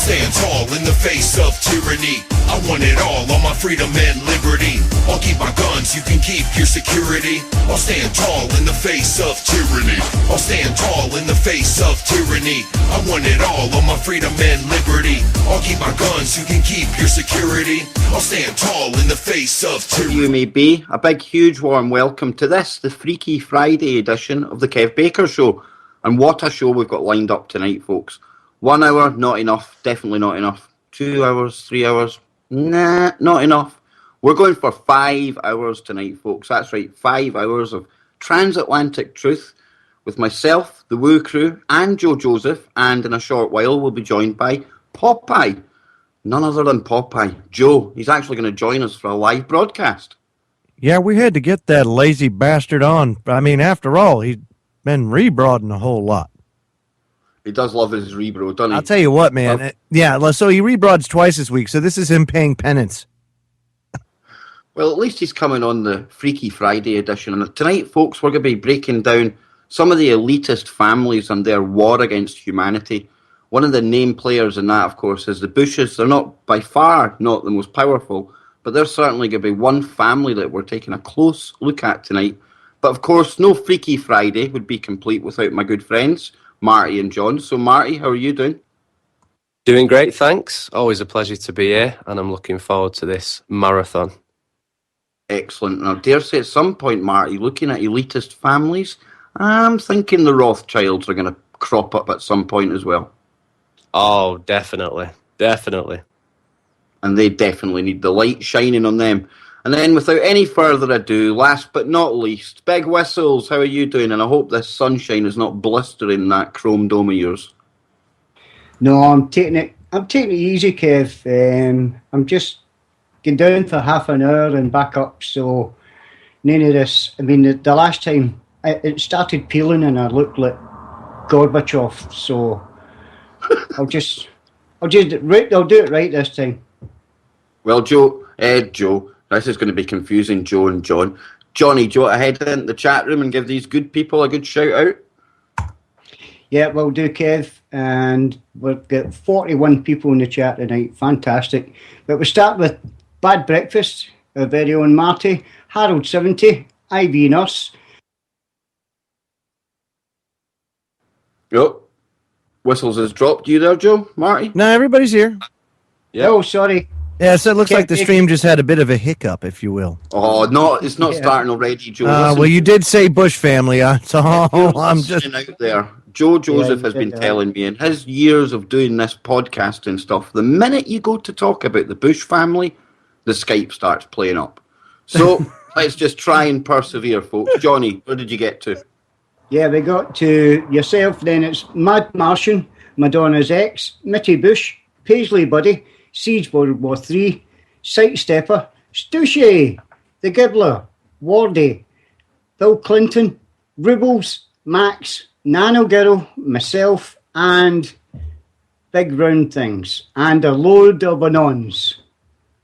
stand tall in the face of tyranny. I want it all my freedom and liberty. I'll keep my guns, you can keep your security. I'll stand tall in the face of tyranny. I'll stand tall in the face of tyranny. I want it all my freedom and liberty. I'll keep my guns, you can keep your security. I'll stand tall in the face of tyranny. You may be a big, huge, warm welcome to this, the Freaky Friday edition of the Kev Baker Show. And what a show we've got lined up tonight, folks. 1 hour, not enough, definitely not enough. 2 hours, 3 hours, nah, not enough. We're going for 5 hours tonight, folks. That's right, 5 hours of transatlantic truth with myself, the Woo Crew, and Joe Joseph. And in a short while, we'll be joined by Popeye. None other than Popeye. Joe, he's actually going to join us for a live broadcast. Yeah, we had to get that lazy bastard on. I mean, after all, he's been rebroading a whole lot. He does love his rebro, doesn't he? I'll tell you what, man. So he rebroads twice this week, so this is him paying penance. Well, at least he's coming on the Freaky Friday edition. And tonight, folks, we're going to be breaking down some of the elitist families and their war against humanity. One of the name players in that, of course, is the Bushes. They're not, by far, not the most powerful, but there's certainly going to be one family that we're taking a close look at tonight. But, of course, no Freaky Friday would be complete without my good friends, Marty and John. So, Marty, how are you doing? Doing great, thanks. Always a pleasure to be here, and I'm looking forward to this marathon. Excellent. And I dare say at some point, Marty, looking at elitist families, I'm thinking the Rothschilds are going to crop up at some point as well. Oh, definitely. Definitely. And they definitely need the light shining on them. And then, without any further ado, last but not least, Big Whistles, how are you doing? And I hope this sunshine is not blistering that chrome dome of yours. No, I'm taking it easy, Kev. I'm just going down for half an hour and back up, so none of this. I mean, the last time it started peeling and I looked like Gorbachev, so I'll do it right this time. Well, Joe, this is going to be confusing, Joe and John. Johnny, do you want to head into the chat room and give these good people a good shout out? Yeah, we'll do, Kev. And we've got 41 people in the chat tonight. Fantastic. But we'll start with Bad Breakfast, our very own Marty, Harold70, IV Nurse. Yep. Whistles has dropped you there, Joe, Marty? No, everybody's here. Yep. Oh, sorry. Yeah, so it looks like the stream just had a bit of a hiccup, if you will. Oh, no, it's not starting already, Joe. Well, you did say Bush family, so I'm just out there. Joe Joseph has been telling me in his years of doing this podcast and stuff, the minute you go to talk about the Bush family, the Skype starts playing up. So let's just try and persevere, folks. Johnny, where did you get to? Yeah, we got to yourself, then it's Mad Martian, Madonna's ex, Mitty Bush, Paisley Buddy, Siege World War III, Sidestepper, Stooshy, The Gibbler, Wardy, Bill Clinton, Rubles, Max, Nano Girl, myself, and Big Round Things, and a load of anons.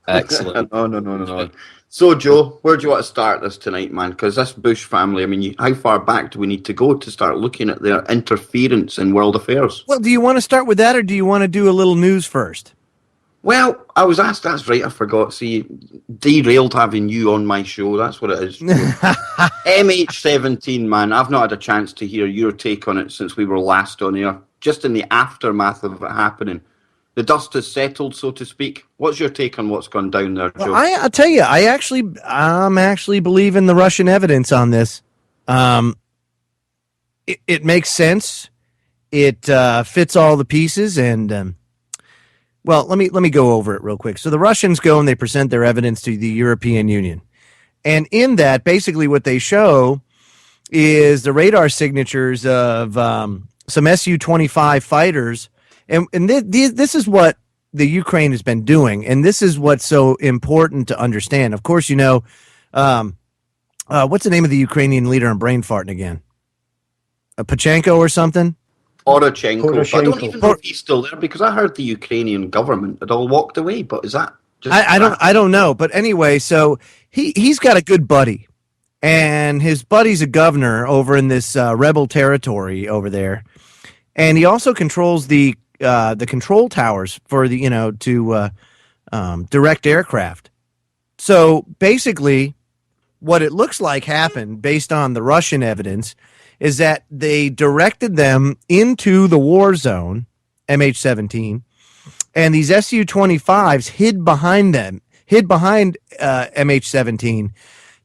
Excellent. No. So, Joe, where do you want to start this tonight, man? Because this Bush family, I mean, how far back do we need to go to start looking at their interference in world affairs? Well, do you want to start with that, or do you want to do a little news first? Well, I was asked, that's right, I forgot. See, derailed having you on my show, that's what it is. MH17, man, I've not had a chance to hear your take on it since we were last on air, just in the aftermath of it happening. The dust has settled, so to speak. What's your take on what's gone down there, Joe? Well, I'll tell you, I'm actually believing the Russian evidence on this. It makes sense. It fits all the pieces, and well, let me go over it real quick. So the Russians go and they present their evidence to the European Union, and in that, basically, what they show is the radar signatures of some Su-25 fighters. And this is what the Ukraine has been doing, and this is what's so important to understand. Of course, you know, what's the name of the Ukrainian leader? I'm brain farting again. Pachenko or something? Poroshenko. I don't even know if he's still there, because I heard the Ukrainian government had all walked away. But is that just I don't know. But anyway, so he's got a good buddy, and his buddy's a governor over in this rebel territory over there, and he also controls the the control towers for the to direct aircraft. So basically, what it looks like happened based on the Russian evidence is that they directed them into the war zone, MH17, and these Su-25s hid behind MH17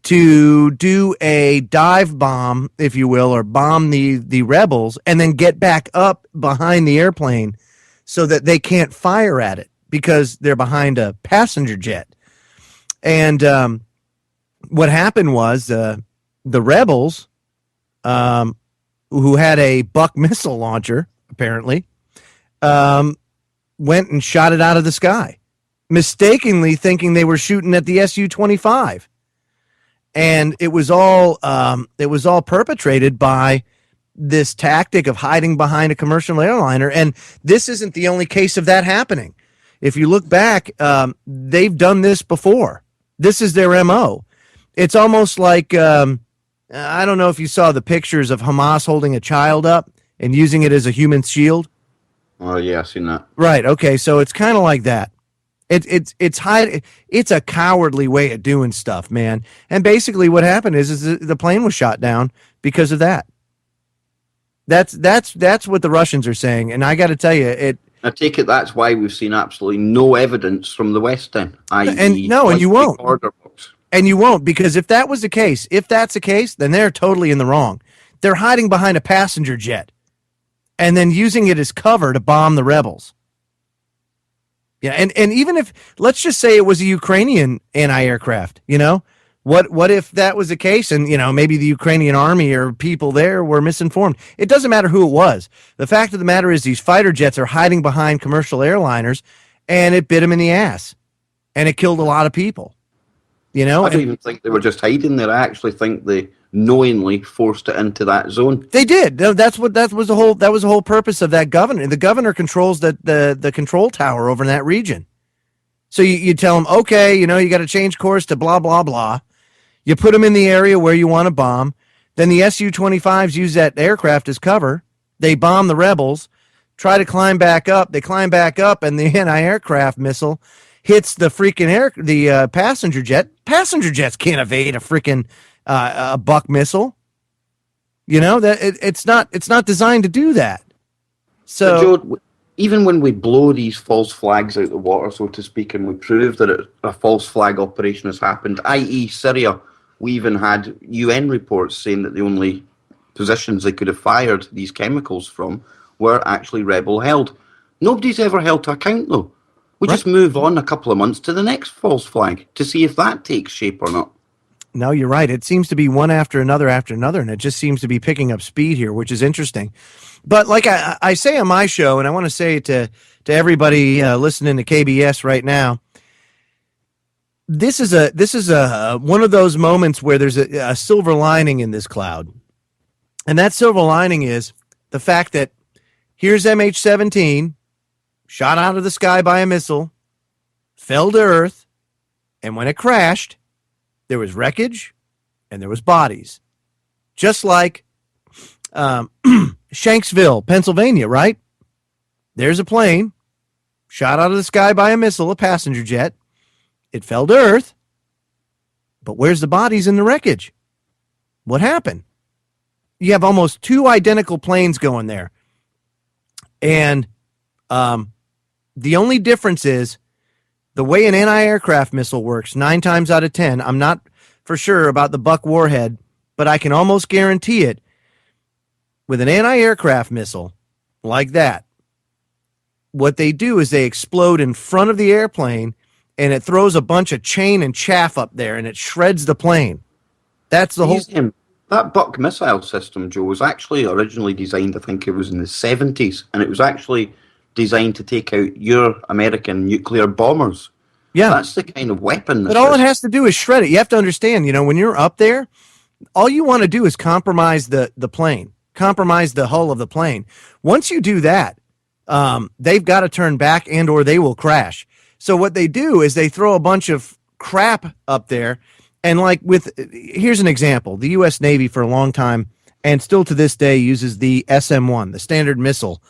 to do a dive bomb, if you will, or bomb the rebels, and then get back up behind the airplane so that they can't fire at it because they're behind a passenger jet. And what happened was the rebels, who had a Buck missile launcher, apparently, went and shot it out of the sky, mistakenly thinking they were shooting at the Su-25. And it was all perpetrated by this tactic of hiding behind a commercial airliner. And this isn't the only case of that happening. If you look back, they've done this before. This is their MO. It's almost like, I don't know if you saw the pictures of Hamas holding a child up and using it as a human shield. Oh yeah, I've seen that. Right. Okay. So it's kind of like that. It's a cowardly way of doing stuff, man. And basically what happened is the plane was shot down because of that. That's what the Russians are saying. And I got to tell you, I take it that's why we've seen absolutely no evidence from the West then. And you won't. Order books. And you won't, because if that's the case, then they're totally in the wrong. They're hiding behind a passenger jet and then using it as cover to bomb the rebels. Yeah, and even if, let's just say it was a Ukrainian anti-aircraft, what if that was the case and, maybe the Ukrainian army or people there were misinformed? It doesn't matter who it was. The fact of the matter is these fighter jets are hiding behind commercial airliners, and it bit them in the ass, and it killed a lot of people. I don't even think they were just hiding there. I actually think they knowingly forced it into that zone. They did. That was the whole purpose of that governor. The governor controls the control tower over in that region. So you tell them, okay, you got to change course to blah, blah, blah. You put them in the area where you want to bomb. Then the Su-25s use that aircraft as cover. They bomb the rebels, try to climb back up. They climb back up, and the anti-aircraft missile hits the freaking passenger jet. Passenger jets can't evade a freaking a Buck missile. That it's not designed to do that. So, Joe, even when we blow these false flags out the water, so to speak, and we prove that a false flag operation has happened, i.e. Syria, we even had UN reports saying that the only positions they could have fired these chemicals from were actually rebel held. Nobody's ever held to account, though. We just move on a couple of months to the next false flag to see if that takes shape or not. No, you're right. It seems to be one after another, and it just seems to be picking up speed here, which is interesting. But like I say on my show, and I want to say it to everybody listening to KBS right now, this is a one of those moments where there's a silver lining in this cloud, and that silver lining is the fact that here's MH17 shot out of the sky by a missile, fell to Earth, and when it crashed, there was wreckage and there was bodies. Just like Shanksville, Pennsylvania, right? There's a plane shot out of the sky by a missile, a passenger jet. It fell to Earth, but where's the bodies in the wreckage? What happened? You have almost two identical planes going there. And the only difference is the way an anti-aircraft missile works, 9 times out of 10, I'm not for sure about the Buck warhead, but I can almost guarantee it. With an anti-aircraft missile like that, what they do is they explode in front of the airplane, and it throws a bunch of chain and chaff up there, and it shreds the plane. That's the whole... That Buck missile system, Joe, was actually originally designed, I think it was in the 70s, and it was actually designed to take out your American nuclear bombers. Yeah. That's the kind of weapon. But all it has to do is shred it. You have to understand, when you're up there, all you want to do is compromise the plane, compromise the hull of the plane. Once you do that, they've got to turn back and or they will crash. So what they do is they throw a bunch of crap up there. And here's an example. The U.S. Navy for a long time and still to this day uses the SM-1, the Standard Missile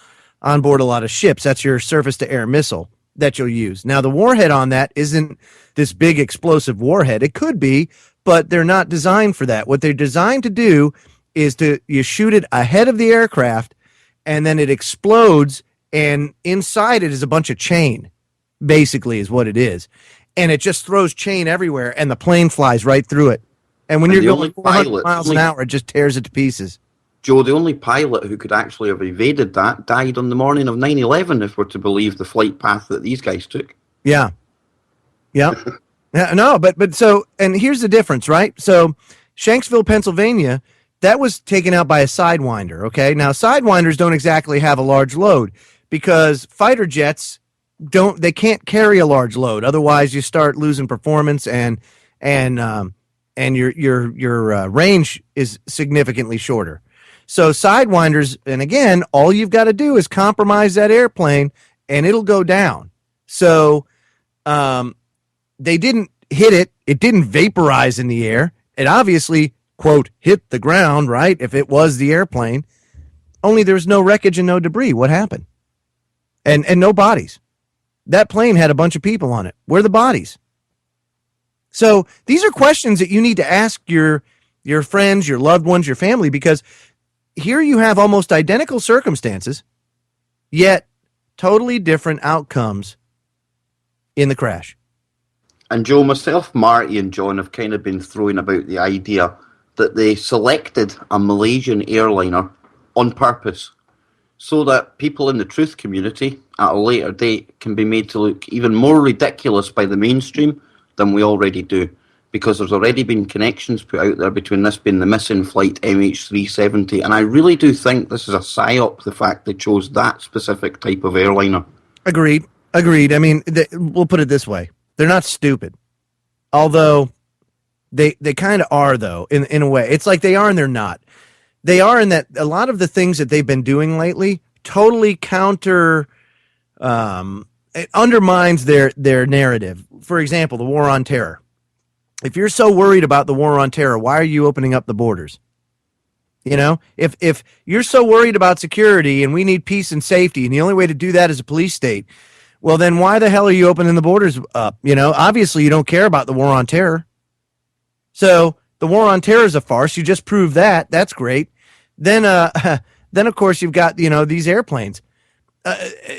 on board a lot of ships. That's your surface-to-air missile that you'll use. Now, the warhead on that isn't this big explosive warhead. It could be, but they're not designed for that. What they're designed to do is you shoot it ahead of the aircraft, and then it explodes, and inside it is a bunch of chain, basically, is what it is. And it just throws chain everywhere, and the plane flies right through it. And when you're going 400 miles an hour, it just tears it to pieces. Joe, the only pilot who could actually have evaded that died on the morning of 9/11, if we're to believe the flight path that these guys took. Yeah. Yeah. No, but so, and here's the difference, right? So Shanksville, Pennsylvania, that was taken out by a Sidewinder, okay? Now, Sidewinders don't exactly have a large load because fighter jets they can't carry a large load. Otherwise, you start losing performance and your range is significantly shorter. So Sidewinders, and again, all you've got to do is compromise that airplane and it'll go down. So they didn't hit it. It didn't vaporize in the air. It obviously, quote, hit the ground, right? If it was the airplane. Only there's no wreckage and no debris. What happened? And no bodies. That plane had a bunch of people on it. Where are the bodies? So these are questions that you need to ask your friends, your loved ones, your family, because here you have almost identical circumstances, yet totally different outcomes in the crash. And Joe, myself, Marty, and John have kind of been throwing about the idea that they selected a Malaysian airliner on purpose so that people in the truth community at a later date can be made to look even more ridiculous by the mainstream than we already do. Because there's already been connections put out there between this being the missing flight MH17. And I really do think this is a psyop, the fact they chose that specific type of airliner. Agreed. I mean, we'll put it this way. They're not stupid. Although they kind of are, though, in a way. It's like they are and they're not. They are in that a lot of the things that they've been doing lately totally it undermines their narrative. For example, the war on terror. If you're so worried about the war on terror, why are you opening up the borders? You know, if you're so worried about security and we need peace and safety, and the only way to do that is a police state, well, then why the hell are you opening the borders up? You know, obviously you don't care about the war on terror. So the war on terror is a farce. You just proved that. That's great. Then of course you've got, these airplanes.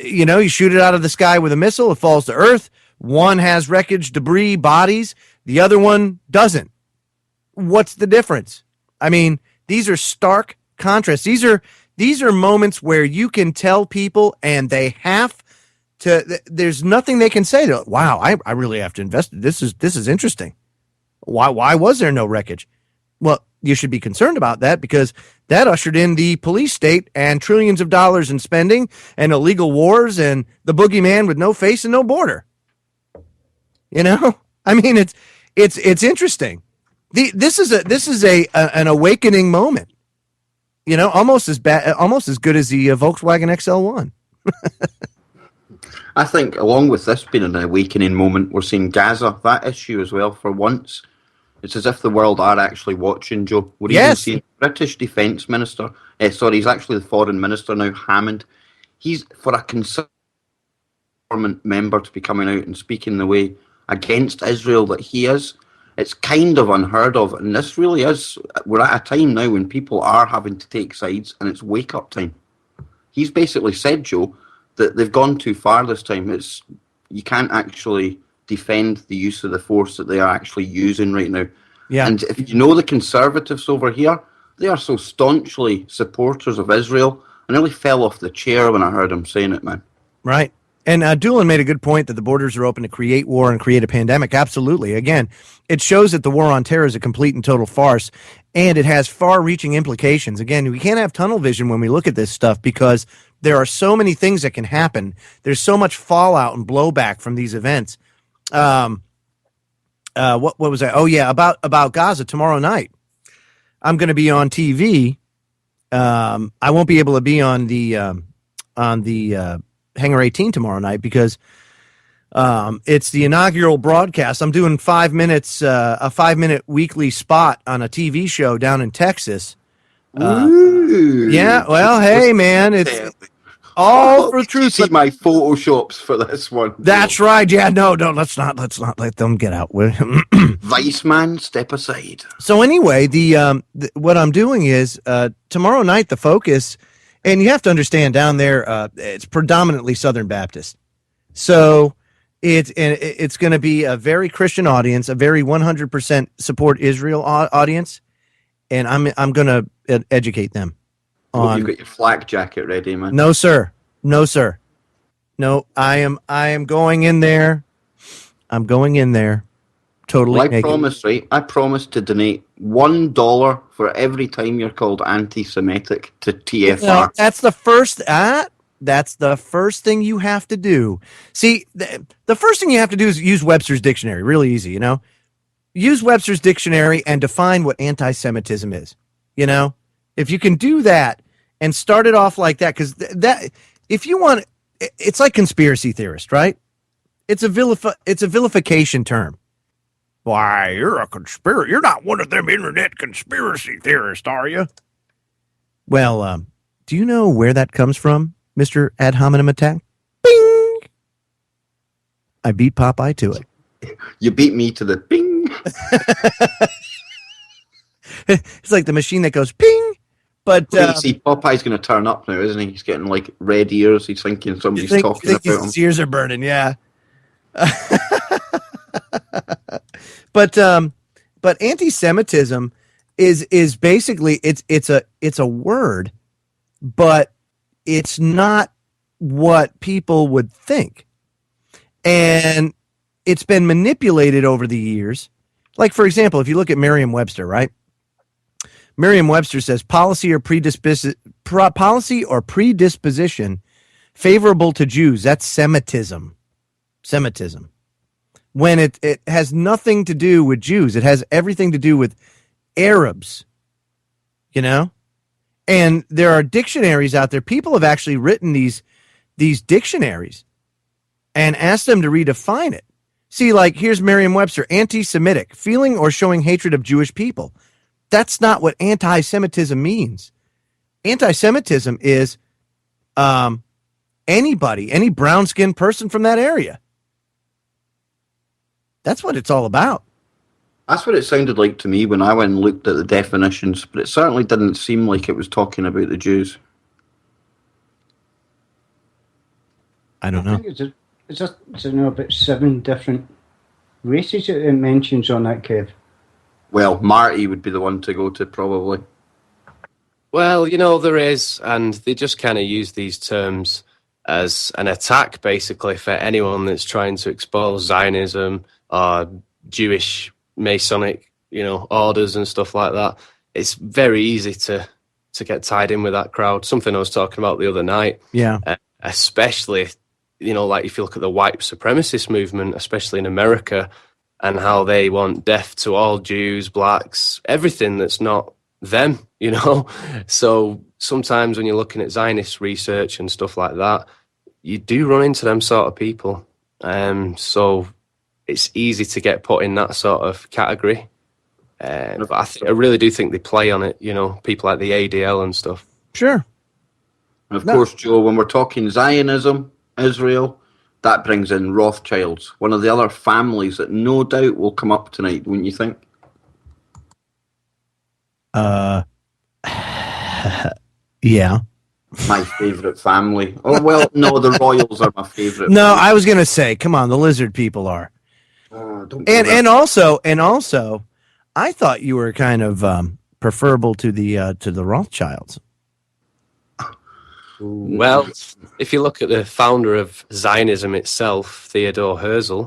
You shoot it out of the sky with a missile. It falls to Earth. One has wreckage, debris, bodies. The other one doesn't. What's the difference? I mean, these are stark contrasts. These are moments where you can tell people, and they have to. There's nothing they can say. Wow, I really have to invest. This is interesting. Why was there no wreckage? Well, you should be concerned about that because that ushered in the police state and trillions of dollars in spending and illegal wars and the boogeyman with no face and no border. I mean, it's interesting. This is an awakening moment. Almost as good as the Volkswagen XL1. I think along with this being an awakening moment, we're seeing Gaza, that issue as well, for once. It's as if the world are actually watching, Joe. We're even seeing British Defence Minister, he's actually the Foreign Minister now, Hammond. He's, for a Conservative government member to be coming out and speaking the way against Israel that he is, it's kind of unheard of. And this really is, we're at a time now when people are having to take sides, and it's wake-up time. He's basically said, Joe, that they've gone too far this time. You can't actually defend the use of the force that they are actually using right now. Yeah. And if the Conservatives over here, they are so staunchly supporters of Israel. I nearly fell off the chair when I heard him saying it, man. Right. And Doolin made a good point that the borders are open to create war and create a pandemic. Absolutely. Again, it shows that the war on terror is a complete and total farce, and it has far-reaching implications. Again, we can't have tunnel vision when we look at this stuff because there are so many things that can happen. There's so much fallout and blowback from these events. What was that? Oh yeah, about Gaza tomorrow night. I'm going to be on TV. I won't be able to be on the Hangar 18 tomorrow night because it's the inaugural broadcast. I'm doing 5 minutes, a 5-minute weekly spot on a TV show down in Texas. Ooh. Yeah, well, hey man, all for Did you truth. see my photoshops for this one? That's right. Yeah, no, let's not let them get out. Vice man, step aside. So anyway, what I'm doing is tomorrow night the focus, and you have to understand down there it's predominantly Southern Baptist, so it's going to be a very Christian audience, a very 100% support Israel audience, and I'm going to educate them. Hope you've got your flak jacket ready, man. No, sir. No, sir. No, I am going in there. I'm going in there. Totally. Well, I naked. promise, right? I promise to donate $1 for every time you're called anti-Semitic to TFR. No, that's the first. That's the first thing you have to do. See, the first thing you have to do is use Webster's dictionary. Really easy, you know. Use Webster's dictionary and define what anti-Semitism is. You know, if you can do that and start it off like that, because that, if you want, it's like conspiracy theorist, right? It's a vilification term. Why, you're a conspiracy. You're not one of them internet conspiracy theorists, are you? Well, do you know where that comes from, Mr. Ad hominem attack? Bing! I beat Popeye to it. You beat me to the bing. It's like the machine that goes ping. But You see, Popeye's going to turn up now, isn't he? He's getting like red ears. He's thinking somebody's talking about him. His ears are burning, yeah. But anti-Semitism is basically it's a word, but it's not what people would think, and it's been manipulated over the years. Like, for example, if you look at Merriam-Webster, right? Merriam-Webster says policy or predisposition favorable to Jews. That's Semitism. Semitism. When it has nothing to do with Jews. It has everything to do with Arabs, you know? And there are dictionaries out there. People have actually written these dictionaries and asked them to redefine it. See, like, here's Merriam-Webster, anti-Semitic, feeling or showing hatred of Jewish people. That's not what anti-Semitism means. Anti-Semitism is anybody, any brown-skinned person from that area. That's what it's all about. That's what it sounded like to me when I went and looked at the definitions, but it certainly didn't seem like it was talking about the Jews. I don't know. It's about 7 different races that it mentions on that, Kev. Well, Marty would be the one to go to, probably. Well, you know, there is, and they just kind of use these terms as an attack, basically, for anyone that's trying to expose Zionism or Jewish Masonic, you know, orders and stuff like that. It's very easy to get tied in with that crowd. Something I was talking about the other night. Yeah. Especially, you know, like if you look at the white supremacist movement, especially in America, and how they want death to all Jews, blacks, everything that's not them, you know. So sometimes when you're looking at Zionist research and stuff like that, you do run into them sort of people. So it's easy to get put in that sort of category. But I really do think they play on it, you know, people like the ADL and stuff. Sure. And of course, Joe, when we're talking Zionism, Israel, that brings in Rothschilds, one of the other families that no doubt will come up tonight, wouldn't you think? Yeah. My favourite family. Oh, well, no, the Royals are my favourite. No, I was going to say, come on, the lizard people are. And also, I thought you were kind of preferable to the Rothschilds. Well, if you look at the founder of Zionism itself, Theodore Herzl,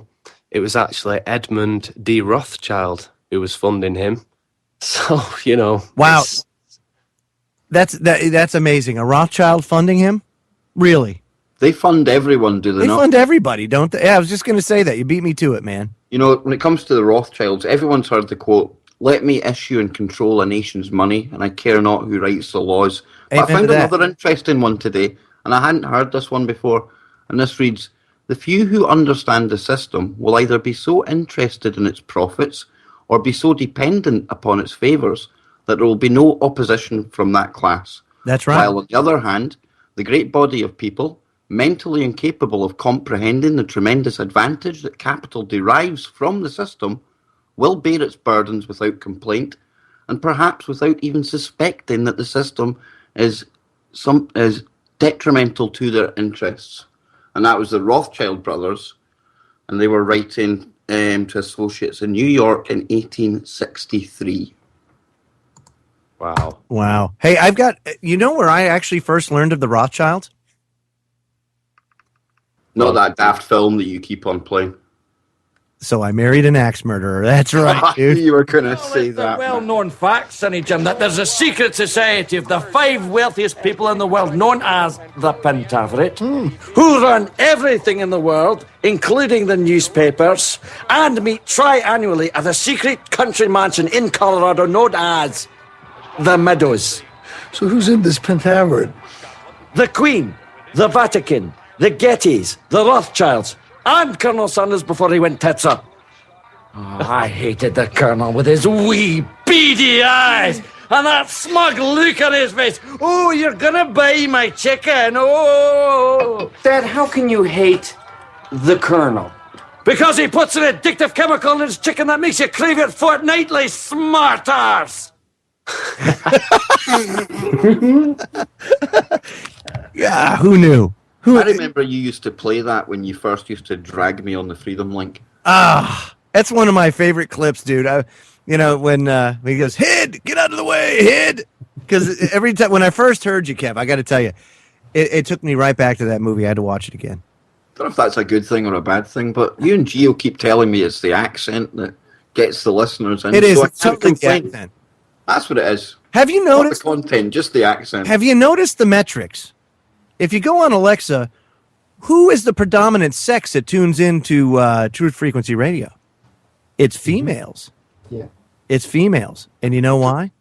it was actually Edmund D. Rothschild who was funding him. So, you know. Wow. That's amazing. A Rothschild funding him? Really? They fund everyone, do they not? They fund everybody, don't they? Yeah, I was just going to say that. You beat me to it, man. You know, when it comes to the Rothschilds, everyone's heard the quote, "Let me issue and control a nation's money, and I care not who writes the laws." But I found another interesting one today, and I hadn't heard this one before, and this reads, "The few who understand the system will either be so interested in its profits or be so dependent upon its favours that there will be no opposition from that class. That's right. While on the other hand, the great body of people, mentally incapable of comprehending the tremendous advantage that capital derives from the system, will bear its burdens without complaint, and perhaps without even suspecting that the system is detrimental to their interests. And that was the Rothschild brothers, and they were writing to associates in New York in 1863. Wow. Wow. Hey, I've got, you know where I actually first learned of the Rothschilds? Not that daft film that you keep on playing. So I married an axe murderer. That's right, dude. You were going to Well, say it's that. a well-known fact, Sonny Jim, that there's a secret society of the 5 wealthiest people in the world, known as the Pentaverate, who run everything in the world, including the newspapers, and meet tri-annually at a secret country mansion in Colorado known as the Meadows. So who's in this Pentaverate? The Queen, the Vatican, the Gettys, the Rothschilds, and Colonel Sanders before he went tits up. Oh, I hated the Colonel with his wee beady eyes and that smug look on his face. Oh, you're gonna buy my chicken. Oh. Dad, how can you hate the Colonel? Because he puts an addictive chemical in his chicken that makes you crave it fortnightly, smart arse. Yeah, who knew? I remember you used to play that when you first used to drag me on the Freedom Link. That's one of my favorite clips, dude. When he goes, "Hid, get out of the way, Hid," because every time when I first heard you, Kev, I got to tell you, it took me right back to that movie. I had to watch it again. I don't know if that's a good thing or a bad thing, but you and Gio keep telling me it's the accent that gets the listeners in. It is. So It's totally the accent. That's what it is. Have you Not noticed the content, just the accent. Have you noticed the metrics? If you go on Alexa, who is the predominant sex that tunes into Truth Frequency Radio? It's females. Yeah. It's females. And you know why?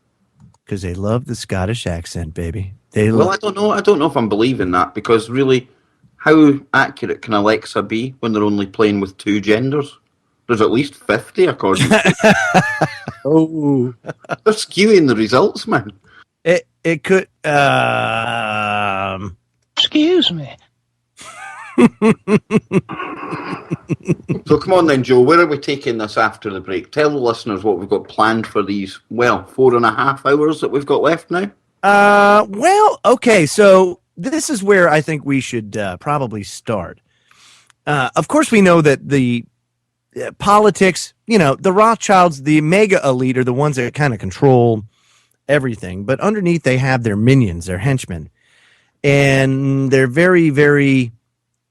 Because they love the Scottish accent, baby. Well, I don't know. I don't know if I'm believing that, because really, how accurate can Alexa be when they're only playing with 2 genders? There's at least 50, according to Oh. They're skewing the results, man. It could Excuse me. So come on then, Joe. Where are we taking this after the break? Tell the listeners what we've got planned for these, 4.5 hours that we've got left now. Okay. So this is where I think we should probably start. Of course, we know that the politics, the Rothschilds, the mega elite are the ones that kind of control everything. But underneath, they have their minions, their henchmen. And they're very, very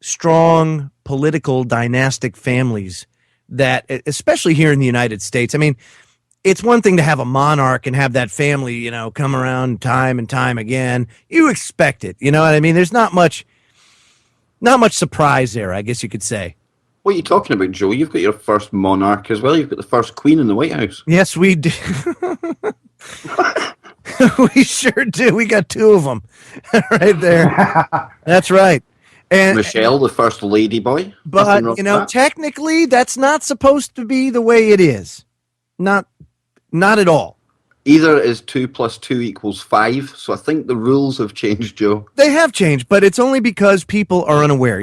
strong political dynastic families that, especially here in the United States, I mean, it's one thing to have a monarch and have that family, come around time and time again. You expect it, you know what I mean? There's not much surprise there, I guess you could say. What are you talking about, Joe? You've got your first monarch as well. You've got the first queen in the White House. Yes, we do. We sure do. We got 2 of them right there. That's right. And Michelle, the first lady boy. But, technically, that's not supposed to be the way it is. Not at all. Either is 2 + 2 = 5. So I think the rules have changed, Joe. They have changed, but it's only because people are unaware.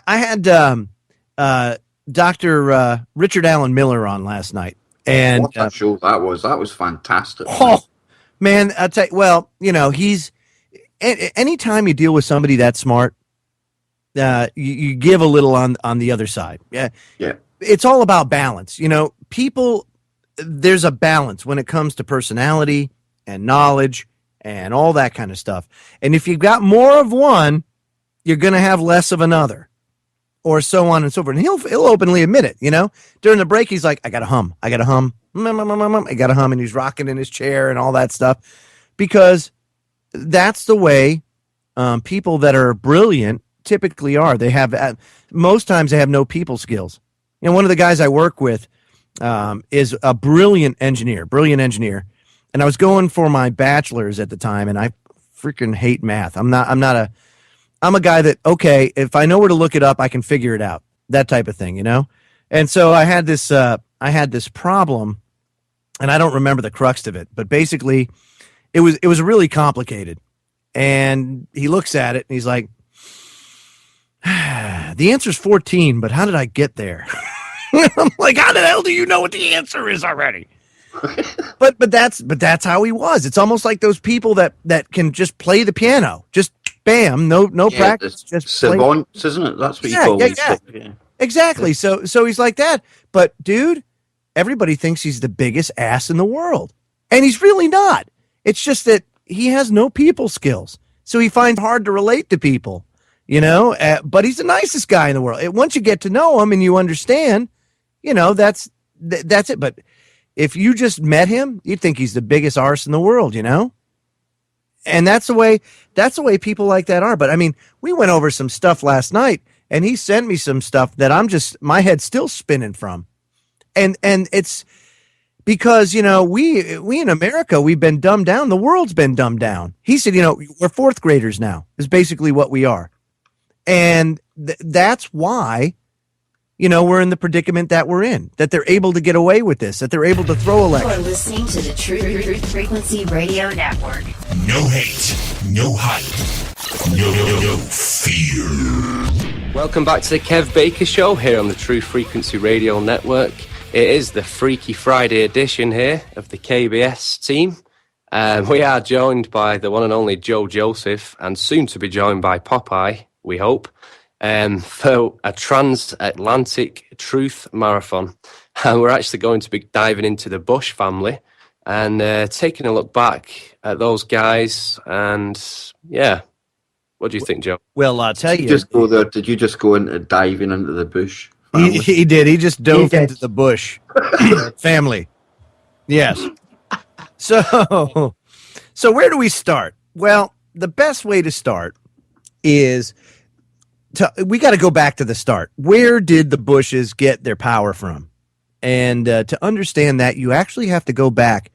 I had Dr. Richard Allen Miller on last night. And what a show that was. That was fantastic. Oh, man, I tell you, he's anytime you deal with somebody that smart, you give a little on the other side. Yeah. It's all about balance. People, there's a balance when it comes to personality and knowledge and all that kind of stuff. And if you've got more of one, you're going to have less of another, or so on and so forth. And he'll openly admit it. During the break, he's like, I got to hum. I got to hum, and he's rocking in his chair and all that stuff, because that's the way people that are brilliant typically are. They have, most times they have no people skills. One of the guys I work with is a brilliant engineer. And I was going for my bachelor's at the time, and I freaking hate math. I'm a guy that, okay, if I know where to look it up, I can figure it out. That type of thing, And so I had this problem, and I don't remember the crux of it, but basically it was really complicated. And he looks at it and he's like, the answer's 14, but how did I get there? I'm like, how the hell do you know what the answer is already? but that's how he was. It's almost like those people that can just play the piano, just bam, no practice, just savants, isn't it? That's what you call yeah. Exactly. So he's like that. But dude, everybody thinks he's the biggest ass in the world, and he's really not. It's just that he has no people skills, so he finds it hard to relate to people, but he's the nicest guy in the world. Once you get to know him and you understand, that's it. But if you just met him, you'd think he's the biggest arse in the world, and that's the way people like that are. But I mean, we went over some stuff last night, and he sent me some stuff that my head's still spinning from. And it's because, we in America, we've been dumbed down. The world's been dumbed down. He said, we're fourth graders now is basically what we are. And that's why, we're in the predicament that we're in, that they're able to get away with this, that they're able to throw elections. You're listening to the Truth Frequency Radio Network. No hate, no hype, no fear. Welcome back to the Kev Baker Show here on the True Frequency Radio Network. It is the Freaky Friday edition here of the KBS team. We are joined by the one and only Joe Joseph, and soon to be joined by Popeye, we hope, for a transatlantic truth marathon. And we're actually going to be diving into the Bush family and taking a look back at those guys. And yeah, what do you think, Joe? Well, I'll tell you. Did you just go into diving into the Bush? He did. He just dove into the Bush family. Yes. So where do we start? Well, the best way to start is we got to go back to the start. Where did the Bushes get their power from? And to understand that, you actually have to go back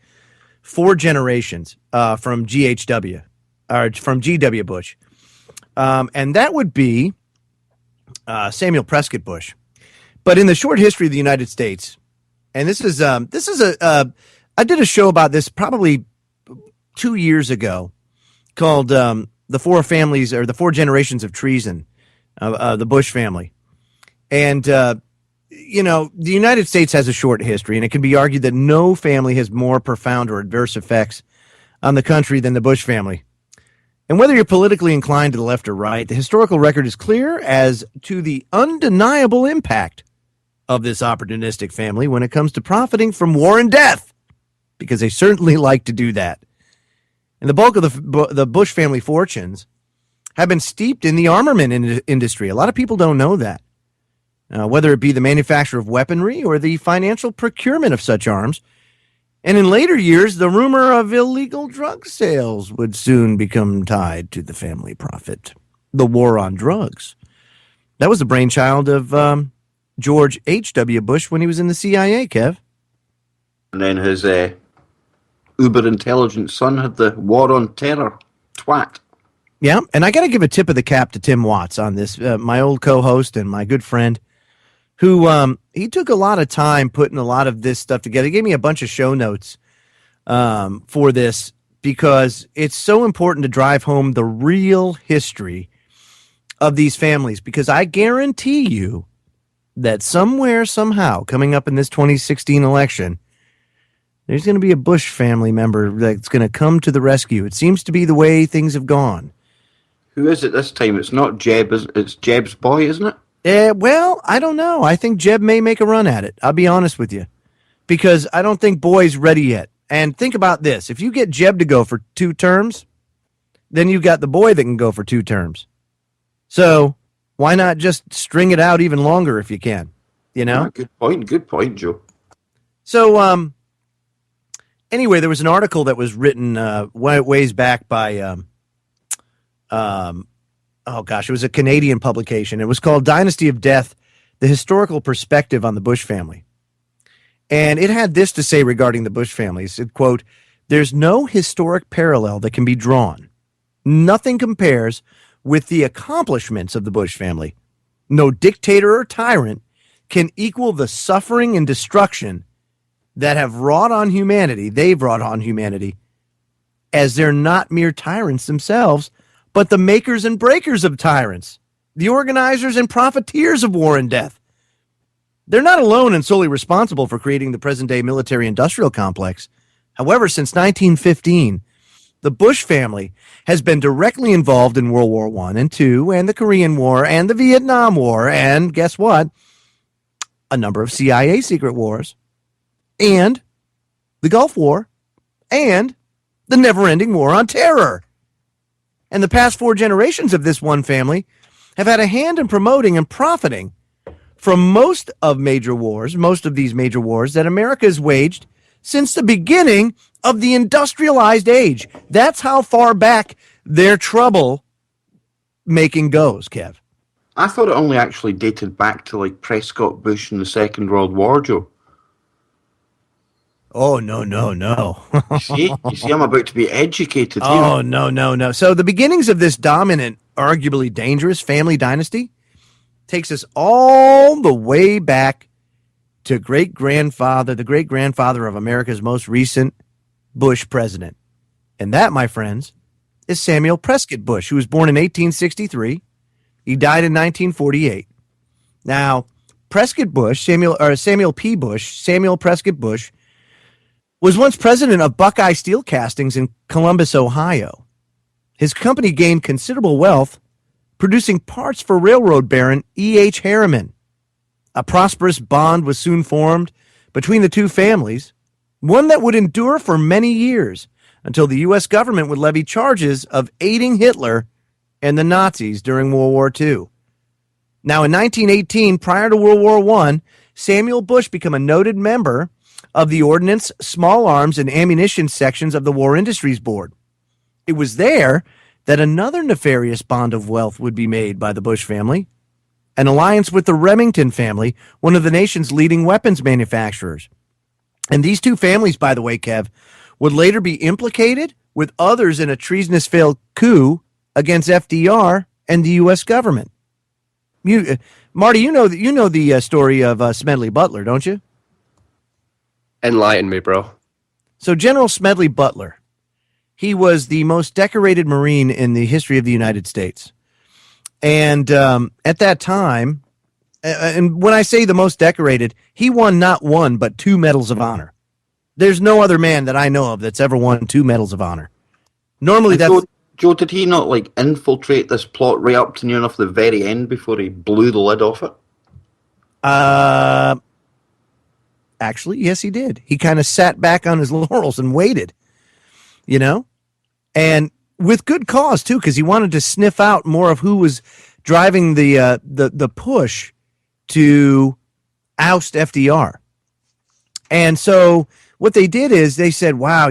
4 generations from GHW, or from G.W. Bush. And that would be Samuel Prescott Bush. But in the short history of the United States, and this is I did a show about this probably 2 years ago called the 4 families, or the 4 generations of treason of the Bush family. And, the United States has a short history, and it can be argued that no family has more profound or adverse effects on the country than the Bush family. And whether you're politically inclined to the left or right, the historical record is clear as to the undeniable impact of this opportunistic family when it comes to profiting from war and death, because they certainly like to do that. And the bulk of the Bush family fortunes have been steeped in the armament industry. A lot of people don't know that. Whether it be the manufacture of weaponry or the financial procurement of such arms. And in later years, the rumor of illegal drug sales would soon become tied to the family profit. The war on drugs. That was the brainchild of George H.W. Bush when he was in the CIA, Kev. And then his uber intelligent son had the war on terror. Twat. Yeah, and I got to give a tip of the cap to Tim Watts on this, my old co-host and my good friend, who he took a lot of time putting a lot of this stuff together. He gave me a bunch of show notes for this because it's so important to drive home the real history of these families, because I guarantee you that somewhere, somehow, coming up in this 2016 election, there's going to be a Bush family member that's going to come to the rescue. It seems to be the way things have gone. Who is it this time? It's not Jeb, it's Jeb's boy, isn't it? Well, I don't know. I think Jeb may make a run at it. I'll be honest with you, because I don't think Boy's ready yet. And think about this. If you get Jeb to go for 2 terms, then you got the boy that can go for 2 terms. So why not just string it out even longer if you can, Yeah, good point, Joe. So, anyway, there was an article that was written ways back by, it was a Canadian publication. It was called Dynasty of Death, The Historical Perspective on the Bush Family. And it had this to say regarding the Bush family. It said, quote, "There's no historic parallel that can be drawn. Nothing compares with the accomplishments of the Bush family. No dictator or tyrant can equal the suffering and destruction that they've wrought on humanity, as they're not mere tyrants themselves, but the makers and breakers of tyrants, the organizers and profiteers of war and death. They're not alone and solely responsible for creating the present-day military-industrial complex. However, since 1915, the Bush family has been directly involved in World War I and II and the Korean War and the Vietnam War and, guess what, a number of CIA secret wars and the Gulf War and the never-ending war on terror. And the past 4 generations of this one family have had a hand in promoting and profiting from most of these major wars that America has waged since the beginning of the industrialized age. That's how far back their trouble making goes, Kev. I thought it only actually dated back to like Prescott Bush in the Second World War, Joe. Oh, no. You see, I'm about to be educated here. Oh, no. So the beginnings of this dominant, arguably dangerous family dynasty takes us all the way back to the great grandfather of America's most recent Bush president. And that, my friends, is Samuel Prescott Bush, who was born in 1863. He died in 1948. Now, Samuel Prescott Bush, was once president of Buckeye Steel Castings in Columbus, Ohio. His company gained considerable wealth, producing parts for railroad baron E.H. Harriman. A prosperous bond was soon formed between the two families, one that would endure for many years until the U.S. government would levy charges of aiding Hitler and the Nazis during World War II. Now, in 1918, prior to World War I, Samuel Bush became a noted member of the Ordnance, Small Arms, and Ammunition sections of the War Industries Board. It was there that another nefarious bond of wealth would be made by the Bush family, an alliance with the Remington family, one of the nation's leading weapons manufacturers. And these two families, by the way, Kev, would later be implicated with others in a treasonous failed coup against FDR and the U.S. government. Marty, you know the story of Smedley Butler, don't you? Enlighten me, bro. So General Smedley Butler, he was the most decorated Marine in the history of the United States. And at that time, and when I say the most decorated, he won not 1, but 2 Medals of Honor. There's no other man that I know of that's ever won 2 Medals of Honor. Normally that's... Joe, did he not like infiltrate this plot right up to near enough the very end before he blew the lid off it? Actually, yes, he did. He kind of sat back on his laurels and waited, and with good cause too, because he wanted to sniff out more of who was driving the push to oust FDR. And so what they did is they said, wow,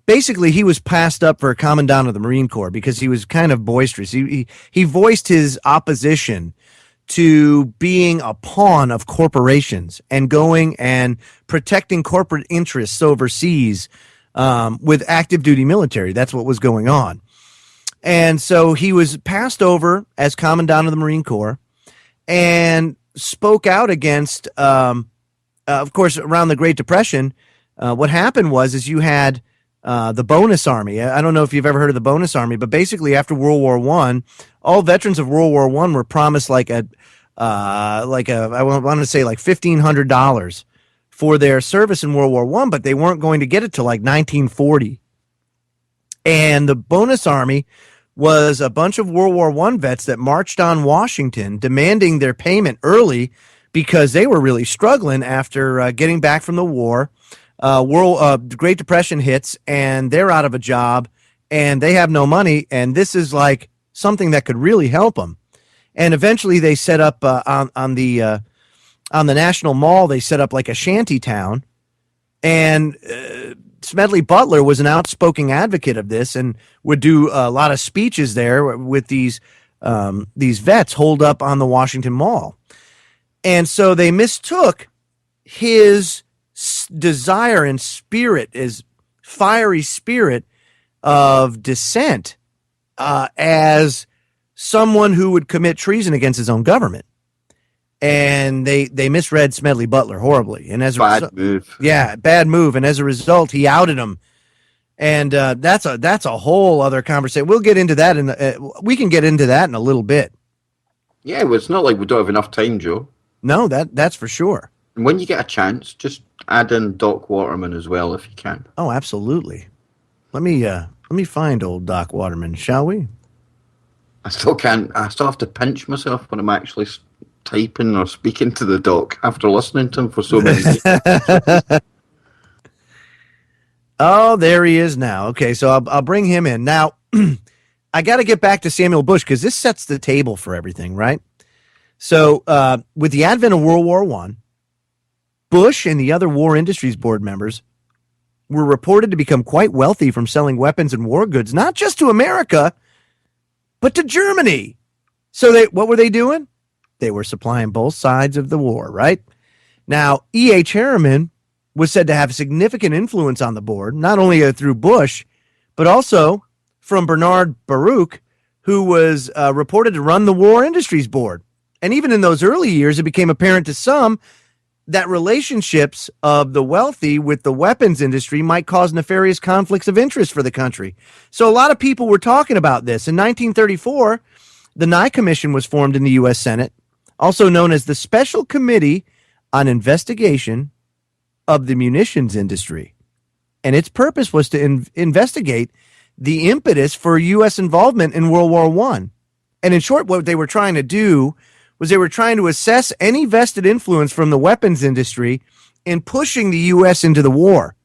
basically he was passed up for a commandant of the Marine Corps because he was kind of boisterous. He voiced his opposition to being a pawn of corporations and going and protecting corporate interests overseas with active duty military. That's what was going on. And so he was passed over as commandant of the Marine Corps and spoke out against, of course, around the Great Depression. What happened was you had the bonus army. I don't know if you've ever heard of the bonus army, but basically after World War I, all veterans of World War I were promised I want to say like $1,500 for their service in World War I, but they weren't going to get it till like 1940. And the bonus army was a bunch of World War I vets that marched on Washington demanding their payment early because they were really struggling after getting back from the war. The Great Depression hits and they're out of a job and they have no money. And this is like something that could really help them. And eventually they set up on the National Mall, they set up like a shanty town. And Smedley Butler was an outspoken advocate of this and would do a lot of speeches there with these vets holed up on the Washington Mall. And so they mistook his desire and spirit, his fiery spirit of dissent, as someone who would commit treason against his own government. And they misread Smedley Butler horribly. And as bad move. Yeah, bad move. And as a result, he outed him And that's a whole other conversation. We'll get into that we can get into that in a little bit. Yeah, well, it's not like we don't have enough time, Joe. No, that's for sure. And when you get a chance, just add in Doc Waterman as well if you can. Oh, absolutely. Let me find old Doc Waterman, shall we? I still can't. I still have to pinch myself when I'm actually typing or speaking to the doc after listening to him for so many years. Oh, there he is now. Okay, so I'll bring him in. Now, I got to get back to Samuel Bush because this sets the table for everything, right? So with the advent of World War I, Bush and the other War Industries Board members were reported to become quite wealthy from selling weapons and war goods, not just to America, but to Germany. So what were they doing? They were supplying both sides of the war, right? Now, E.H. Harriman was said to have significant influence on the board, not only through Bush, but also from Bernard Baruch, who was reported to run the War Industries Board. And even in those early years, it became apparent to some that relationships of the wealthy with the weapons industry might cause nefarious conflicts of interest for the country. So a lot of people were talking about this. In 1934, the Nye Commission was formed in the U.S. Senate, also known as the Special Committee on Investigation of the Munitions Industry. And its purpose was to investigate the impetus for U.S. involvement in World War I. And in short, what they were trying to do was they were trying to assess any vested influence from the weapons industry in pushing the U.S. into the war.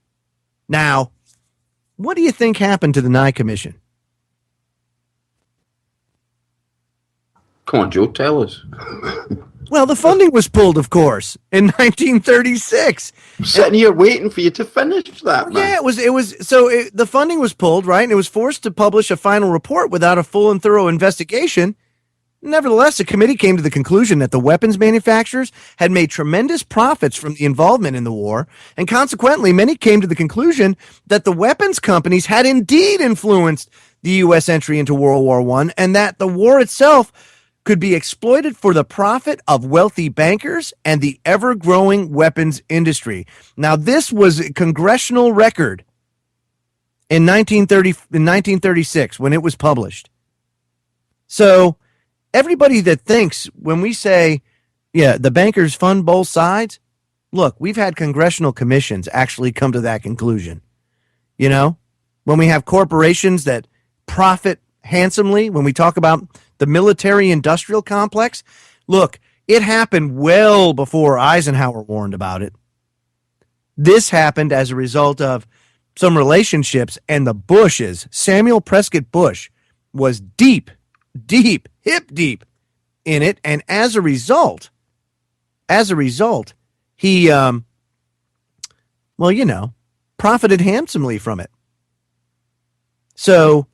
Now, what do you think happened to the Nye Commission? Come on, Joe, tell us. Well, the funding was pulled, of course, in 1936. I'm sitting here waiting for you to finish that, man. Yeah, the funding was pulled, right? And it was forced to publish a final report without a full and thorough investigation. Nevertheless, the committee came to the conclusion that the weapons manufacturers had made tremendous profits from the involvement in the war, and consequently, many came to the conclusion that the weapons companies had indeed influenced the U.S. entry into World War I, and that the war itself could be exploited for the profit of wealthy bankers and the ever-growing weapons industry. Now, this was a congressional record in 1936 when it was published. So everybody that thinks when we say, yeah, the bankers fund both sides, look, we've had congressional commissions actually come to that conclusion. You know, when we have corporations that profit handsomely, when we talk about the military-industrial complex, look, it happened well before Eisenhower warned about it. This happened as a result of some relationships, and the Bushes, Samuel Prescott Bush, was hip deep in it, and as a result, he, profited handsomely from it. So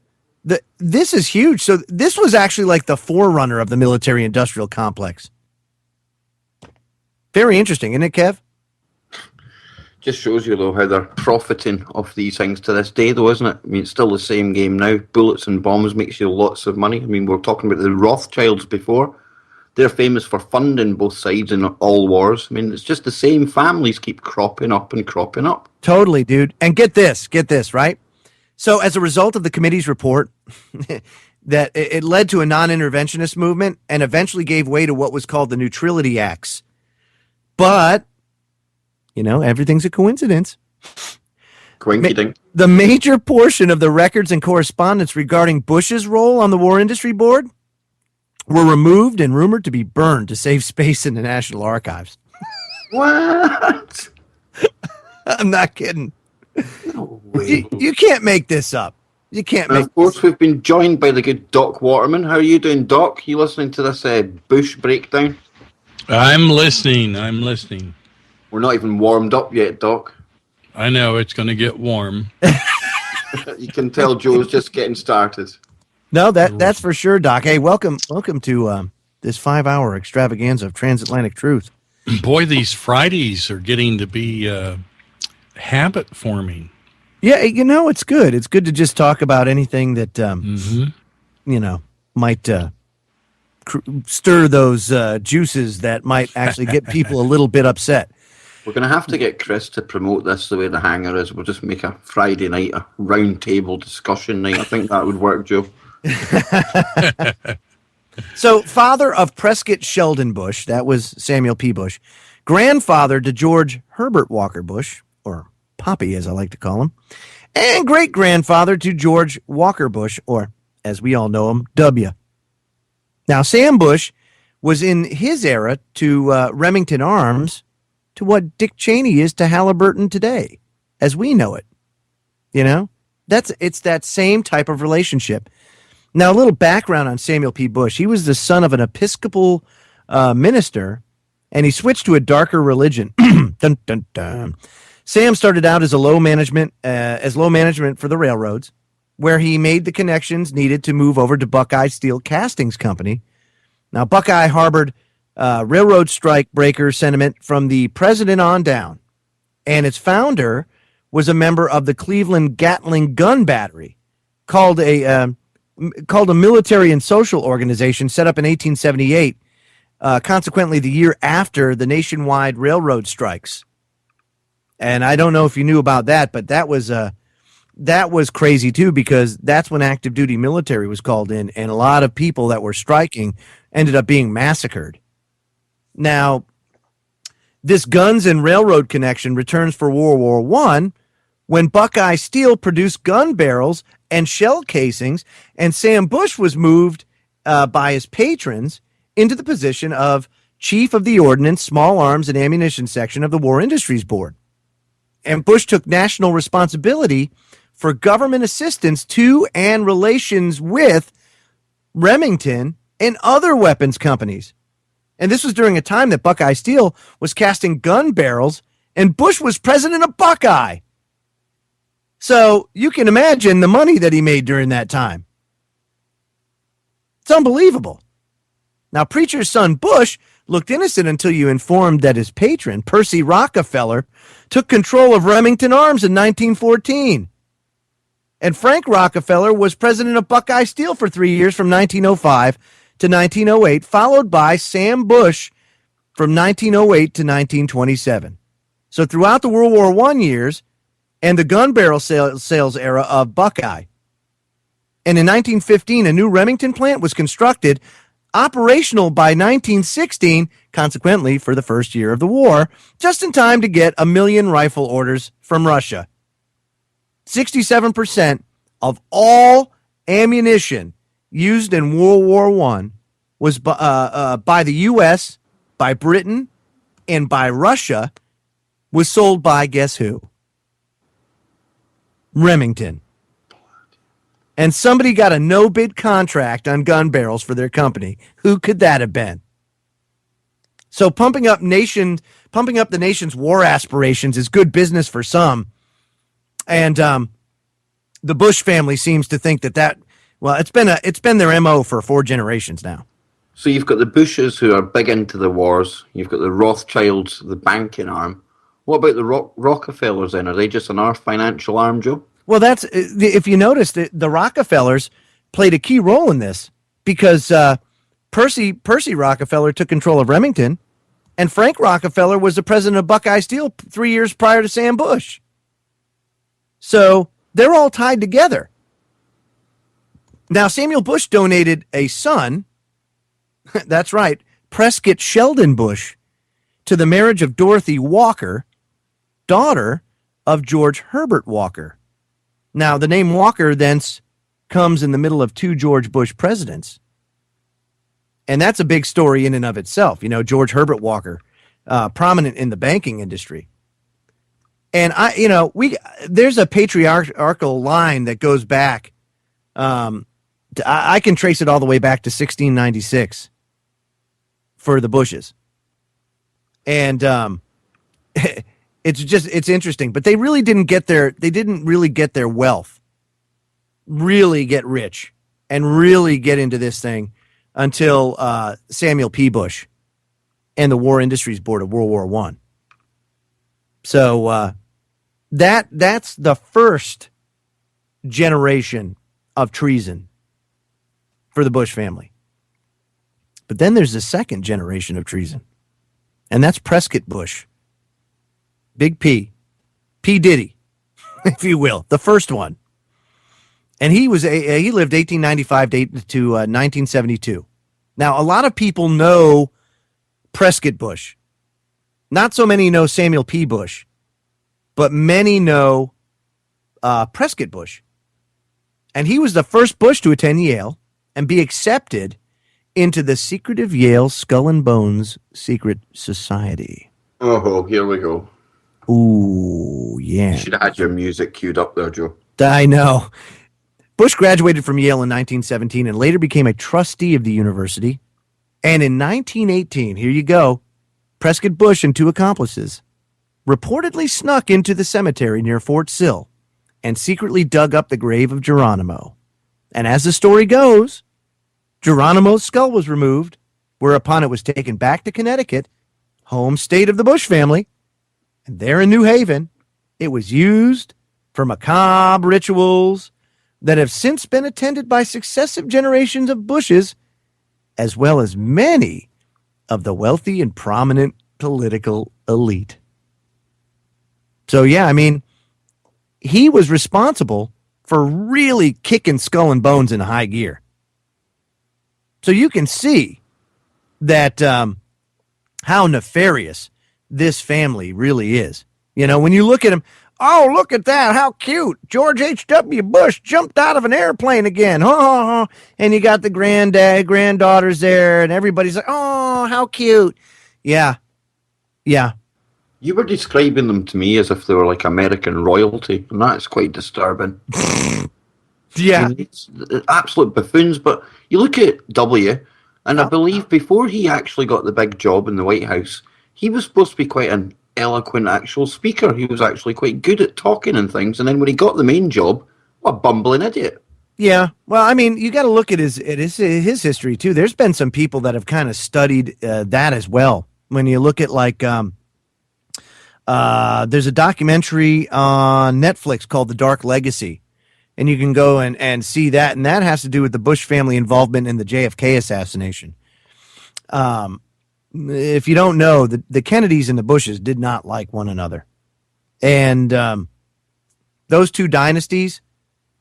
this is huge. So this was actually like the forerunner of the military-industrial complex. Very interesting, isn't it, Kev? Just shows you, though, how they're profiting off these things to this day, though, isn't it? I mean, it's still the same game now. Bullets and bombs makes you lots of money. I mean, we were talking about the Rothschilds before. They're famous for funding both sides in all wars. I mean, it's just the same families keep cropping up and cropping up. Totally, dude. And get this, right? So as a result of the committee's report, that it led to a non-interventionist movement and eventually gave way to what was called the Neutrality Acts. But, everything's a coincidence. Coinkydink. The major portion of the records and correspondence regarding Bush's role on the War Industry Board were removed and rumored to be burned to save space in the National Archives. What? I'm not kidding. No way. You can't make this up. You can't And make of course, we've been joined by the good Doc Waterman. How are you doing, Doc? You listening to this Bush breakdown? I'm listening. We're not even warmed up yet, Doc. I know it's going to get warm. You can tell Joe's just getting started. No, that's for sure, Doc. Hey, welcome to this 5-hour extravaganza of transatlantic truth. Boy, these Fridays are getting to be habit forming. Yeah, it's good. It's good to just talk about anything that might stir those juices that might actually get people a little bit upset. We're going to have to get Chris to promote this the way the hangar is. We'll just make a Friday night a round table discussion night. I think that would work, Joe. So, father of Prescott Sheldon Bush, that was Samuel P. Bush, grandfather to George Herbert Walker Bush, or Poppy as I like to call him, and great-grandfather to George Walker Bush, or as we all know him, W. Now, Sam Bush was in his era to Remington Arms to what Dick Cheney is to Halliburton today, as we know it. You know, it's that same type of relationship. Now, a little background on Samuel P. Bush. He was the son of an Episcopal minister, and he switched to a darker religion. Dun, dun, dun. Sam started out as low management for the railroads, where he made the connections needed to move over to Buckeye Steel Castings Company. Now, Buckeye harbored railroad strike breaker sentiment from the president on down, and its founder was a member of the Cleveland Gatling Gun Battery, called a military and social organization set up in 1878, consequently the year after the nationwide railroad strikes. And I don't know if you knew about that, but that was crazy too, because that's when active duty military was called in, and a lot of people that were striking ended up being massacred. Now, this guns and railroad connection returns for World War I, when Buckeye Steel produced gun barrels and shell casings, and Sam Bush was moved by his patrons into the position of Chief of the Ordnance, Small Arms, and Ammunition Section of the War Industries Board. And Bush took national responsibility for government assistance to and relations with Remington and other weapons companies. And this was during a time that Buckeye Steel was casting gun barrels, and Bush was president of Buckeye. So you can imagine the money that he made during that time. It's unbelievable. Now, preacher's son Bush looked innocent until you informed that his patron, Percy Rockefeller, took control of Remington Arms in 1914. And Frank Rockefeller was president of Buckeye Steel for 3 years from 1905 to 1908, followed by Sam Bush from 1908 to 1927. So throughout the World War I years and the gun barrel sales era of Buckeye. And in 1915, a new Remington plant was constructed, operational by 1916, consequently for the first year of the war, just in time to get 1 million rifle orders from Russia. 67% of all ammunition used in World War I was by the U.S., by Britain, and by Russia, was sold by, guess who? Remington. And somebody got a no-bid contract on gun barrels for their company. Who could that have been? So pumping up the nation's war aspirations is good business for some. And the Bush family seems to think that it's been their MO for 4 generations now. So you've got the Bushes, who are big into the wars. You've got the Rothschilds, the banking arm. What about the Rockefellers then? Are they just an financial arm, Joe? Well, that's, if you notice, the Rockefellers played a key role in this, because Percy Rockefeller took control of Remington, and Frank Rockefeller was the president of Buckeye Steel 3 years prior to Sam Bush. So they're all tied together. Now, Samuel Bush donated a son, that's right, Prescott Sheldon Bush, to the marriage of Dorothy Walker, daughter of George Herbert Walker. Now, the name Walker thence comes in the middle of 2 George Bush presidents. And that's a big story in and of itself. You know, George Herbert Walker, prominent in the banking industry. And there's a patriarchal line that goes back. I can trace it all the way back to 1696 for the Bushes. And it's interesting, but they really didn't get their wealth, really get rich and really get into this thing until Samuel P. Bush and the War Industries Board of World War I. So that's the first generation of treason for the Bush family. But then there's the second generation of treason, and that's Prescott Bush. Big P, P. Diddy, if you will, the first one. And he lived 1895 to 1972. Now, a lot of people know Prescott Bush. Not so many know Samuel P. Bush, but many know Prescott Bush. And he was the first Bush to attend Yale and be accepted into the secretive Yale Skull and Bones Secret Society. Oh, here we go. Ooh, yeah. You should have had your music queued up there, Joe. I know. Bush graduated from Yale in 1917 and later became a trustee of the university. And in 1918, here you go, Prescott Bush and two accomplices reportedly snuck into the cemetery near Fort Sill and secretly dug up the grave of Geronimo. And as the story goes, Geronimo's skull was removed, whereupon it was taken back to Connecticut, home state of the Bush family. And there in New Haven, it was used for macabre rituals that have since been attended by successive generations of Bushes, as well as many of the wealthy and prominent political elite. So, yeah, I mean, he was responsible for really kicking Skull and Bones in high gear. So you can see that how nefarious this family really is. You know, when you look at him, oh, look at that. How cute. George H.W. Bush jumped out of an airplane again. Oh, and you got the granddaughters there, and everybody's like, oh, how cute. Yeah. Yeah. You were describing them to me as if they were like American royalty, and that's quite disturbing. Yeah. I mean, it's absolute buffoons, but you look at W, and I believe before he actually got the big job in the White House, he was supposed to be quite an eloquent actual speaker. He was actually quite good at talking and things, and then when he got the main job, what a bumbling idiot. Yeah. Well, I mean, you got to look at his history, too. There's been some people that have kind of studied that as well. When you look at, like, there's a documentary on Netflix called The Dark Legacy, and you can go and see that, and that has to do with the Bush family involvement in the JFK assassination. If you don't know, the Kennedys and the Bushes did not like one another. And those two dynasties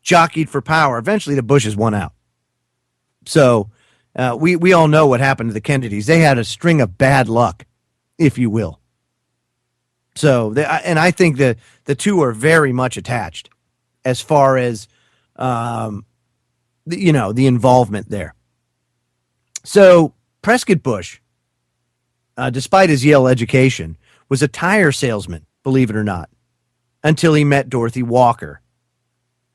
jockeyed for power. Eventually, the Bushes won out. So we all know what happened to the Kennedys. They had a string of bad luck, if you will. So, and I think the two are very much attached as far as, the involvement there. So, Prescott Bush, despite his Yale education, was a tire salesman, believe it or not, until he met Dorothy Walker.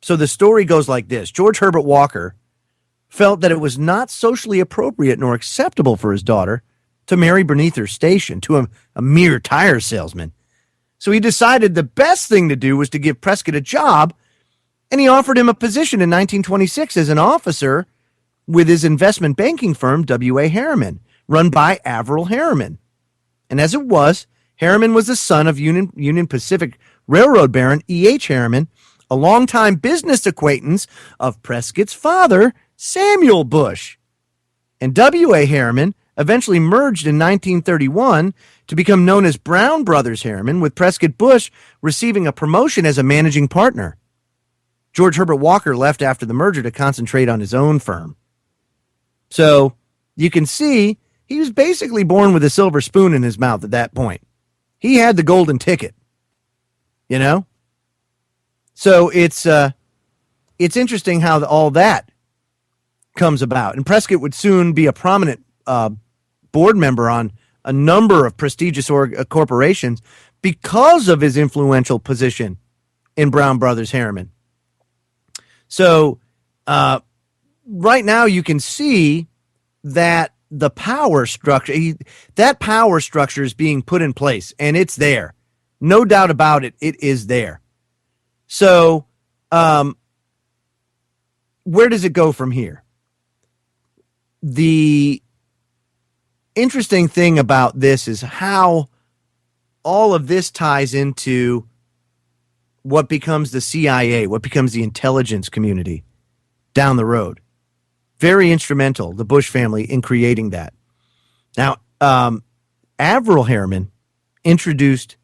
So the story goes like this. George Herbert Walker felt that it was not socially appropriate nor acceptable for his daughter to marry beneath her station to a mere tire salesman. So he decided the best thing to do was to give Prescott a job, and he offered him a position in 1926 as an officer with his investment banking firm, W.A. Harriman, run by Averell Harriman. And as it was, Harriman was the son of Union Pacific Railroad Baron E.H. Harriman, a longtime business acquaintance of Prescott's father, Samuel Bush. And W.A. Harriman eventually merged in 1931 to become known as Brown Brothers Harriman, with Prescott Bush receiving a promotion as a managing partner. George Herbert Walker left after the merger to concentrate on his own firm. So you can see he was basically born with a silver spoon in his mouth at that point. He had the golden ticket, you know? So it's interesting how all that comes about. And Prescott would soon be a prominent board member on a number of prestigious corporations because of his influential position in Brown Brothers Harriman. So right now you can see that the power structure, that power structure is being put in place, and it's there. No doubt about it, it is there. So where does it go from here? The interesting thing about this is how all of this ties into what becomes the CIA, what becomes the intelligence community down the road. Very instrumental, the Bush family, in creating that. Now, Averell Harriman introduced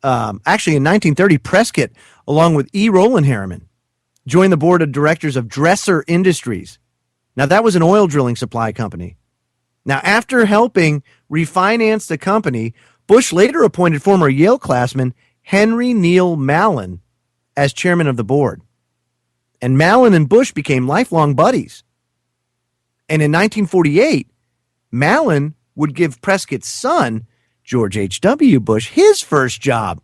actually in 1930, Prescott, along with E. Roland Harriman, joined the board of directors of Dresser Industries. Now, that was an oil drilling supply company. Now, after helping refinance the company, Bush later appointed former Yale classman Henry Neal Mallon as chairman of the board. And Mallon and Bush became lifelong buddies. And in 1948, Mallon would give Prescott's son, George H.W. Bush, his first job,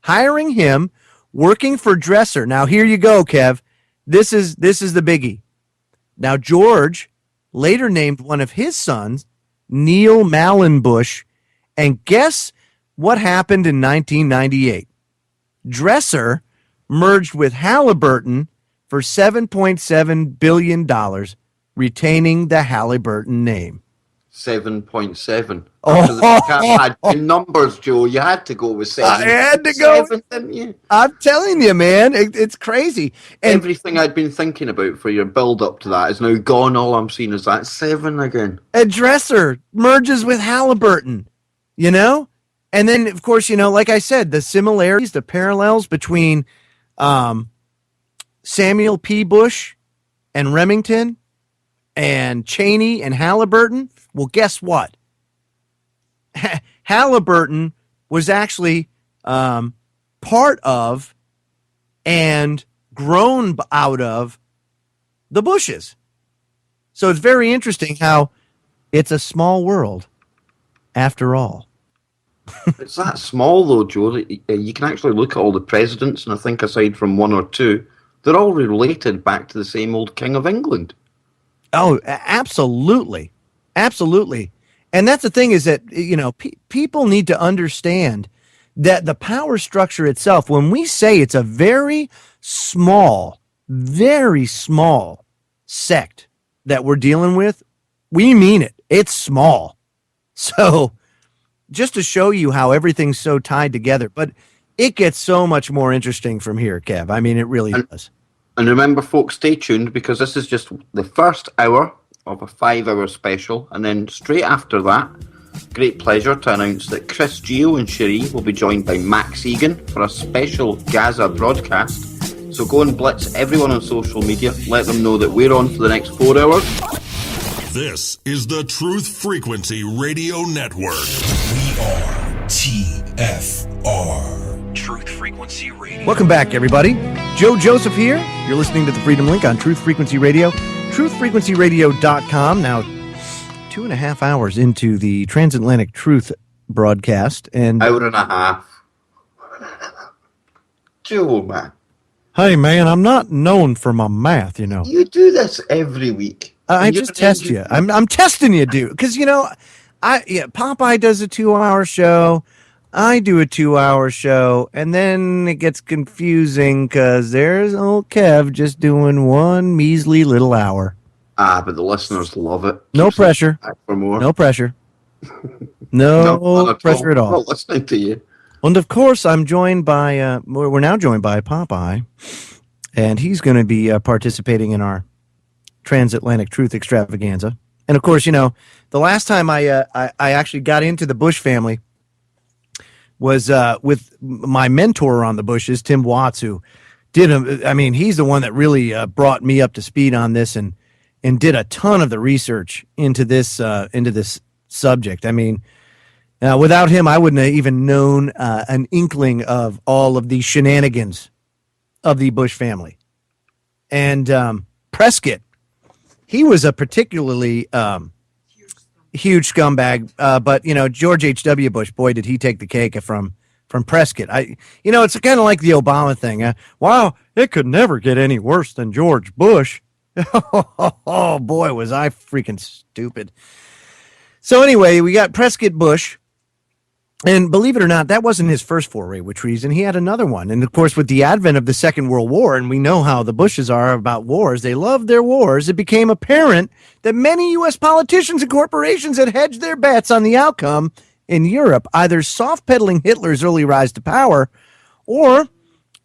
hiring him, working for Dresser. Now, here you go, Kev. This is the biggie. Now, George later named one of his sons Neal Mallon Bush, and guess what happened in 1998? Dresser merged with Halliburton for $7.7 billion, retaining the Halliburton name. 7.7. Oh, Had the numbers, Joe. You had to go with 7. I had to go. 7, didn't you? I'm telling you, man, it's crazy. And everything I'd been thinking about for your build up to that is now gone. All I'm seeing is that 7 again. A Dresser merges with Halliburton, you know? And then, of course, you know, like I said, the similarities, the parallels between Samuel P. Bush and Remington and Cheney and Halliburton. Well, guess what? Halliburton was actually part of and grown out of the Bushes. So it's very interesting how it's a small world after all. It's that small, though, Joe, that you can actually look at all the presidents, and I think aside from one or two, they're all related back to the same old King of England. Oh, absolutely. Absolutely. And that's the thing is that, you know, people need to understand that the power structure itself, when we say it's a very small sect that we're dealing with, we mean it. It's small. So just to show you how everything's so tied together, but it gets so much more interesting from here, Kev. I mean, it really does. And remember, folks, stay tuned, because this is just the first hour of a 5-hour special. And then straight after that, great pleasure to announce that Chris Geo and Cherie will be joined by Max Egan for a special Gaza broadcast. So go and blitz everyone on social media. Let them know that we're on for the next 4 hours. This is the Truth Frequency Radio Network. We are TFR. Truth Frequency Radio. Welcome back, everybody. Joe Joseph here. You're listening to the Freedom Link on Truth Frequency Radio, truthfrequencyradio.com. Now, 2.5 hours into the Transatlantic Truth broadcast. And hour and a half. Joe, man. Hey, man, I'm not known for my math, you know. You do this every week. I just test you. I'm testing you, dude. Because, you know, Popeye does a 2-hour show. I do a 2-hour show. And then it gets confusing because there's old Kev just doing one measly little hour. Ah, but the listeners love it. No pressure. For more. No pressure. No pressure at all. Not listening to you. And of course, I'm joined by, we're now joined by Popeye. And he's going to be participating in our Transatlantic Truth Extravaganza. And of course, you know, the last time I actually got into the Bush family was with my mentor on the Bushes, Tim Watts, who did he's the one that really brought me up to speed on this and did a ton of the research into this subject. I mean, without him, I wouldn't have even known an inkling of all of the shenanigans of the Bush family. And Prescott, he was a particularly huge scumbag, but you know, George H.W. Bush, boy, did he take the cake from Prescott. It's kind of like the Obama thing. Wow, it could never get any worse than George Bush. Oh boy, was I freaking stupid. So anyway, we got Prescott Bush, and believe it or not, that wasn't his first foray with treason. He had another one, and of course, with the advent of the Second World War, and we know how the Bushes are about wars, they love their wars, it became apparent that many U.S. politicians and corporations had hedged their bets on the outcome in Europe, either soft-pedaling Hitler's early rise to power or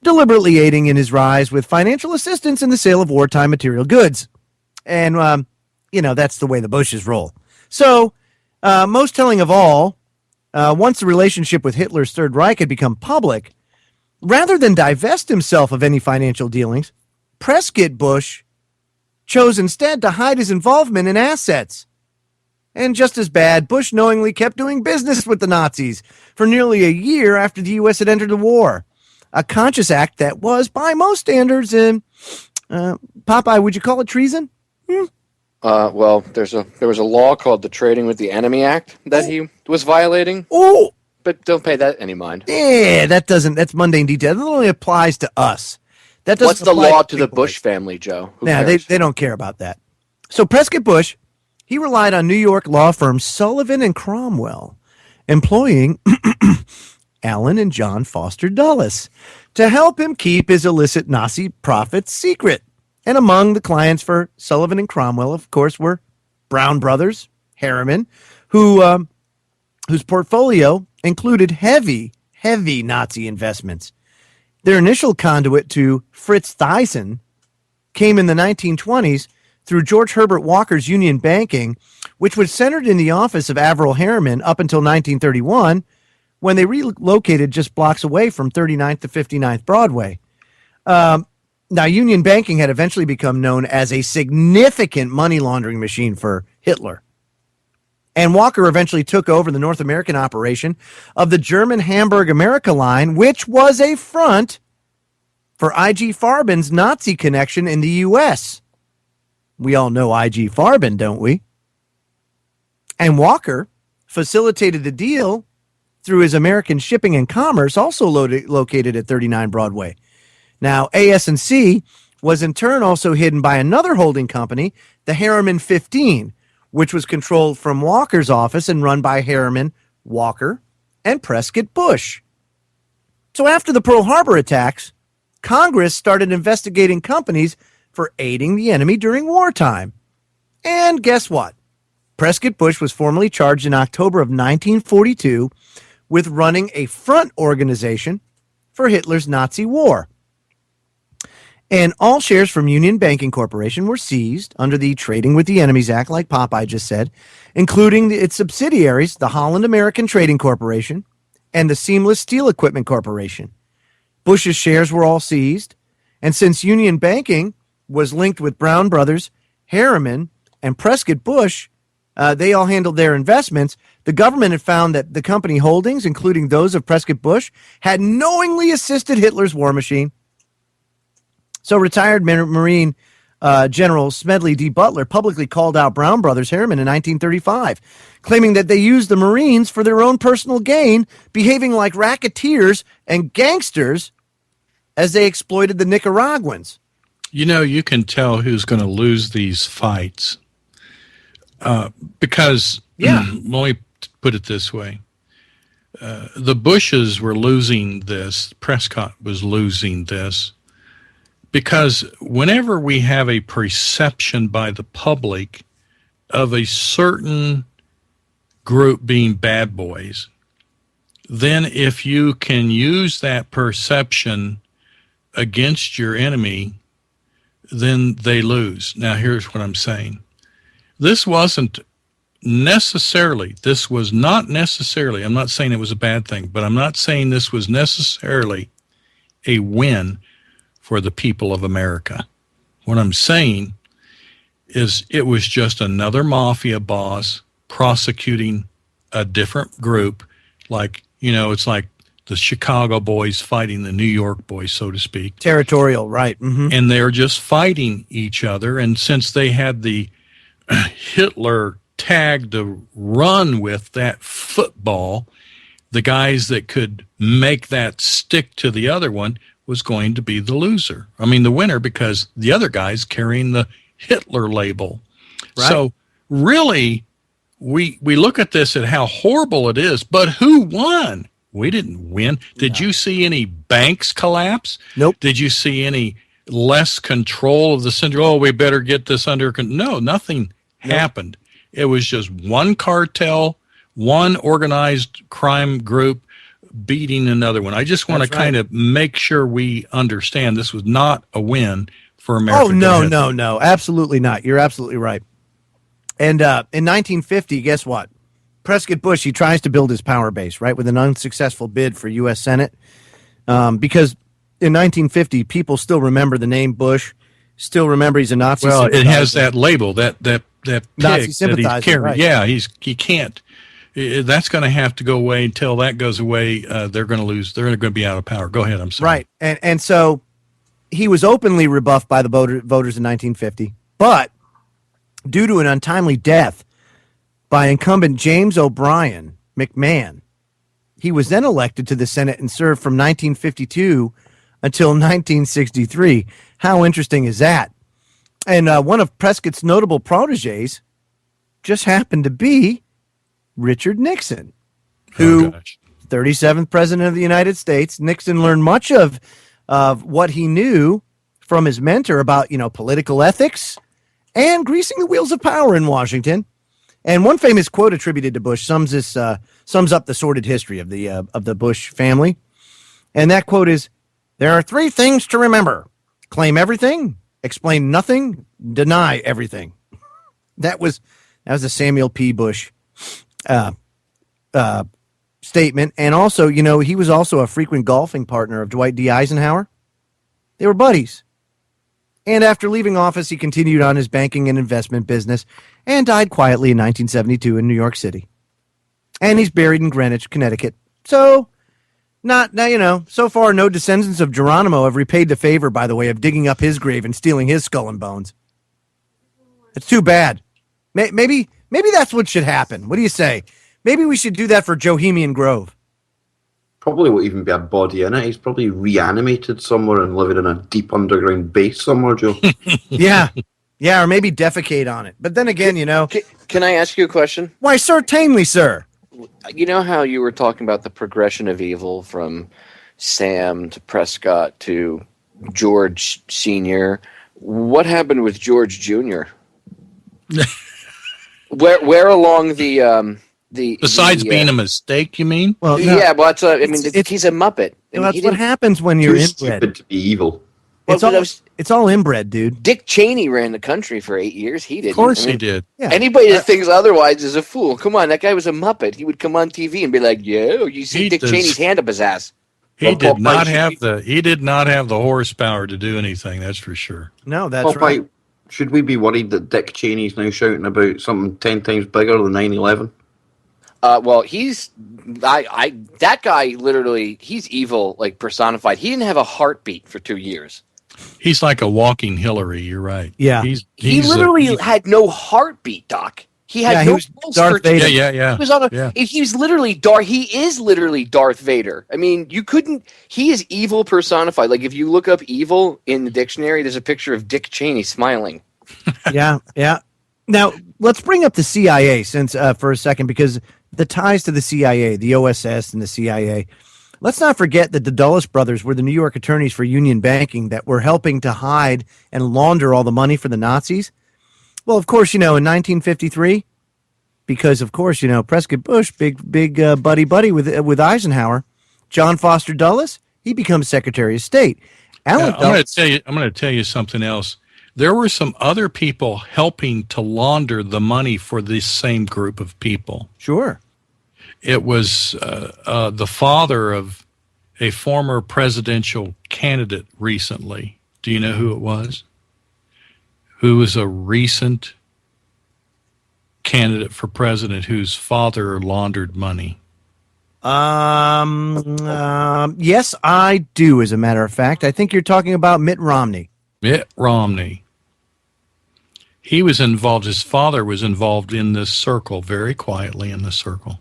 deliberately aiding in his rise with financial assistance in the sale of wartime material goods. And, that's the way the Bushes roll. So, most telling of all, Once the relationship with Hitler's Third Reich had become public, rather than divest himself of any financial dealings, Prescott Bush chose instead to hide his involvement in assets. And just as bad, Bush knowingly kept doing business with the Nazis for nearly a year after the U.S. had entered the war. A conscious act that was, by most standards, Popeye, would you call it treason? Well, there was a law called the Trading with the Enemy Act that he was violating. Oh, but don't pay that any mind. Yeah, that's mundane detail. That only applies to us. That doesn't What's the apply law to to the people. Bush family, Joe? Who Nah, cares? they don't care about that. So Prescott Bush, he relied on New York law firm Sullivan and Cromwell, employing Alan and John Foster Dulles to help him keep his illicit Nazi profits secret. And among the clients for Sullivan and Cromwell, of course, were Brown Brothers, Harriman, whose portfolio included heavy Nazi investments. Their initial conduit to Fritz Thyssen came in the 1920s through George Herbert Walker's Union Banking, which was centered in the office of Averell Harriman up until 1931, when they relocated just blocks away from 39th to 59th Broadway. Now, Union Banking had eventually become known as a significant money laundering machine for Hitler. And Walker eventually took over the North American operation of the German Hamburg America line, which was a front for I.G. Farben's Nazi connection in the U.S. We all know I.G. Farben, don't we? And Walker facilitated the deal through his American Shipping and Commerce, also located at 39 Broadway. Now, AS&C was in turn also hidden by another holding company, the Harriman 15, which was controlled from Walker's office and run by Harriman, Walker, and Prescott Bush. So after the Pearl Harbor attacks, Congress started investigating companies for aiding the enemy during wartime. And guess what? Prescott Bush was formally charged in October of 1942 with running a front organization for Hitler's Nazi war. And all shares from Union Banking Corporation were seized under the Trading with the Enemies Act, like Popeye just said, including its subsidiaries, the Holland American Trading Corporation and the Seamless Steel Equipment Corporation. Bush's shares were all seized, and since Union Banking was linked with Brown Brothers, Harriman, and Prescott Bush, they all handled their investments. The government had found that the company holdings, including those of Prescott Bush, had knowingly assisted Hitler's war machine. So retired Marine General Smedley D. Butler publicly called out Brown Brothers Harriman in 1935, claiming that they used the Marines for their own personal gain, behaving like racketeers and gangsters as they exploited the Nicaraguans. You know, you can tell who's going to lose these fights because, let me put it this way. The Bushes were losing this. Prescott was losing this. Because whenever we have a perception by the public of a certain group being bad boys, then if you can use that perception against your enemy, then they lose. Now, here's what I'm saying. This was not necessarily, I'm not saying it was a bad thing, but I'm not saying this was necessarily a win for the people of America. What I'm saying is it was just another mafia boss prosecuting a different group. Like, you know, it's like the Chicago boys fighting the New York boys, so to speak. Territorial, right. Mm-hmm. And they're just fighting each other. And since they had the Hitler tag to run with that football, the guys that could make that stick to the other one was going to be the loser. I mean, the winner, because the other guy's carrying the Hitler label. Right. So really, we look at this at how horrible it is, but who won? We didn't win. Did you see any banks collapse? Nope. Did you see any less control of the center? Oh, we better get this under control. No, nothing happened. It was just one cartel, one organized crime group beating another one. I just want to kind of make sure we understand this was not a win for America. Oh, no. Absolutely not. You're absolutely right. And in 1950, guess what? Prescott Bush, he tries to build his power base, right, with an unsuccessful bid for U.S. Senate, because in 1950, people still remember the name Bush, still remember he's a Nazi. Well, it has that label, that pig Nazi that sympathizer, he's carrying. right. Yeah, he can't. That's going to have to go away. Until that goes away, they're going to lose. They're going to be out of power. Go ahead. I'm sorry. Right, and so he was openly rebuffed by the voters in 1950, but due to an untimely death by incumbent James O'Brien McMahon, he was then elected to the Senate and served from 1952 until 1963. How interesting is that? And one of Prescott's notable protégés just happened to be Richard Nixon, who, 37th president of the United States. Nixon learned much of what he knew from his mentor about, political ethics and greasing the wheels of power in Washington. And one famous quote attributed to Bush sums up the sordid history of the Bush family. And that quote is, "There are three things to remember: claim everything, explain nothing, deny everything." That was a Samuel P. Bush statement. And also, he was also a frequent golfing partner of Dwight D. Eisenhower. They were buddies. And after leaving office, he continued on his banking and investment business and died quietly in 1972 in New York City. And he's buried in Greenwich, Connecticut. So, so far, no descendants of Geronimo have repaid the favor, by the way, of digging up his grave and stealing his skull and bones. It's too bad. Maybe that's what should happen. What do you say? Maybe we should do that for Bohemian Grove. Probably won't even be a body in it. He's probably reanimated somewhere and living in a deep underground base somewhere, Joe. Yeah, or maybe defecate on it. But then again, Can I ask you a question? Why, certainly, sir. You know how you were talking about the progression of evil from Sam to Prescott to George Sr.? What happened with George Jr.? Where along the besides being a mistake, you mean? Well, no. Yeah, but he's a Muppet. That's what happens when you're inbred. Stupid to be evil. It's all inbred, dude. Dick Cheney ran the country for 8 years. He did. Of course he did. Yeah. Anybody that thinks otherwise is a fool. Come on, that guy was a Muppet. He would come on TV and be like, "Yeah, you see Dick Cheney's hand up his ass." He did not have the horsepower to do anything. That's for sure. No, that's right. Should we be worried that Dick Cheney's now shouting about something 10 times bigger than 9/11? Well, that guy literally, he's evil, like personified. He didn't have a heartbeat for 2 years. He's like a walking Hillary. You're right. Yeah. He literally had no heartbeat, Doc. He had no pulse. Darth Vader. Yeah. He is literally Darth Vader. I mean, he is evil personified. Like, if you look up evil in the dictionary, there's a picture of Dick Cheney smiling. Yeah. Now, let's bring up the CIA for a second, because the ties to the CIA, the OSS and the CIA. Let's not forget that the Dulles brothers were the New York attorneys for Union Banking that were helping to hide and launder all the money for the Nazis. Well, of course, in 1953, because, of course, Prescott Bush, big buddy with Eisenhower, John Foster Dulles, he becomes Secretary of State. I'm going to tell you something else. There were some other people helping to launder the money for this same group of people. Sure. It was the father of a former presidential candidate recently. Do you know who it was? Who was a recent candidate for president whose father laundered money? Yes, I do, as a matter of fact. I think you're talking about Mitt Romney. Mitt Romney. He was involved, his father was involved in this circle, very quietly in the circle.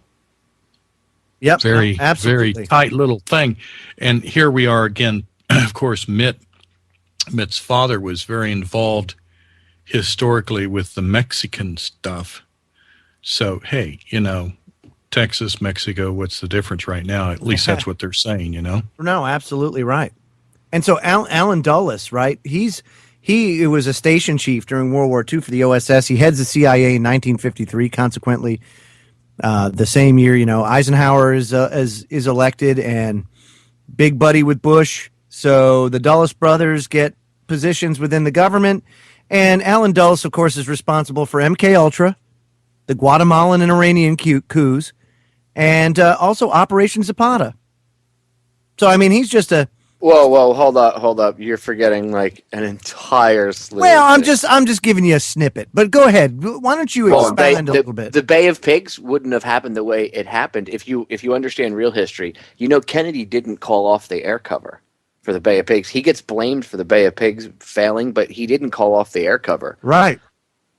Yep. Very absolutely. tight little thing. And here we are again. Of course, Mitt's father was very involved historically with the Mexican stuff. So, hey, Texas, Mexico, what's the difference right now? At least that's what they're saying, No, absolutely right. And so Alan Dulles, right? He was a station chief during World War II for the OSS. He heads the CIA in 1953. Consequently, the same year, Eisenhower is elected and big buddy with Bush. So the Dulles brothers get positions within the government. And Alan Dulles, of course, is responsible for MK Ultra, the Guatemalan and Iranian coups, and also Operation Zapata. So, I mean, he's just a... Whoa, hold up. You're forgetting like an entire slew. Well, I'm just giving you a snippet. But go ahead. Why don't you expand a little bit? The Bay of Pigs wouldn't have happened the way it happened if you understand real history. You know, Kennedy didn't call off the air cover for the Bay of Pigs. He gets blamed for the Bay of Pigs failing, but he didn't call off the air cover. Right.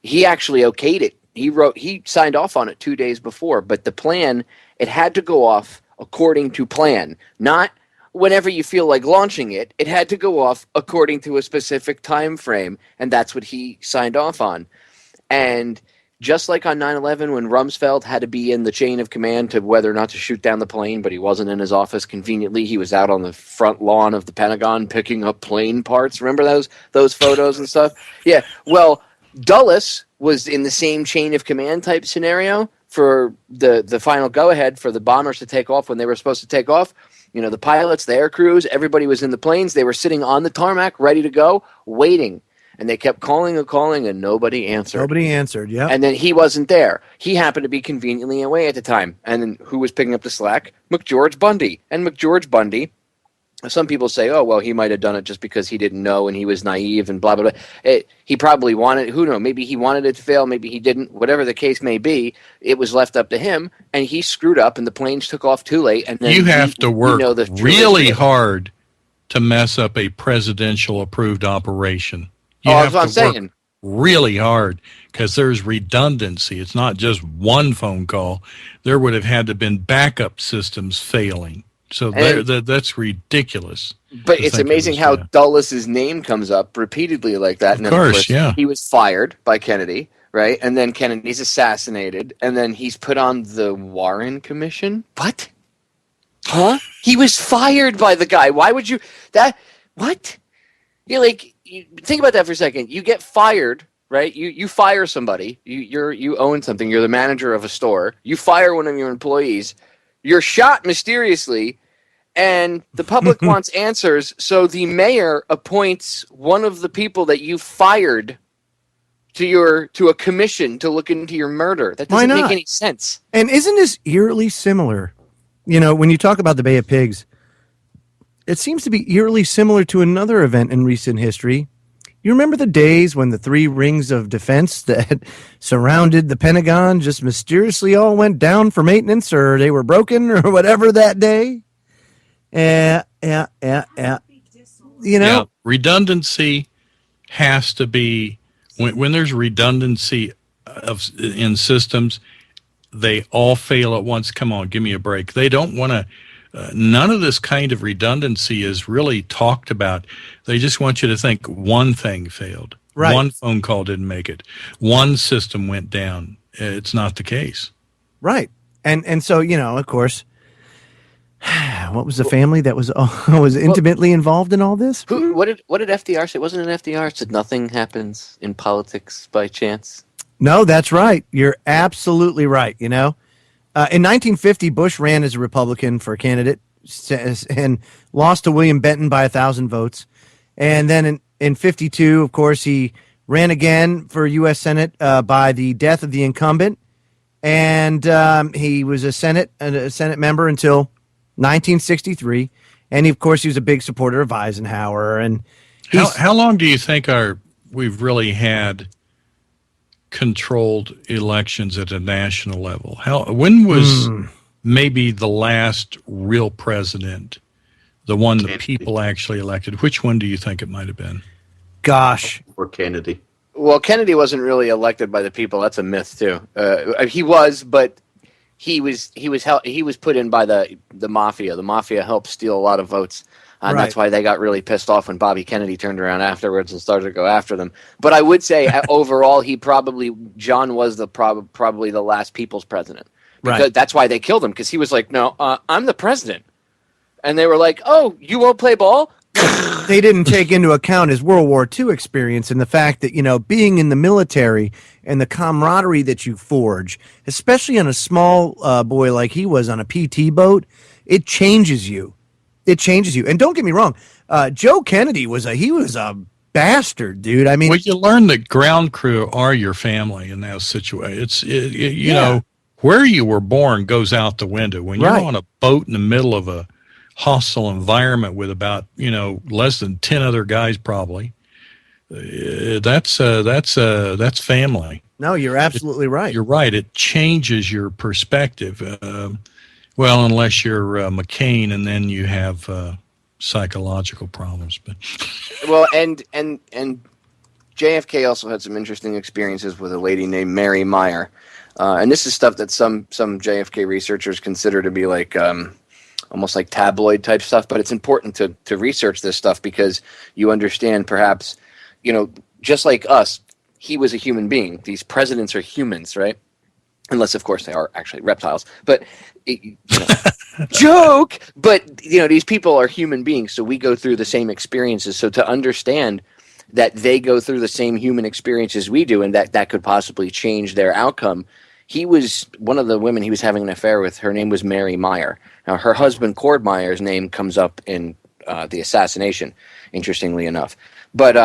He actually okayed it. He signed off on it 2 days before, but the plan, it had to go off according to plan, not whenever you feel like launching it. It had to go off according to a specific time frame, and that's what he signed off on. And just like on 9/11, when Rumsfeld had to be in the chain of command to whether or not to shoot down the plane, but he wasn't in his office conveniently, he was out on the front lawn of the Pentagon picking up plane parts. Remember those photos and stuff? Yeah, well, Dulles was in the same chain of command type scenario for the final go-ahead for the bombers to take off when they were supposed to take off. You know, the pilots, the air crews, everybody was in the planes. They were sitting on the tarmac, ready to go, waiting. And they kept calling and calling, and nobody answered. Yeah. And then he wasn't there. He happened to be conveniently away at the time. And then who was picking up the slack? McGeorge Bundy. And McGeorge Bundy, some people say, oh, well, he might have done it just because he didn't know and he was naive and blah, blah, blah. He probably wanted, who knows, maybe he wanted it to fail, maybe he didn't. Whatever the case may be, it was left up to him, and he screwed up, and the planes took off too late. And then you have to work really hard to mess up a presidential-approved operation. That's what I'm saying. Really hard, because there's redundancy. It's not just one phone call. There would have had to have been backup systems failing. So that's ridiculous. But it's amazing how Dulles' name comes up repeatedly like that. Of course, yeah. He was fired by Kennedy, right? And then Kennedy's assassinated, and then he's put on the Warren Commission. What? Huh? He was fired by the guy. Why would you... What? You think about that for a second. You get fired, right? You fire somebody. You own something. You're the manager of a store. You fire one of your employees. You're shot mysteriously, and the public wants answers, so the mayor appoints one of the people that you fired to a commission to look into your murder. That doesn't make any sense. And isn't this eerily similar? You know, when you talk about the Bay of Pigs, it seems to be eerily similar to another event in recent history. You remember the days when the 3 rings of defense that surrounded the Pentagon just mysteriously all went down for maintenance, or they were broken or whatever that day? Yeah. You know? Yeah. Redundancy has to be, when there's redundancy in systems, they all fail at once. Come on, give me a break. They don't want to. None of this kind of redundancy is really talked about. They just want you to think one thing failed. Right. One phone call didn't make it. One system went down. It's not the case. Right. And so, you know, of course, what was the family that was intimately involved in all this? What did FDR say? Wasn't it FDR said nothing happens in politics by chance? No, that's right. You're absolutely right, you know. In 1950, Bush ran as a Republican for candidate and lost to William Benton by 1,000 votes. And then in 52, of course, he ran again for U.S. Senate by the death of the incumbent. And he was a Senate member until 1963. And, of course, he was a big supporter of Eisenhower. And how long do you think we've really had controlled elections at a national level? When was maybe the last real president, the one that people actually elected? Which one do you think it might have been? Gosh. Or Kennedy. Well, Kennedy wasn't really elected by the people. That's a myth too. He was, but he was put in by the mafia. The mafia helped steal a lot of votes. And that's why they got really pissed off when Bobby Kennedy turned around afterwards and started to go after them. But I would say overall, John was probably the last people's president. Because that's why they killed him, because he was like, no, I'm the president. And they were like, oh, you won't play ball? They didn't take into account his World War II experience and the fact that, you know, being in the military and the camaraderie that you forge, especially on a small boy like he was on a PT boat, it changes you. It changes you. And don't get me wrong, Joe Kennedy was a bastard, dude. I mean, well, you learn that ground crew are your family in that situation. You know, where you were born goes out the window. When you're on a boat in the middle of a hostile environment with about, less than 10 other guys probably, that's family. No, you're absolutely right. You're right. It changes your perspective. Well, unless you're McCain, and then you have psychological problems. But well, and JFK also had some interesting experiences with a lady named Mary Meyer, and this is stuff that some JFK researchers consider to be like almost like tabloid type stuff. But it's important to research this stuff because you understand, perhaps, just like us, he was a human being. These presidents are humans, right? Unless, of course, they are actually reptiles. But joke. But these people are human beings, so we go through the same experiences. So to understand that they go through the same human experiences we do, and that could possibly change their outcome. He was one of the women he was having an affair with. Her name was Mary Meyer. Now, her husband Cord Meyer's name comes up in the assassination, interestingly enough. But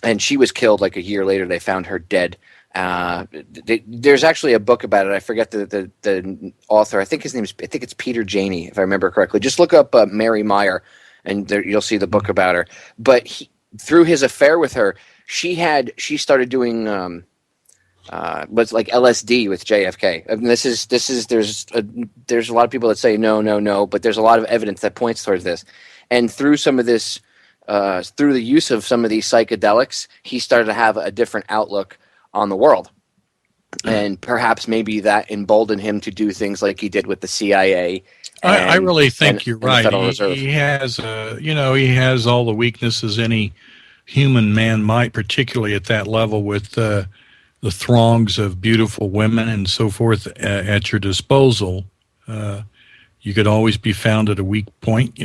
and she was killed like a year later. They found her dead. There's actually a book about it. I forget the author. I think it's Peter Janey, if I remember correctly. Just look up Mary Meyer, and you'll see the book about her. But through his affair with her, she started doing what's like LSD with JFK. I mean, there's a lot of people that say no, but there's a lot of evidence that points towards this. And through some of this, through the use of some of these psychedelics, he started to have a different outlook on the world. And perhaps maybe that emboldened him to do things like he did with the CIA. I really think you're right. Reserve. He has, he has all the weaknesses any human man might, particularly at that level with the throngs of beautiful women and so forth at your disposal. You could always be found at a weak point,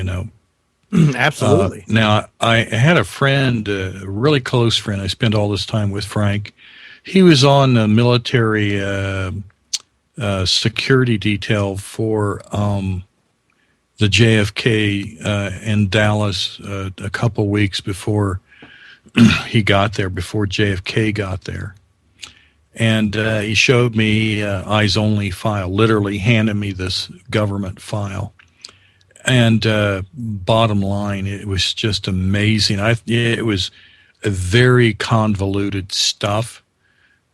Absolutely. Now, I had a friend, a really close friend. I spent all this time with Frank. He was on the military security detail for the JFK in Dallas a couple weeks before he got there, before JFK got there. And he showed me eyes only file, literally handed me this government file. And bottom line, it was just amazing. It was a very convoluted stuff.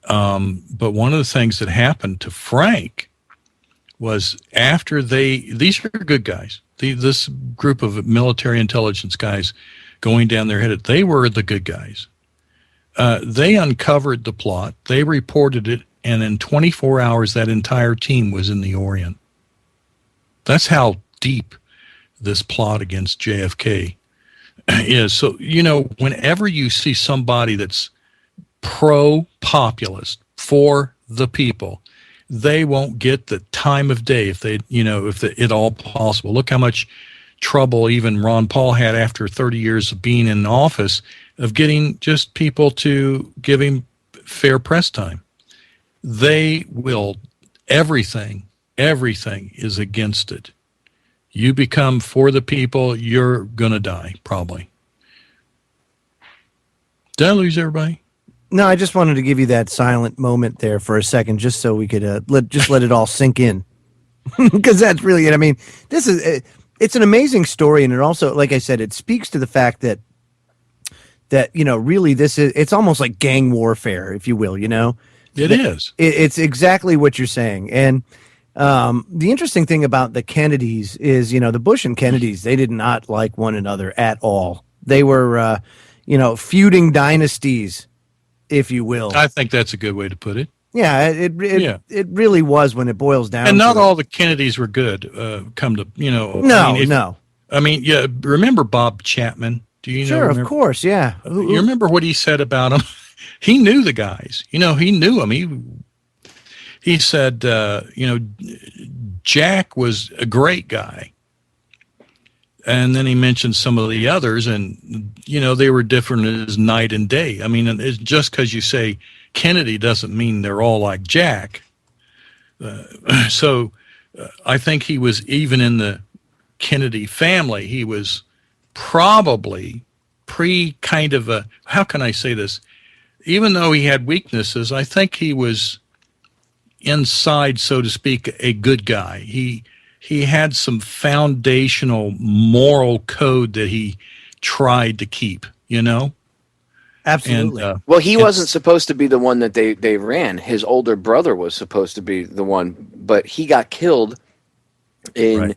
But one of the things that happened to Frank was after these are good guys. This group of military intelligence guys going down there headed, they were the good guys. They uncovered the plot. They reported it. And in 24 hours, that entire team was in the Orient. That's how deep this plot against JFK is. So, whenever you see somebody that's pro-populist, for the people, they won't get the time of day if at all possible. Look how much trouble even Ron Paul had after 30 years of being in office of getting just people to give him fair press time. They will, everything is against it. You become for the people, you're going to die, probably. Did I lose everybody? No, I just wanted to give you that silent moment there for a second, just so we could let it all sink in. Because that's really it. I mean, it's an amazing story. And it also, like I said, it speaks to the fact that really it's almost like gang warfare, if you will, It is. It's exactly what you're saying. And the interesting thing about the Kennedys is, the Bush and Kennedys, they did not like one another at all. They were, feuding dynasties, if you will. I think that's a good way to put it. Yeah, it really was when it boils down. And not to all the Kennedys were good. No. I mean, yeah. Remember Bob Chapman? Do you know? Sure, of course, yeah. You remember what he said about him? He knew the guys. He knew them. He said, Jack was a great guy. And then he mentioned some of the others, and, they were different as night and day. I mean, it's just because you say Kennedy doesn't mean they're all like Jack. So I think he was, even in the Kennedy family, he was probably kind of a, how can I say this? Even though he had weaknesses, I think he was inside, so to speak, a good guy. He had some foundational moral code that he tried to keep, Absolutely. And, Well, he wasn't supposed to be the one that they ran. His older brother was supposed to be the one, but he got killed in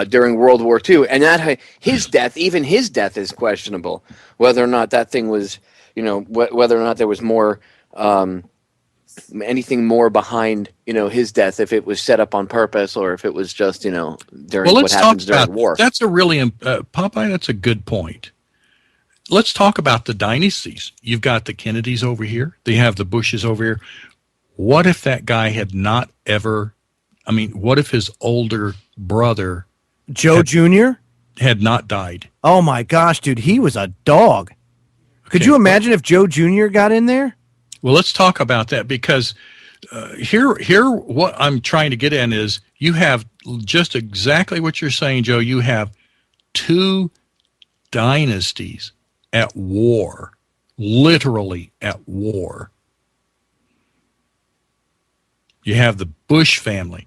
during World War II, and that his death is questionable. Whether or not that thing was, whether or not there was more, anything more behind, his death, if it was set up on purpose or if it was just, during what happens during war. That's a really, Popeye, that's a good point. Let's talk about the dynasties. You've got the Kennedys over here. They have the Bushes over here. What if that guy had not ever, what if his older brother, Joe Jr., had not died? Oh my gosh, dude, he was a dog. Could you imagine if Joe Jr. got in there? Well, let's talk about that, because here, what I'm trying to get in is you have just exactly what you're saying, Joe. You have two dynasties at war, literally at war. You have the Bush family,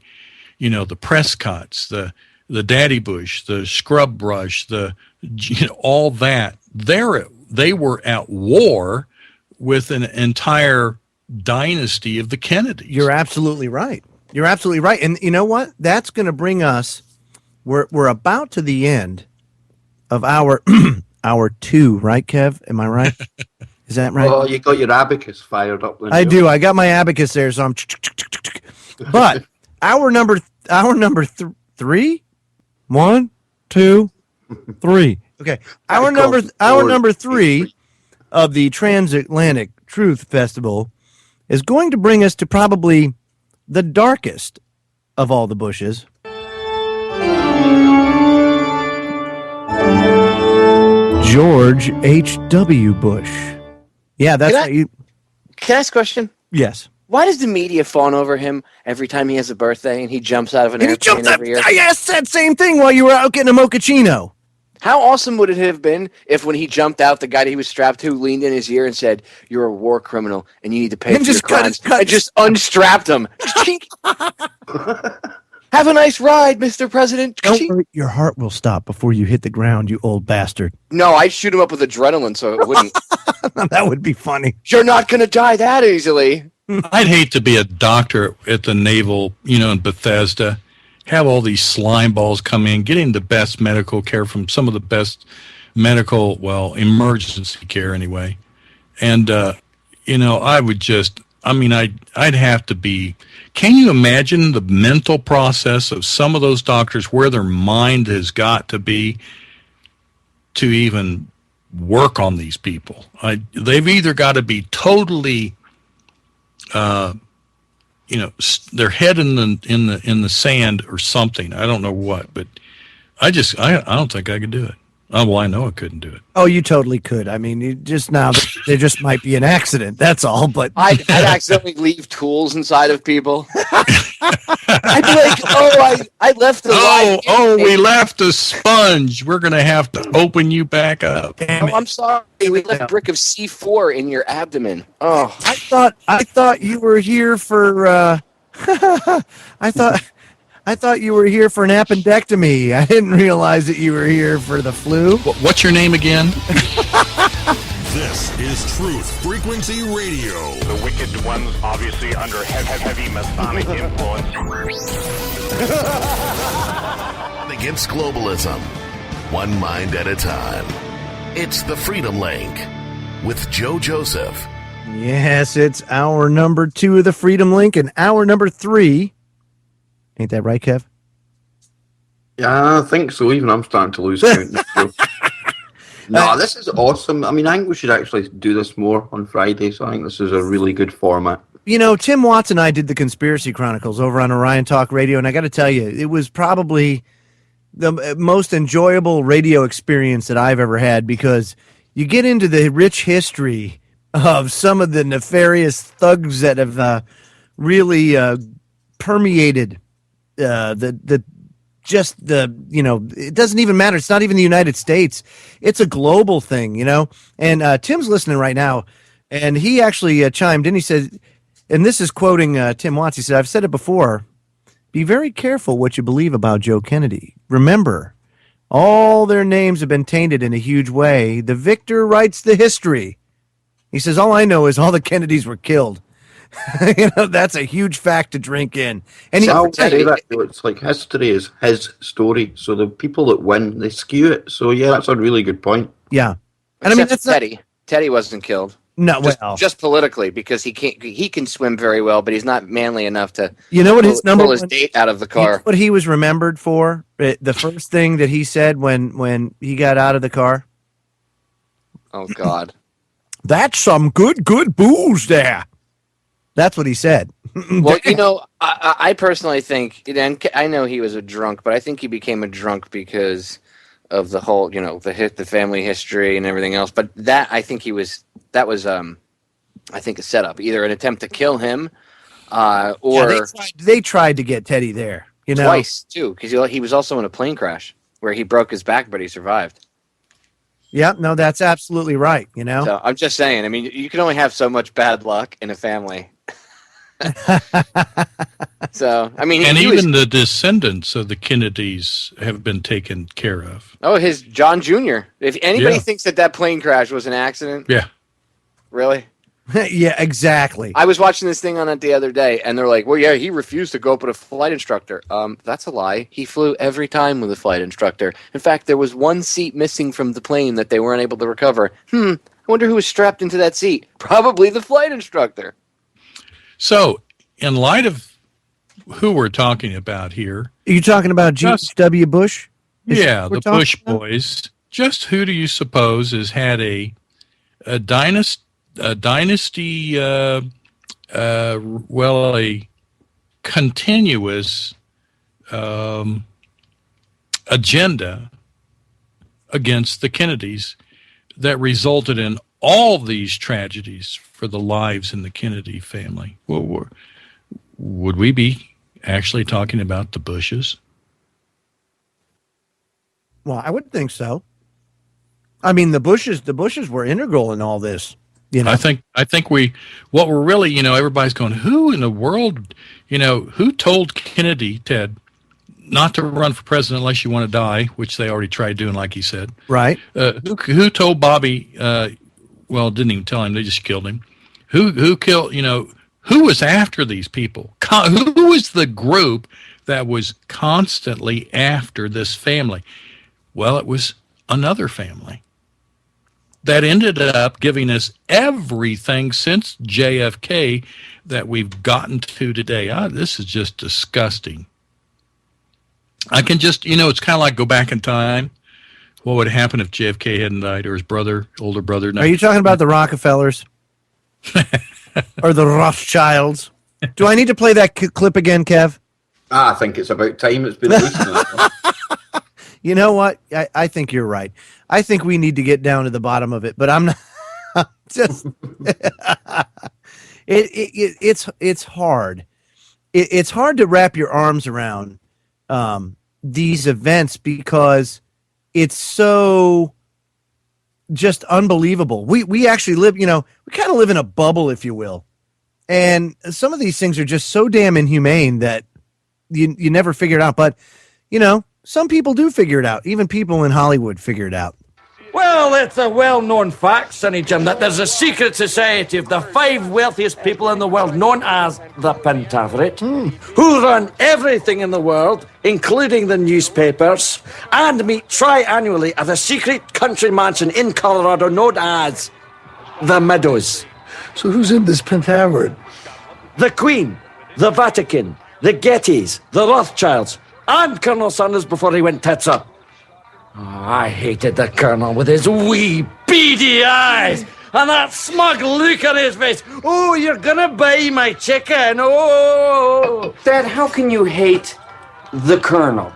the Prescotts, the Daddy Bush, the Scrub Brush, all that. They were at war with an entire dynasty of the Kennedys. You're absolutely right. You're absolutely right. And you know what? That's going to bring us, we're about to the end of our hour 2, right, Kev? Am I right? Is that right? Well, you got your abacus fired up. I do. I got my abacus there, so I'm. But hour number 3, 1, 2, 3. Okay, hour number 3 of the Transatlantic Truth Festival is going to bring us to probably the darkest of all the Bushes. George H.W. Bush. Yeah, that's what you. Can I ask a question? Yes. Why does the media fawn over him every time he has a birthday and he jumps out of an airplane every year? I asked that same thing while you were out getting a mochaccino. How awesome would it have been if, when he jumped out, the guy that he was strapped to leaned in his ear and said, "You're a war criminal and you need to pay for your crimes," and just unstrapped him? Have a nice ride, Mr. President. Don't worry, your heart will stop before you hit the ground, you old bastard. No, I'd shoot him up with adrenaline so it wouldn't. That would be funny. You're not going to die that easily. I'd hate to be a doctor at the Naval, in Bethesda, have all these slime balls come in, getting the best medical care from some of the best emergency care anyway. And, I would just, I'd have to be, can you imagine the mental process of some of those doctors, where their mind has got to be to even work on these people? They've either got to be totally, their head in the sand or something. I don't know what, but I don't think I could do it. Oh, well, I know I couldn't do it. Oh, you totally could. There just might be an accident. That's all. But I'd accidentally leave tools inside of people. I'd be like, I left the light. We left a sponge. We're going to have to open you back up. I'm sorry. We left a brick of C4 in your abdomen. Oh, I thought you were here for. I thought you were here for an appendectomy. I didn't realize that you were here for the flu. What's your name again? This is Truth Frequency Radio. The wicked ones obviously under heavy Masonic influence. Against globalism, one mind at a time. It's the Freedom Link with Joe Joseph. Yes, it's hour number 2 of the Freedom Link and hour number 3. Ain't that right, Kev? Yeah, I think so. Even I'm starting to lose count. No, this is awesome. I think we should actually do this more on Friday, so I think this is a really good format. Tim Watts and I did the Conspiracy Chronicles over on Orion Talk Radio, and I got to tell you, it was probably the most enjoyable radio experience that I've ever had, because you get into the rich history of some of the nefarious thugs that have really permeated the just it doesn't even matter. It's not even the United States. It's a global thing, And Tim's listening right now, and he actually chimed in. He said, and this is quoting Tim Watts. He said, "I've said it before. Be very careful what you believe about Joe Kennedy. Remember, all their names have been tainted in a huge way. The victor writes the history." He says, "All I know is all the Kennedys were killed." That's a huge fact to drink in. And I'll say that, it's like history is his story. So the people that win, they skew it. So yeah, that's a really good point. Yeah. And that's Teddy. Teddy wasn't killed. No, just politically, because he can swim very well, but he's not manly enough to what his number pull his date out of the car. What he was remembered for? The first thing that he said when he got out of the car. Oh God. That's some good booze there. That's what he said. Well, I personally think, and I know he was a drunk, but I think he became a drunk because of the whole, the family history and everything else. But that, I think that was I think a setup, either an attempt to kill him, or they tried to get Teddy there, twice too, because he was also in a plane crash where he broke his back, but he survived. Yeah, no, that's absolutely right. So I'm just saying. I mean, you can only have so much bad luck in a family. So I mean, even the descendants of the Kennedys have been taken care of. Oh, his John Jr. If anybody thinks that plane crash was an accident, really. Yeah, exactly. I was watching this thing on it the other day, and they're like, "Well, yeah, he refused to go up with a flight instructor." That's a lie. He flew every time with a flight instructor. In fact, there was one seat missing from the plane that they weren't able to recover. I wonder who was strapped into that seat. Probably the flight instructor. So, in light of who we're talking about here, are you talking about George W. Bush? Yeah, the Bush boys. Just who do you suppose has had a dynasty, a continuous agenda against the Kennedys that resulted in all these tragedies for the lives in the Kennedy family? Well, would we be actually talking about the Bushes? Well, I would think so. I mean, the Bushes were integral in all this. I think what we're really, everybody's going, who in the world, who told Kennedy, Ted, not to run for president unless you want to die, which they already tried doing, like he said. Right. Who told Bobby, didn't even tell him, they just killed him. Who killed, who was after these people? Who was the group that was constantly after this family? Well, it was another family that ended up giving us everything since JFK that we've gotten to today. This is just disgusting. I can just, it's kind of like go back in time. What would happen if JFK hadn't died, or his older brother? Are you talking about the Rockefellers? Or the Rothschilds? Do I need to play that clip again, Kev? I think it's about time it's been released. You know what? I think you're right. I think we need to get down to the bottom of it, but I'm not. Just it's hard. It's hard to wrap your arms around these events because it's so just unbelievable. We actually live, we kind of live in a bubble, if you will. And some of these things are just so damn inhumane that you never figure it out. But, some people do figure it out. Even people in Hollywood figure it out. Well, it's a well-known fact, Sonny Jim, that there's a secret society of the 5 wealthiest people in the world, known as the Pentaverate, who run everything in the world, including the newspapers, and meet tri-annually at a secret country mansion in Colorado known as the Meadows. So who's in this Pentaverate? The Queen, the Vatican, the Gettys, the Rothschilds, and Colonel Sanders before he went tits up. Oh, I hated the Colonel with his wee beady eyes and that smug look on his face. Oh, you're gonna buy my chicken. Oh, Dad, how can you hate the Colonel?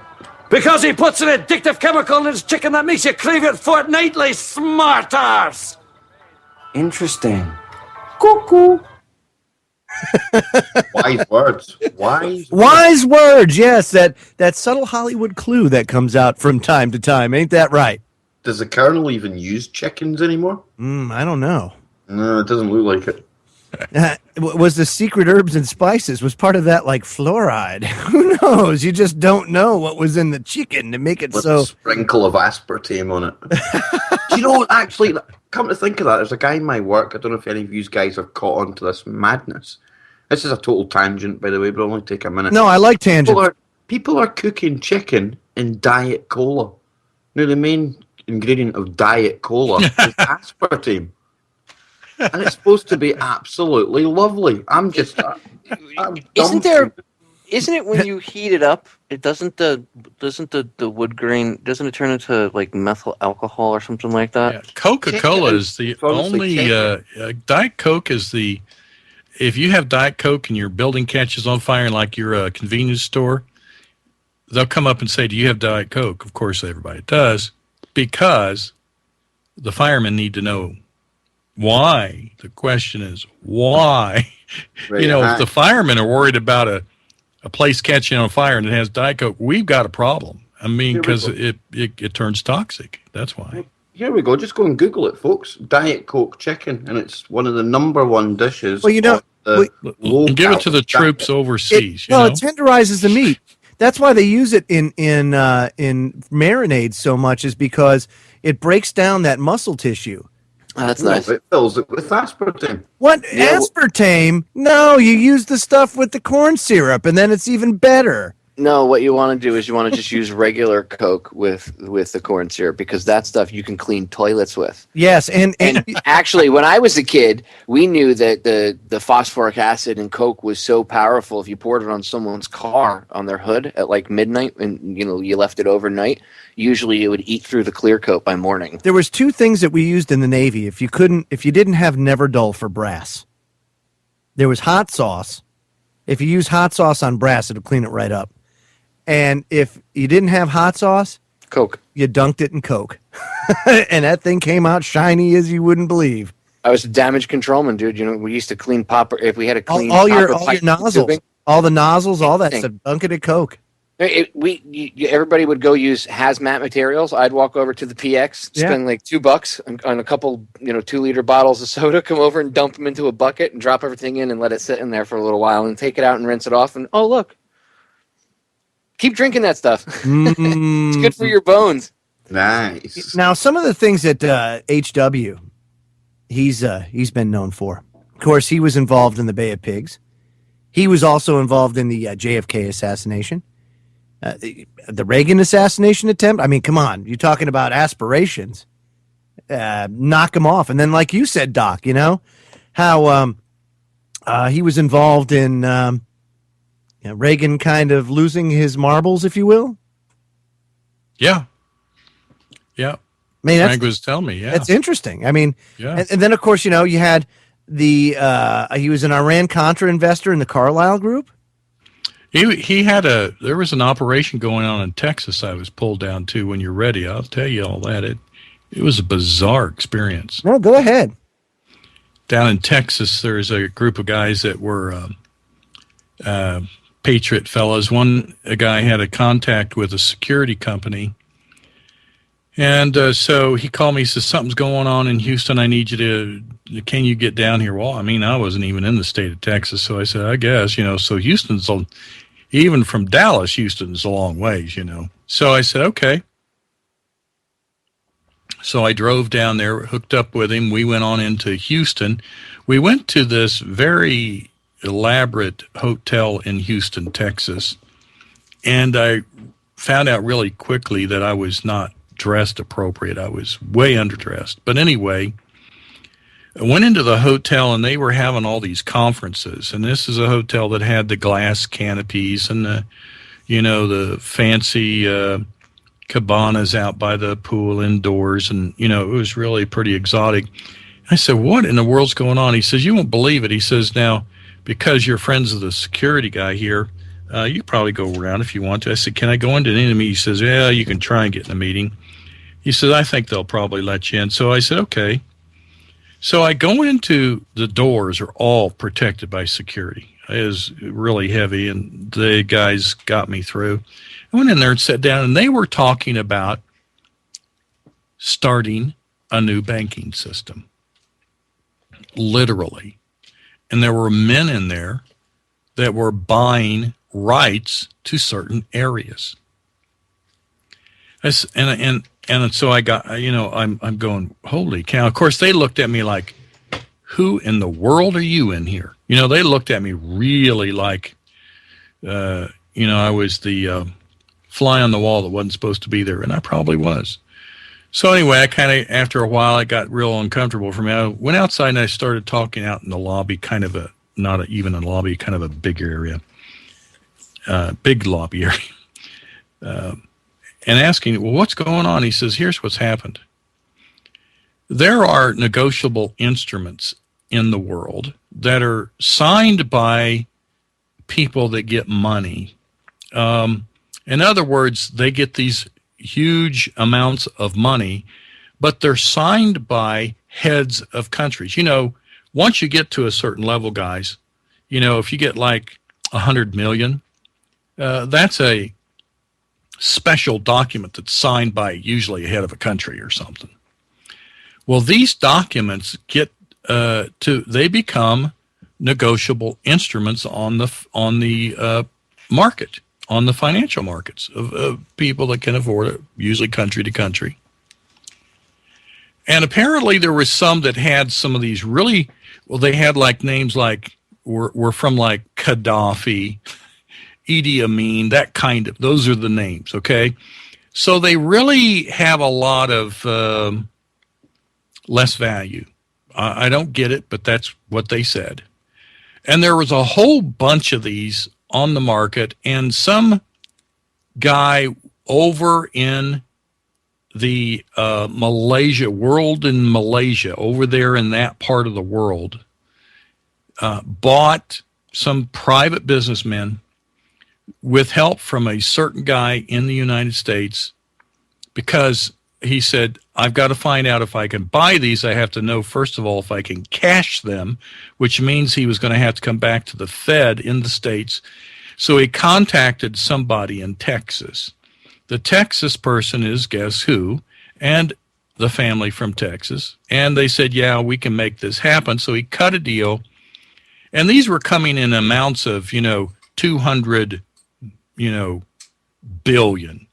Because he puts an addictive chemical in his chicken that makes you crave it fortnightly, smart-arse. Interesting. Cuckoo. Wise words. Wise words, yes. That subtle Hollywood clue that comes out from time to time. Ain't that right? Does the Colonel even use chickens anymore? I don't know. No, it doesn't look like it. Was the secret herbs and spices, was part of that like fluoride? Who knows? You just don't know what was in the chicken to make it With so. a sprinkle of aspartame on it. Do you know, actually, come to think of that, there's a guy in my work, I don't know if any of you guys have caught on to this madness. This is a total tangent, by the way, but it'll only take a minute. No, I like tangents. People are cooking chicken in Diet Cola. Now, the main ingredient of Diet Cola is aspartame. And it's supposed to be absolutely lovely. Isn't it when you heat it up, it doesn't the wood grain, doesn't it turn into like methyl alcohol or something like that? Yeah. Coca-Cola is the only Diet Coke is the, if you have Diet Coke and your building catches on fire, like you're a convenience store, they'll come up and say, do you have Diet Coke? Of course everybody does, because the firemen need to know why. The question is why. Right. If the firemen are worried about a place catching on fire and it has Diet Coke, we've got a problem. I mean, because it turns toxic. That's why. Here we go. Just go and Google it, folks. Diet Coke chicken, and it's one of the #1 dishes. Well, give it to the troops overseas. It tenderizes the meat. That's why they use it in marinades so much, is because it breaks down that muscle tissue. Oh, that's nice. It fills it with aspartame. What? Aspartame? No, you use the stuff with the corn syrup, and then it's even better. No, what you want to do is you want to just use regular Coke with the corn syrup, because that stuff you can clean toilets with. Yes, and actually, when I was a kid, we knew that the phosphoric acid in Coke was so powerful. If you poured it on someone's car on their hood at like midnight, and you left it overnight, usually it would eat through the clear coat by morning. There was 2 things that we used in the Navy. If you didn't have Neverdull for brass, there was hot sauce. If you use hot sauce on brass, it'll clean it right up. And if you didn't have hot sauce, Coke. You dunked it in Coke. And that thing came out shiny as you wouldn't believe. I was a damage controlman, dude. We used to clean popper. If we had to clean all your nozzles, all the nozzles, all that stuff, dunk it in Coke. Everybody would go use hazmat materials. I'd walk over to the PX, spend like $2 on a couple, 2-liter bottles of soda, come over and dump them into a bucket and drop everything in and let it sit in there for a little while and take it out and rinse it off. And oh, look, keep drinking that stuff. It's good for your bones. Nice. Now, some of the things that HW, he's been known for. Of course, he was involved in the Bay of Pigs. He was also involved in the JFK assassination. The Reagan assassination attempt. I mean, come on. You're talking about aspirations. Knock him off. And then, like you said, Doc, how he was involved in Reagan kind of losing his marbles, if you will. Yeah. Yeah. I mean, Frank was telling me, That's interesting. I mean, yeah. And then, of course, you had he was an Iran-Contra investor in the Carlyle Group. There was an operation going on in Texas I was pulled down to. When you're ready, I'll tell you all that. It was a bizarre experience. No, go ahead. Down in Texas, there's a group of guys that were Patriot fellows. A guy had a contact with a security company. And so he called me, he says, something's going on in Houston. I need you can you get down here? Well, I mean, I wasn't even in the state of Texas. So I said, I guess, so Houston's, even from Dallas, Houston's a long ways, So I said, okay. So I drove down there, hooked up with him. We went on into Houston. We went to this very elaborate hotel in Houston, Texas. And I found out really quickly that I was not dressed appropriate. I was way underdressed. But anyway, I went into the hotel and they were having all these conferences. And this is a hotel that had the glass canopies and the fancy cabanas out by the pool indoors. And, it was really pretty exotic. I said, what in the world's going on? He says, you won't believe it. He says, now, because you're friends of the security guy here, you probably go around if you want to. I said, can I go into any meeting? He says, yeah, you can try and get in a meeting. He says, I think they'll probably let you in. So I said, okay. So I go into the doors are all protected by security. It is really heavy, and the guys got me through. I went in there and sat down, and they were talking about starting a new banking system, literally. And there were men in there that were buying rights to certain areas. And so I got, I'm going, holy cow. Of course, they looked at me like, who in the world are you in here? They looked at me really like, I was the fly on the wall that wasn't supposed to be there, and I probably was. So anyway, I kind of, after a while, I got real uncomfortable for me. I went outside and I started talking out in the lobby, kind of even a lobby, kind of a big area, big lobby area. And asking, well, what's going on? He says, here's what's happened. There are negotiable instruments in the world that are signed by people that get money. In other words, they get these huge amounts of money, but they're signed by heads of countries. Once you get to a certain level, guys, if you get like 100 million, that's a special document that's signed by usually a head of a country or something. Well, these documents they become negotiable instruments on the market, on the financial markets of people that can afford it, usually country to country. And apparently there was some that had some of these really, well, they had like names like were from like Gaddafi, Idi Amin, that kind of, those are the names, okay? So they really have a lot of less value. I don't get it, but that's what they said. And there was a whole bunch of these on the market, and some guy over in the Malaysia, over there in that part of the world, bought some private businessmen with help from a certain guy in the United States, because he said, I've got to find out if I can buy these. I have to know, first of all, if I can cash them, which means he was going to have to come back to the Fed in the States. So he contacted somebody in Texas. The Texas person is, guess who? And the family from Texas. And they said, yeah, we can make this happen. So he cut a deal. And these were coming in amounts of, 200 billion,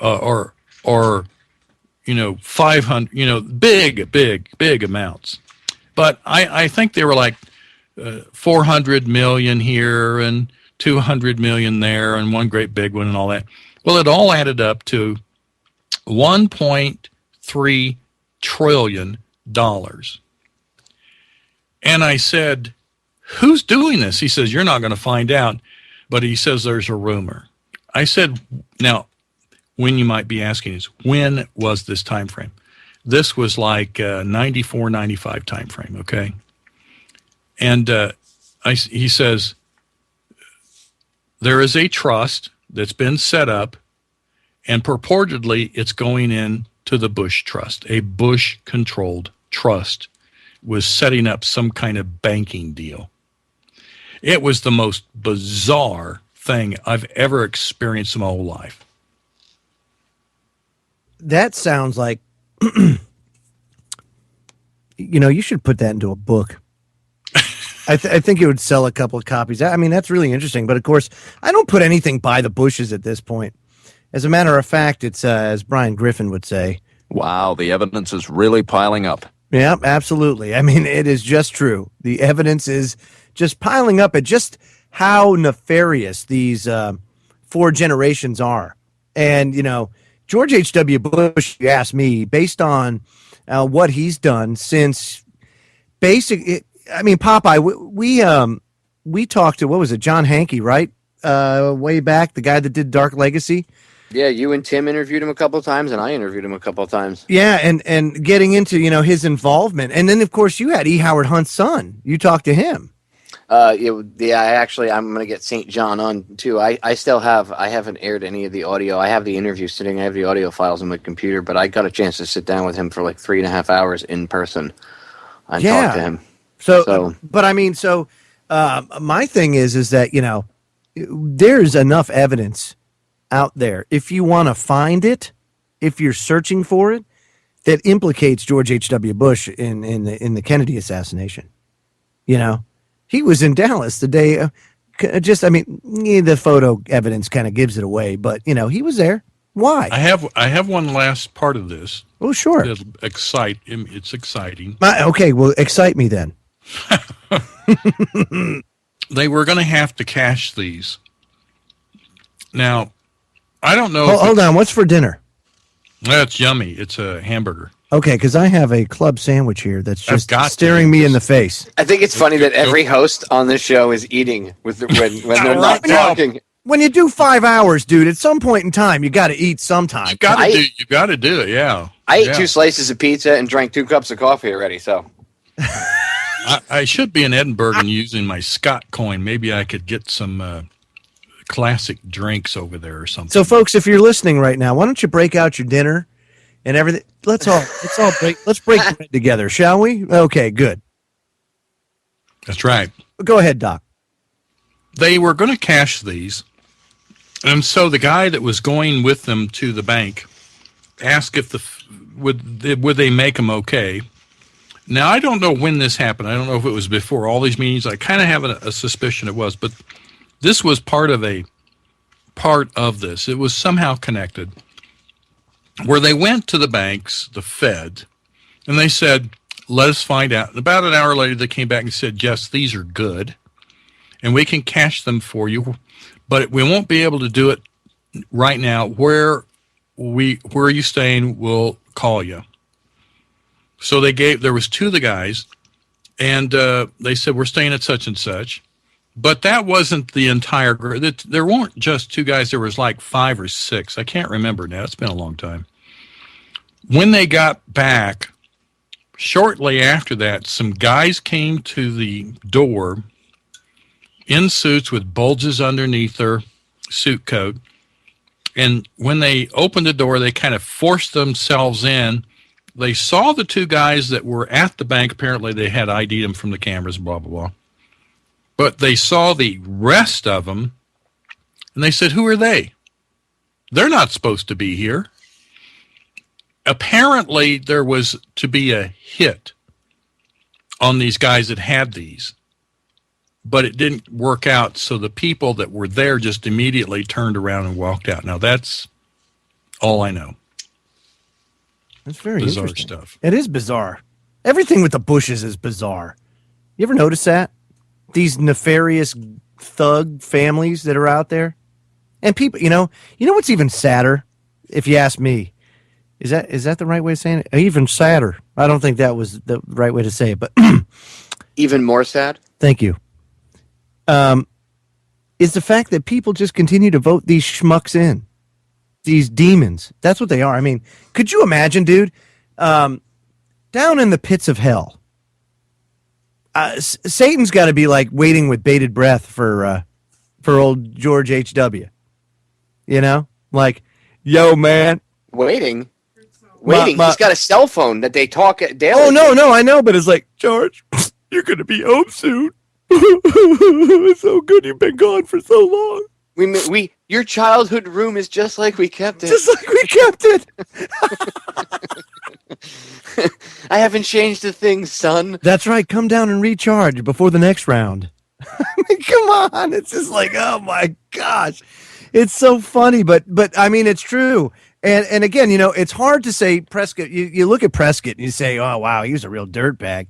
or 500, big amounts. But I think they were like 400 million here and 200 million there and one great big one and all that. Well, it all added up to $1.3 trillion. And I said, who's doing this? He says, you're not going to find out. But he says there's a rumor. I said, now, when you might be asking is, when was this time frame? This was like 94, 95 time frame, okay? And he says, there is a trust that's been set up, and purportedly it's going into the Bush trust. A Bush-controlled trust was setting up some kind of banking deal. It was the most bizarre thing I've ever experienced in my whole life. That sounds like, you should put that into a book. I think it would sell a couple of copies. I mean, that's really interesting. But of course, I don't put anything by the bushes at this point. As a matter of fact, it's as Brian Griffin would say. Wow, the evidence is really piling up. Yeah, absolutely. I mean, it is just true. The evidence is just piling up at just how nefarious these 4 generations are. And, George H.W. Bush, you asked me, based on what he's done since Popeye, we talked to, what was it, John Hankey, right? Way back, the guy that did Dark Legacy. Yeah, you and Tim interviewed him a couple of times, and I interviewed him a couple of times. Yeah, and getting into, his involvement. And then, of course, you had E. Howard Hunt's son. You talked to him. I'm going to get St. John on too. I haven't aired any of the audio. I have the interview sitting. I have the audio files on my computer, but I got a chance to sit down with him for like 3.5 hours in person and talk to him. My thing is that, there's enough evidence out there. If you want to find it, if you're searching for it, that implicates George H.W. Bush in the Kennedy assassination. He was in Dallas the day. The photo evidence kind of gives it away, but he was there. Why? I have one last part of this. Oh, sure. It's exciting. Okay, well, excite me then. They were going to have to cache these. Now, I don't know. Hold on. What's for dinner? That's yummy. It's a hamburger. Okay, because I have a club sandwich here that's just staring me in the face. I think it's funny that every host on this show is eating when they're not talking. When you do 5 hours, dude, at some point in time, you got to eat sometime. You got to do it, yeah. I ate 2 slices of pizza and drank 2 cups of coffee already, so. I should be in Edinburgh and using my Scott coin. Maybe I could get some classic drinks over there or something. So, folks, if you're listening right now, why don't you break out your dinner and everything? Let's break bread together, shall we? Okay, good. That's right. Go ahead, Doc. They were going to cache these, and so the guy that was going with them to the bank asked if would they make them okay. Now, I don't know when this happened. I don't know if it was before all these meetings. I kind of have a suspicion it was, but this was part of this. It was somehow connected, where they went to the banks, the Fed, and they said, let us find out. About an hour later, they came back and said, yes, these are good, and we can cash them for you, but we won't be able to do it right now. Where are you staying? We'll call you. So there was 2 of the guys, and they said, we're staying at such and such. But that wasn't the entire group. There weren't just 2 guys. There was like 5 or 6. I can't remember now. It's been a long time. When they got back, shortly after that, some guys came to the door in suits with bulges underneath their suit coat. And when they opened the door, they kind of forced themselves in. They saw the 2 guys that were at the bank. Apparently, they had ID'd them from the cameras, blah, blah, blah. But they saw the rest of them, and they said, who are they? They're not supposed to be here. Apparently, there was to be a hit on these guys that had these, but it didn't work out, so the people that were there just immediately turned around and walked out. Now, that's all I know. That's very bizarre interesting stuff. It is bizarre. Everything with the Bushes is bizarre. You ever notice that? These nefarious thug families that are out there, and people. You know what's even sadder, if you ask me, is that the right way of saying it? Even sadder. I don't think that was the right way to say it, but even more sad. Thank you. Is the fact that people just continue to vote these schmucks in. These demons. That's what they are. I mean, could you imagine, dude? Down in the pits of hell, Satan's got to be like waiting with bated breath for old George H.W. Like, yo, man. Waiting. He's got a cell phone that they talk at daily. Oh, no, I know, but it's like, George, you're going to be home soon. It's so good you've been gone for so long. Your childhood room is just like we kept it. Just like we kept it. I haven't changed a thing, son. That's right. Come down and recharge before the next round. I mean, come on. It's just like, oh my gosh. It's so funny, but I mean, it's true. And again, it's hard to say Prescott. You look at Prescott and you say, oh, wow, he was a real dirtbag.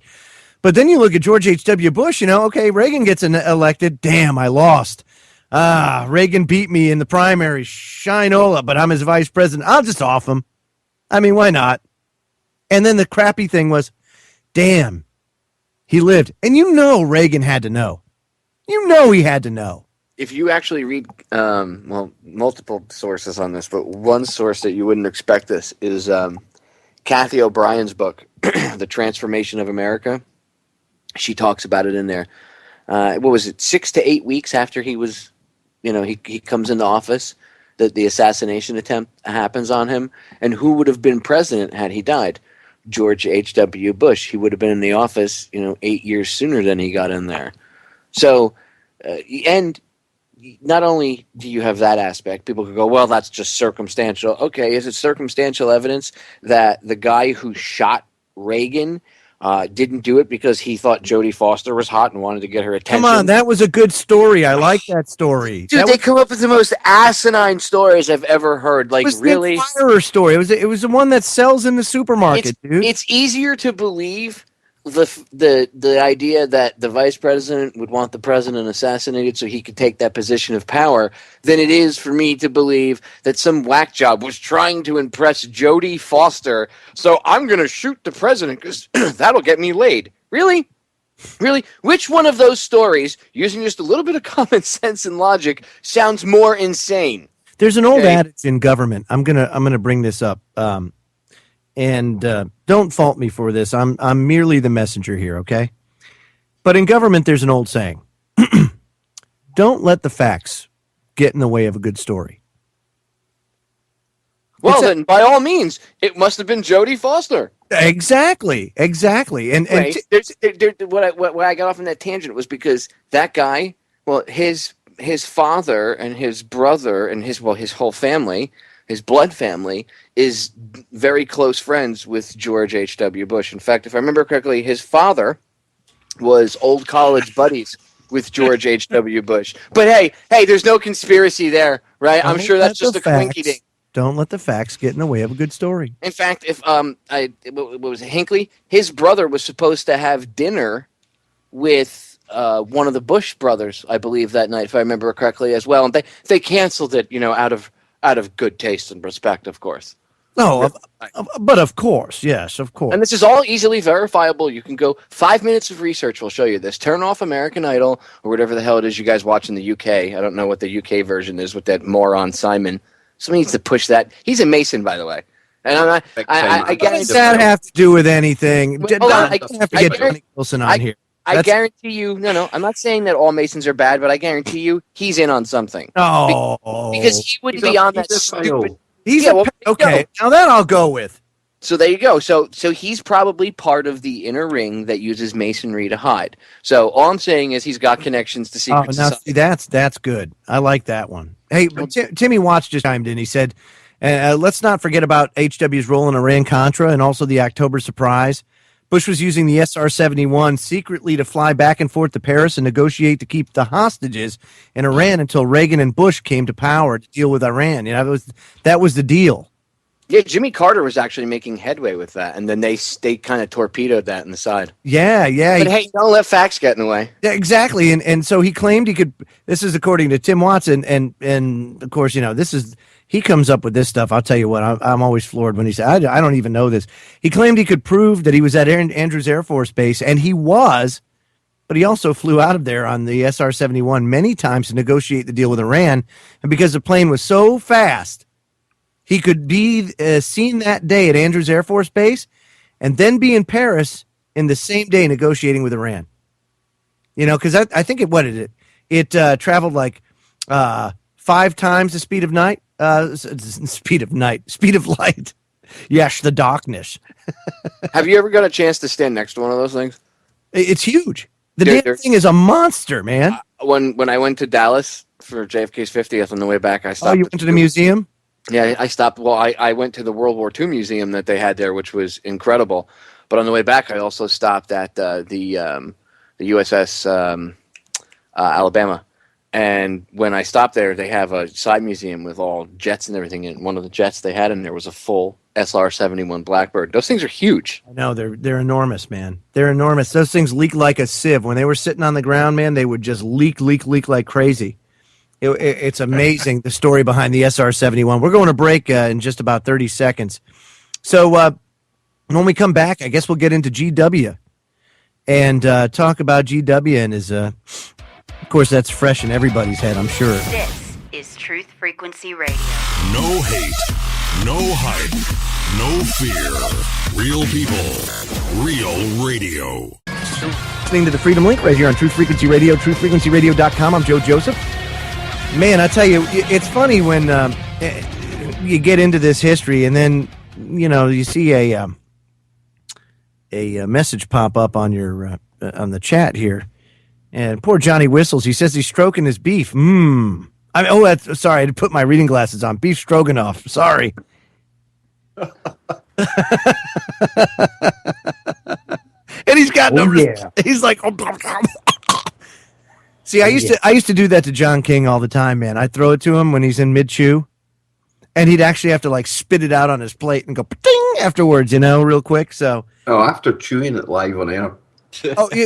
But then you look at George H.W. Bush, okay, Reagan gets elected. Damn, I lost. Reagan beat me in the primary. Shinola, but I'm his vice president. I'll just off him. I mean, why not? And then the crappy thing was, damn, he lived. And Reagan had to know. He had to know. If you actually read, multiple sources on this, but one source that you wouldn't expect this is Kathy O'Brien's book, The Transformation of America. She talks about it in there. what was it, 6 to 8 weeks after he was, he comes into office, that the assassination attempt happens on him. And who would have been president had he died? George H.W. Bush. He would have been in the office, 8 years sooner than he got in there. So, and not only do you have that aspect, people could go, well, that's just circumstantial. Okay, is it circumstantial evidence that the guy who shot Reagan didn't do it because he thought Jodie Foster was hot and wanted to get her attention? Come on, that was a good story. I like that story. Dude, they come up with the most asinine stories I've ever heard. Like, it was really? The Inquirer story. It was the one that sells in the supermarket, dude. It's easier to believe the idea that the vice president would want the president assassinated so he could take that position of power than it is for me to believe that some whack job was trying to impress Jodie Foster, so I'm going to shoot the president because that'll get me laid. Really? Really? Which one of those stories, using just a little bit of common sense and logic, sounds more insane? There's an old adage in government. I'm gonna bring this up. And don't fault me for this. I'm merely the messenger here, okay? But in government, there's an old saying: "Don't let the facts get in the way of a good story." Well, then, by all means, it must have been Jodie Foster. Exactly. And what I got off on that tangent was because that guy, well, his father and his brother and his whole family, his blood family, is very close friends with George H.W. Bush. In fact, if I remember correctly, his father was old college buddies with George H.W. Bush. But hey, there's no conspiracy there, right? I'm sure that's just a quinky dink. Don't let the facts get in the way of a good story. In fact, if what was it, Hinckley? His brother was supposed to have dinner with one of the Bush brothers, I believe, that night, if I remember correctly, as well. And they canceled it, out of good taste and respect, of course. No, but of course, yes, of course. And this is all easily verifiable. You can go 5 minutes of research will show you this. Turn off American Idol or whatever the hell it is you guys watch in the UK. I don't know what the UK version is with that moron Simon. Somebody needs to push that. He's a Mason, by the way. And I'm not. I what does that have to do with anything? Hold on, I have to get Johnny Wilson on here. I guarantee you. No. I'm not saying that all Masons are bad, but I guarantee you he's in on something. Oh, because he wouldn't be on that stupid. Okay. Now that I'll go with. So there you go. So he's probably part of the inner ring that uses masonry to hide. So all I'm saying is he's got connections to secret society. See, that's good. I like that one. Hey, but Timmy Watts just chimed in. He said, let's not forget about HW's role in Iran-Contra and also the October surprise. Bush was using the SR-71 secretly to fly back and forth to Paris and negotiate to keep the hostages in Iran until Reagan and Bush came to power to deal with Iran. That was the deal. Yeah, Jimmy Carter was actually making headway with that, and then they kind of torpedoed that in the side. Yeah. But hey, don't let facts get in the way. Yeah, exactly. And so he claimed he could. This is according to Tim Watson, and of course, he comes up with this stuff. I'll tell you what, I'm always floored when he said, I don't even know this. He claimed he could prove that he was at Andrews Air Force Base, and he was, but he also flew out of there on the SR-71 many times to negotiate the deal with Iran, and because the plane was so fast, he could be seen that day at Andrews Air Force Base and then be in Paris in the same day negotiating with Iran. Because I think it traveled like 5 times the speed of light. Speed of light. Yes, the darkness. Have you ever got a chance to stand next to one of those things? It's huge. The damn thing is a monster, man. When I went to Dallas for JFK's 50th on the way back, I stopped. Oh, you went to the museum? Yeah, I stopped. Well, I went to the World War II museum that they had there, which was incredible. But on the way back, I also stopped at the USS Alabama. And when I stopped there, they have a side museum with all jets and everything. And one of the jets they had in there was a full SR-71 Blackbird. Those things are huge. I know, they're enormous, man. They're enormous. Those things leak like a sieve. When they were sitting on the ground, man, they would just leak like crazy. It's amazing, the story behind the SR-71. We're going to break in just about 30 seconds. So when we come back, I guess we'll get into GW and talk about GW and his... of course, that's fresh in everybody's head, I'm sure. This is Truth Frequency Radio. No hate, no hype, no fear. Real people, real radio. listening to the Freedom Link right here on Truth Frequency Radio, truthfrequencyradio.com. I'm Joe Joseph. Man, I tell you, it's funny when you get into this history and then, you see a message pop up on your on the chat here. And poor Johnny whistles. He says he's stroking his beef. Sorry, I had to put my reading glasses on. Beef stroganoff. Sorry. And he's got he's like, see, I used to do that to John King all the time, man. I'd throw it to him when he's in mid chew, and he'd actually have to like spit it out on his plate and go ding afterwards, real quick. So after chewing it live on air.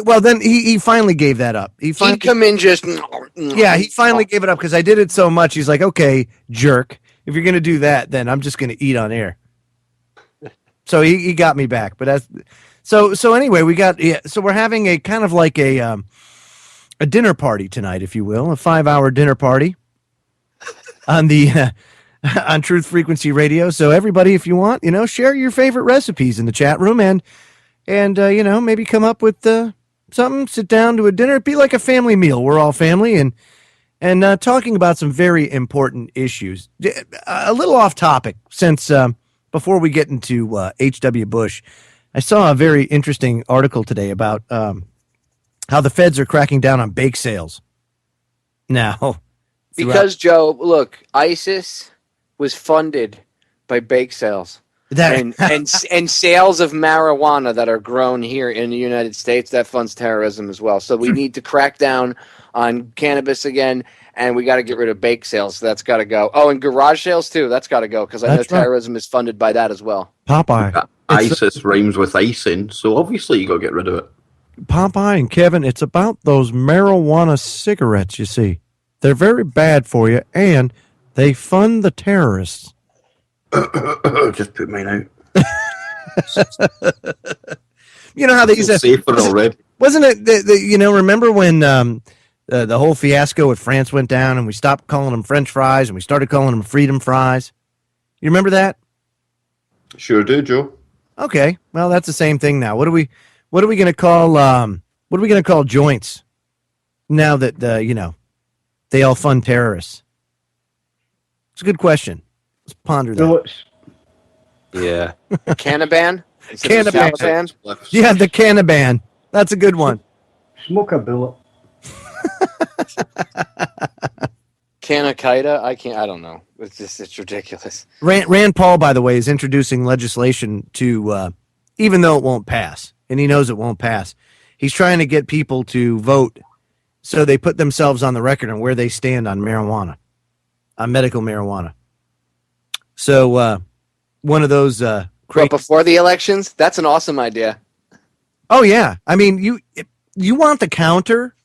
Well, then he finally gave that up. He'd come in just he finally gave it up because I did it so much. He's like, okay, jerk, if you're gonna do that, then I'm just gonna eat on air. So he got me back, but so anyway, so we're having a kind of like a dinner party tonight, if you will, a 5-hour dinner party on the on Truth Frequency Radio. So everybody, if you want, share your favorite recipes in the chat room and maybe come up with something, sit down to a dinner. It'd be like a family meal. We're all family and talking about some very important issues. A little off topic since before we get into H.W. Bush, I saw a very interesting article today about how the feds are cracking down on bake sales. Now, because Joe, look, ISIS was funded by bake sales. And sales of marijuana that are grown here in the United States, that funds terrorism as well. So we need to crack down on cannabis again, and we got to get rid of bake sales. So that's got to go. Oh, and garage sales too. That's got to go because I know terrorism is funded by that as well. Popeye. ISIS rhymes with icing, so obviously you got to get rid of it. Popeye and Kevin, it's about those marijuana cigarettes, you see. They're very bad for you, and they fund the terrorists. Just put mine out. You know how they used to... Safer already. Wasn't it, remember when the whole fiasco with France went down and we stopped calling them French fries and we started calling them freedom fries? You remember that? Sure do, Joe. Okay, well, that's the same thing now. What are we going to call joints now that they all fund terrorists? It's a good question. Let's ponder that. Yeah. Canaban? Canaban. Yeah, the Canaban. That's a good one. Smoke a bullet. Kanakaida? I don't know. It's ridiculous. Rand Paul, by the way, is introducing legislation to, even though it won't pass, and he knows it won't pass, he's trying to get people to vote so they put themselves on the record on where they stand on marijuana, on medical marijuana. So one of those before the elections? That's an awesome idea. Oh, yeah. I mean, you want the counter.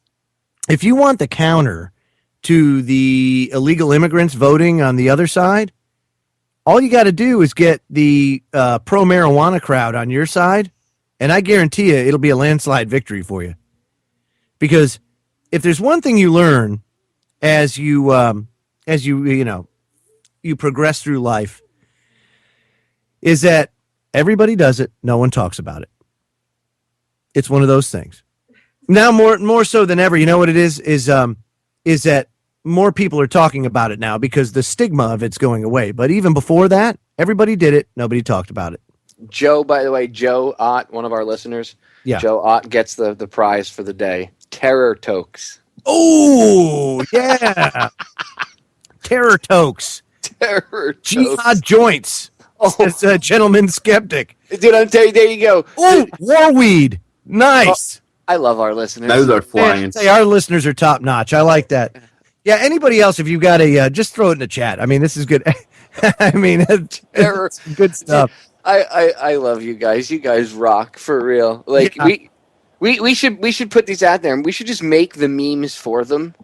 If you want the counter to the illegal immigrants voting on the other side, all you got to do is get the pro-marijuana crowd on your side, and I guarantee you it'll be a landslide victory for you. Because if there's one thing you learn as you progress through life, is that everybody does it, no one talks about it. It's one of those things. Now more so than ever, you know what it is that more people are talking about it now because the stigma of it's going away. But even before that, everybody did it, nobody talked about it. Joe, by the way, Joe Ott, one of our listeners, Joe Ott gets the prize for the day. Terror Tokes. Oh, yeah. Terror Tokes. Terror Tokes. Jihad joints. Oh. It's a gentleman skeptic. Dude, I'm telling you, there you go. Oh, war weed. Nice. I love our listeners. Now they're flying. Say our listeners are top notch. I like that. Yeah, anybody else, if you got a, just throw it in the chat. I mean, this is good. I mean, it's good stuff. I love you guys. You guys rock for real. Like we should put these out there, and we should just make the memes for them,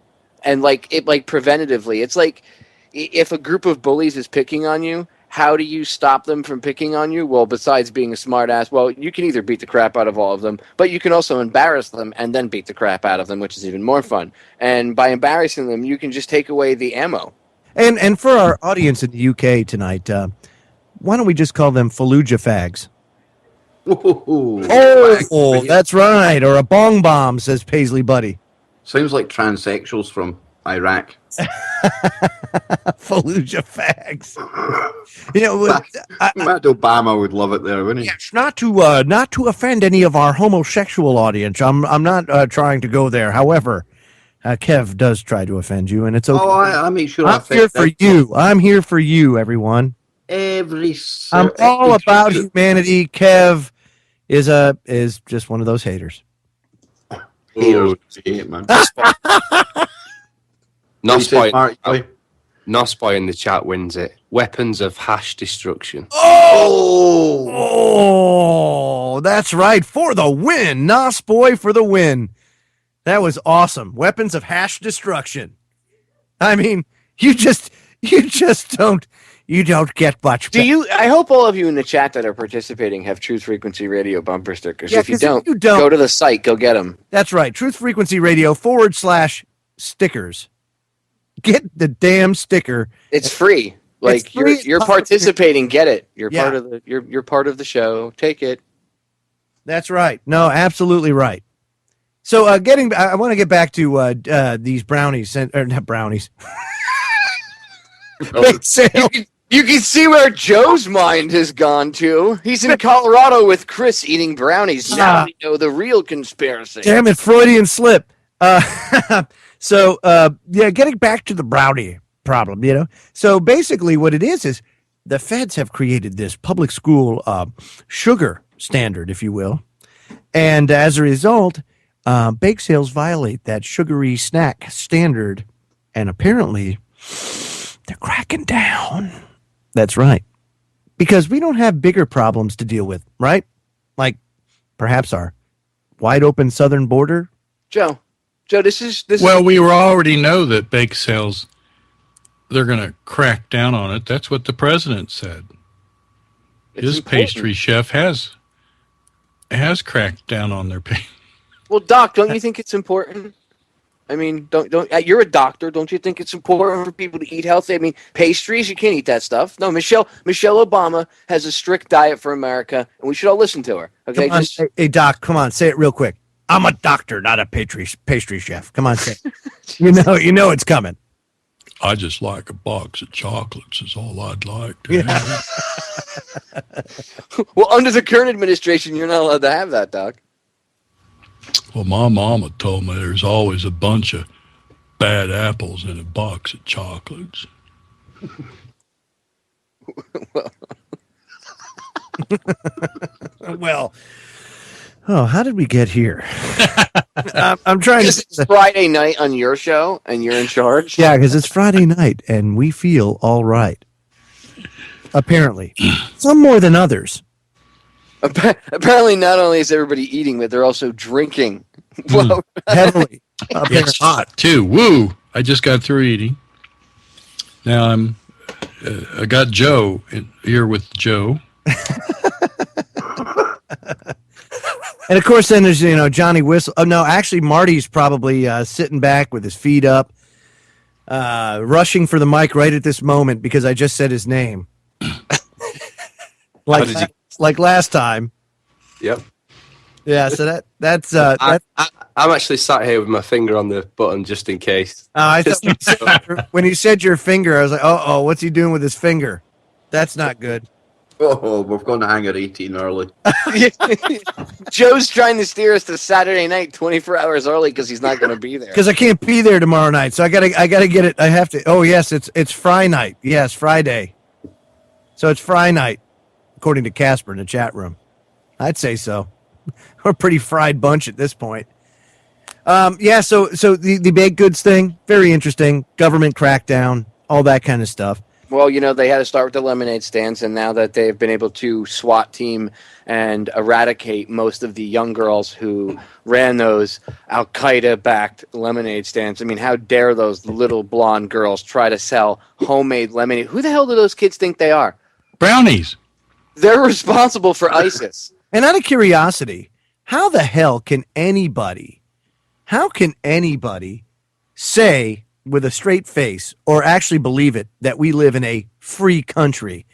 and like preventatively. It's like if a group of bullies is picking on you, how do you stop them from picking on you? Well, besides being a smart ass, well, you can either beat the crap out of all of them, but you can also embarrass them and then beat the crap out of them, which is even more fun. And by embarrassing them, you can just take away the ammo. And for our audience in the UK tonight, why don't we just call them Fallujah fags? Oh, that's right. Or a bong bomb, says Paisley Buddy. Sounds like transsexuals from Iraq. Fallujah fags. You know, Matt Obama would love it there, wouldn't he? Yes, not to offend any of our homosexual audience. I'm not trying to go there. However, Kev does try to offend you, and it's okay. Oh, I make sure I'm here for you. I'm here for you, everyone. I'm all about humanity. Kev is just one of those haters. Haters, hate, man. Nosboy in the chat wins it. Weapons of hash destruction. Oh, that's right. For the win. Nosboy for the win. That was awesome. Weapons of hash destruction. I mean, you just don't get much. I hope all of you in the chat that are participating have Truth Frequency Radio bumper stickers. Yeah, if you don't, go to the site, go get them. That's right. Truth Frequency Radio /stickers. Get the damn sticker. It's free. Like free. You're participating, get it. You're Yeah. you're part of the show. Take it. That's right. No, absolutely right. So I want to get back to these brownies, or not brownies. You can see where Joe's mind has gone to. He's in Colorado with Chris eating brownies. Now we know the real conspiracy. Damn it, Freudian slip. So getting back to the brownie problem, you know. So basically what it is the feds have created this public school sugar standard, if you will. And as a result, bake sales violate that sugary snack standard. And apparently they're cracking down. That's right. Because we don't have bigger problems to deal with, right? Like perhaps our wide open southern border. Joe, this Well, we already know that bake sales, they're going to crack down on it. That's what the president said. His pastry chef has cracked down on their pastry. Well, Doc, don't you think it's important? I mean, don't you're a doctor. Don't you think it's important for people to eat healthy? I mean, pastries, you can't eat that stuff. No, Michelle Obama has a strict diet for America, and we should all listen to her. Okay, Hey, Doc, come on, say it real quick. I'm a doctor, not a pastry chef. Come on, say it. You know it's coming. I just like a box of chocolates is all I'd like to have. Well, under the current administration, you're not allowed to have that, Doc. Well, my mama told me there's always a bunch of bad apples in a box of chocolates. Well, how did we get here? I'm trying to. It's Friday night on your show, and you're in charge. Yeah, because it's Friday night, and we feel all right. Apparently, some more than others. Apparently, not only is everybody eating, but they're also drinking. Whoa. Heavily. It's hot too. Woo! I just got through eating. Now I got Joe here with Joe. And of course, then there's Johnny Whistle. Oh no, actually Marty's probably sitting back with his feet up, rushing for the mic right at this moment because I just said his name. Like last time. Yep. Yeah, so that's I'm actually sat here with my finger on the button just in case. I thought when he said your finger, I was like, oh, what's he doing with his finger? That's not good. Oh, we've gone to Hangar 18 early. Joe's trying to steer us to Saturday night 24 hours early because he's not going to be there. Because I can't be there tomorrow night, so I gotta get it. I have to. Oh yes, it's Fry night. Yes, Friday. So it's Fry night, according to Casper in the chat room. I'd say so. We're a pretty fried bunch at this point. Yeah. So the baked goods thing, very interesting. Government crackdown, all that kind of stuff. Well, they had to start with the lemonade stands, and now that they've been able to SWAT team and eradicate most of the young girls who ran those Al-Qaeda-backed lemonade stands. I mean, how dare those little blonde girls try to sell homemade lemonade? Who the hell do those kids think they are? Brownies. They're responsible for ISIS. And out of curiosity, how the hell can anybody say with a straight face or actually believe it that we live in a free country,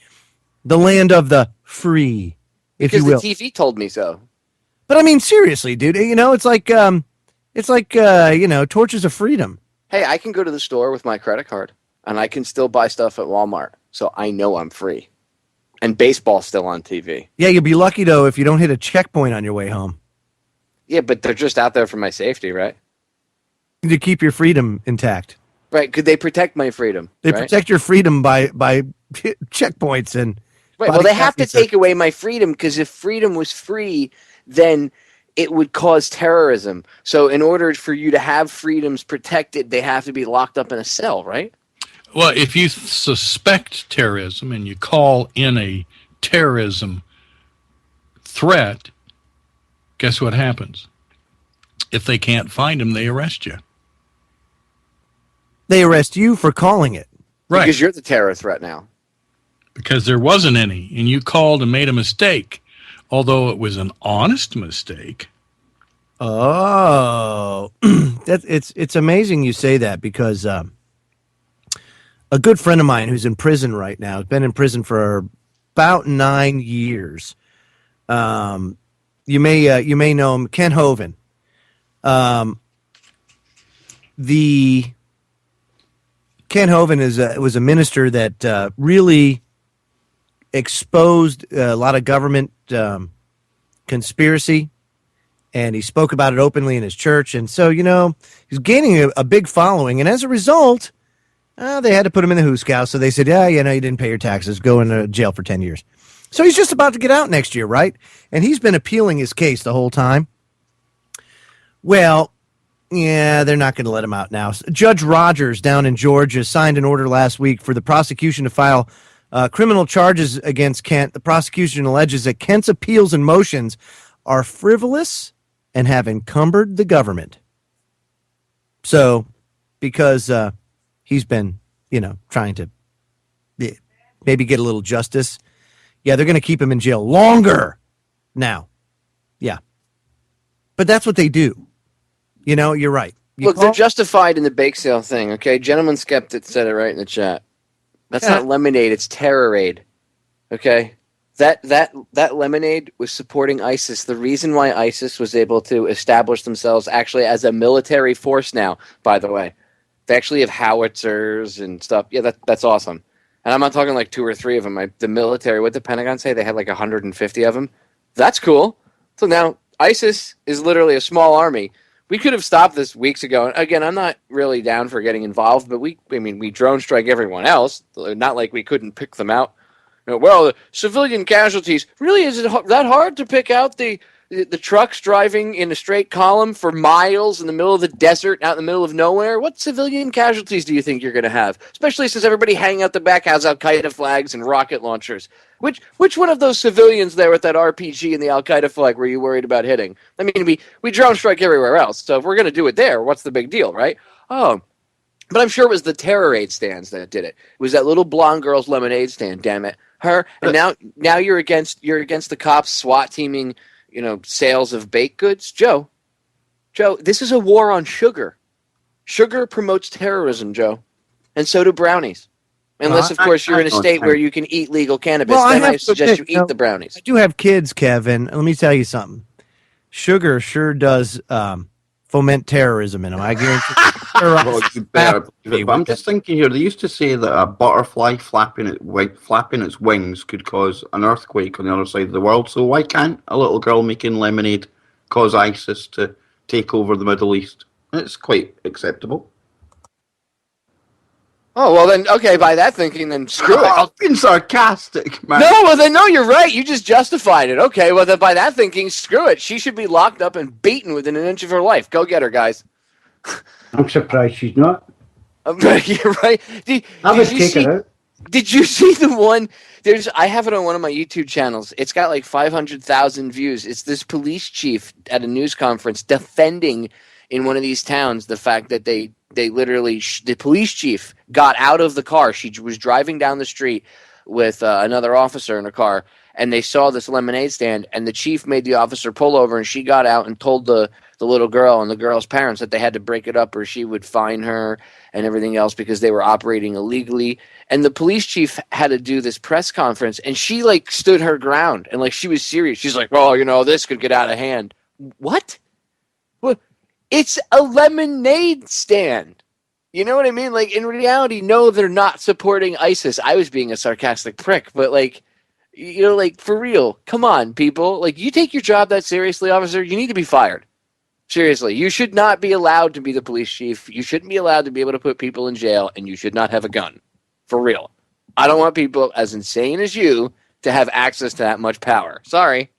the land of the free, if because you will. the TV told me so. But I mean, seriously, dude, it's like torches of freedom. Hey, I can go to the store with my credit card, and I can still buy stuff at Walmart, so I know I'm free. And baseball's still on TV. Yeah, you'll be lucky, though, if you don't hit a checkpoint on your way home. Yeah, but they're just out there for my safety, right? To keep your freedom intact. Right, could they protect my freedom? They right? protect your freedom by checkpoints and... Right, well, they have to take away my freedom, because if freedom was free, then it would cause terrorism. So in order for you to have freedoms protected, they have to be locked up in a cell, right? Well, if you suspect terrorism and you call in a terrorism threat, guess what happens? If they can't find him, they arrest you. They arrest you for calling it. Right. Because you're the terror threat now. Because there wasn't any, and you called and made a mistake, although it was an honest mistake. Oh, it's amazing you say that, because a good friend of mine who's in prison right now, has been in prison for about 9 years. You may know him, Ken Hovind. The Ken Hovind was a minister that really exposed a lot of government conspiracy, and he spoke about it openly in his church. And so, he's gaining a big following, and as a result, they had to put him in the hoosgow. So they said, you didn't pay your taxes, go into jail for 10 years. So he's just about to get out next year, right? And he's been appealing his case the whole time. Well, yeah, they're not going to let him out now. Judge Rogers down in Georgia signed an order last week for the prosecution to file criminal charges against Kent. The prosecution alleges that Kent's appeals and motions are frivolous and have encumbered the government. So, because he's been, trying to maybe get a little justice, they're going to keep him in jail longer now. Yeah. But that's what they do. You're right. Look, they're justified in the bake sale thing, okay? Gentleman Skeptic said it right in the chat. That's not lemonade, it's terrorade. Okay? That lemonade was supporting ISIS. The reason why ISIS was able to establish themselves actually as a military force now, by the way. They actually have howitzers and stuff. Yeah, that's awesome. And I'm not talking like 2 or 3 of them. The military, what did the Pentagon say? They had like 150 of them. That's cool. So now ISIS is literally a small army. We could have stopped this weeks ago. And again, I'm not really down for getting involved, but we drone strike everyone else. Not like we couldn't pick them out. Well, the civilian casualties. Really, is it that hard to pick out the trucks driving in a straight column for miles in the middle of the desert, out in the middle of nowhere? What civilian casualties do you think you're going to have? Especially since everybody hanging out the back has Al-Qaeda flags and rocket launchers. Which one of those civilians there with that RPG and the Al-Qaeda flag were you worried about hitting? I mean, we drone strike everywhere else, so if we're going to do it there, what's the big deal, right? Oh, but I'm sure it was the terror aid stands that did it. It was that little blonde girl's lemonade stand, damn it. Her, and now you're against the cops SWAT teaming, sales of baked goods. Joe, this is a war on sugar. Sugar promotes terrorism, Joe, and so do brownies. Unless, of course, you're in a state where you can eat legal cannabis. Well, then I suggest you eat the brownies. I do have kids, Kevin. Let me tell you something. Sugar sure does foment terrorism in them. I guarantee. I'm just thinking here. They used to say that a butterfly flapping its wings could cause an earthquake on the other side of the world. So why can't a little girl making lemonade cause ISIS to take over the Middle East? It's quite acceptable. Oh, well then, okay, by that thinking, then screw it. I've been sarcastic, man. No, you're right. You just justified it. Okay, well then by that thinking, screw it. She should be locked up and beaten within an inch of her life. Go get her, guys. I'm surprised she's not. You're right. I would take her out. Did you see the one? I have it on one of my YouTube channels. It's got like 500,000 views. It's this police chief at a news conference defending in one of these towns the fact that they literally, the police chief got out of the car. She was driving down the street. with another officer in a car, and they saw this lemonade stand, and the chief made the officer pull over, and she got out and told the little girl and the girl's parents that they had to break it up or she would fine her and everything else because they were operating illegally. And the police chief had to do this press conference, and she like stood her ground and like she was serious. She's like, "Oh, you know, this could get out of hand." What? It's a lemonade stand. You know what I mean? Like, in reality, no, they're not supporting ISIS. I was being a sarcastic prick, but like, you know, like, for real, come on, people. Like, you take your job that seriously, officer, you need to be fired. Seriously, you should not be allowed to be the police chief. You shouldn't be allowed to be able to put people in jail, and you should not have a gun. For real. I don't want people as insane as you to have access to that much power. Sorry.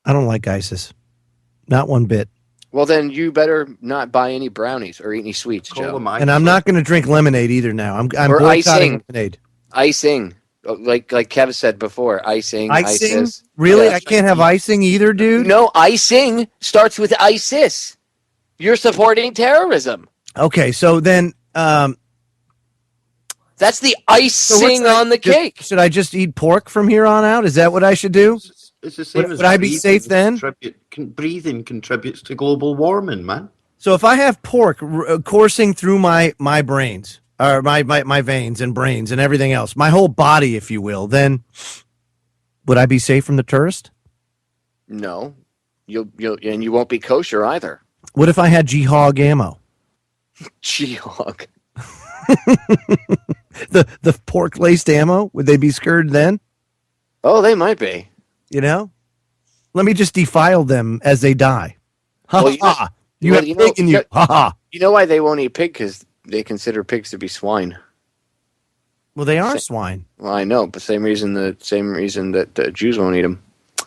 I don't like ISIS. Not one bit. Well, then you better not buy any brownies or eat any sweets, Joe. And I'm not going to drink lemonade either now. I'm or boycotting icing. lemonade. Icing. Like Kev said before, icing. ISIS. Really? Yeah. I can't have icing either, dude? No, icing starts with ISIS. You're supporting terrorism. Okay, so then... That's the icing on the cake. Should I just eat pork from here on out? Is that what I should do? It's the same as would I be safe then? Breathing contributes to global warming, man. So if I have pork coursing through my brains, or my veins and brains and everything else, my whole body, if you will, then would I be safe from the tourist? No. You won't be kosher either. What if I had G-Hog ammo? G-Hog. the pork laced ammo, would they be scared then? Oh, they might be. You know, let me just defile them as they die. Ha Well, ha! You have pig in you. Ha ha! You know why they won't eat pig? Because they consider pigs to be swine. Well, they are swine. Well, I know, but same reason that Jews won't eat them.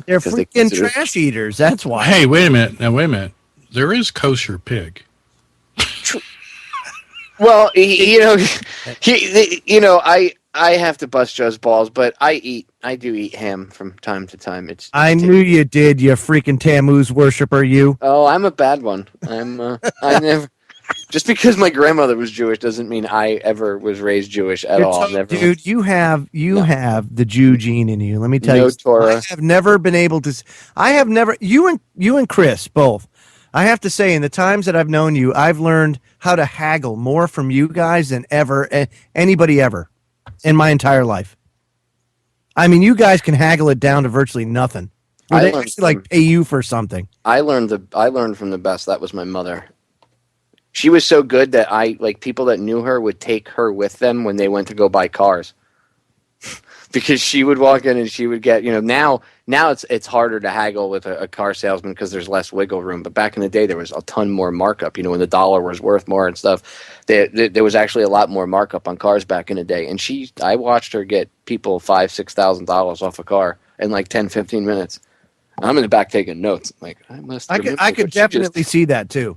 They're freaking trash eaters. That's why. Hey, wait a minute. Now, wait a minute. There is kosher pig. Well, I have to bust Joe's balls, but I do eat ham from time to time. I knew you did, you freaking Tammuz worshiper, you. Oh, I'm a bad one. I never. Just because my grandmother was Jewish doesn't mean I ever was raised Jewish at all. Never. Dude, you have the Jew gene in you. Let me tell you. Torah. I have never been able to. I have never. You and Chris both. I have to say, in the times that I've known you, I've learned how to haggle more from you guys than anybody ever in my entire life. I mean, you guys can haggle it down to virtually nothing. Or they actually pay you for something. I learned from the best. That was my mother. She was so good that people that knew her would take her with them when they went to go buy cars. Because she would walk in and she would get, now it's harder to haggle with a car salesman because there's less wiggle room. But back in the day, there was a ton more markup. When the dollar was worth more and stuff, there was actually a lot more markup on cars back in the day. And I watched her get people $5,000-$6,000 off a car in like 10, 15 minutes. I'm in the back taking notes. Like I could definitely see that too.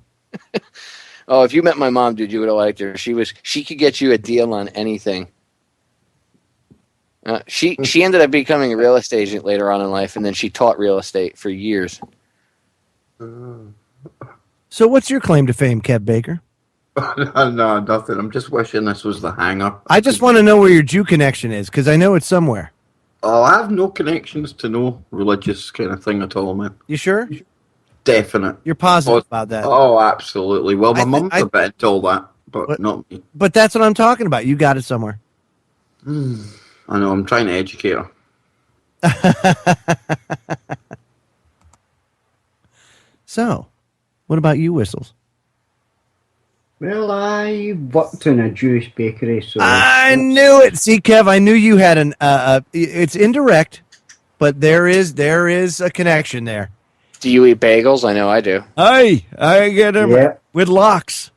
Oh, if you met my mom, dude, you would have liked her. She could get you a deal on anything. She ended up becoming a real estate agent later on in life, and then she taught real estate for years. So what's your claim to fame, Kev Baker? No, nothing. I'm just wishing this was the hanger. I just want to know where your Jew connection is, because I know it's somewhere. Oh, I have no connections to no religious kind of thing at all, man. You sure? Definite. You're positive about that? Oh, absolutely. Well, my mum's a bit into all that, but not me. But that's what I'm talking about. You got it somewhere. I know, I'm trying to educate her. So, what about you, Whistles? Well, I worked in a Jewish bakery, so... I knew it! See, Kev, I knew you had it's indirect, but there is a connection there. Do you eat bagels? I know I do. Hey, I get them with lox.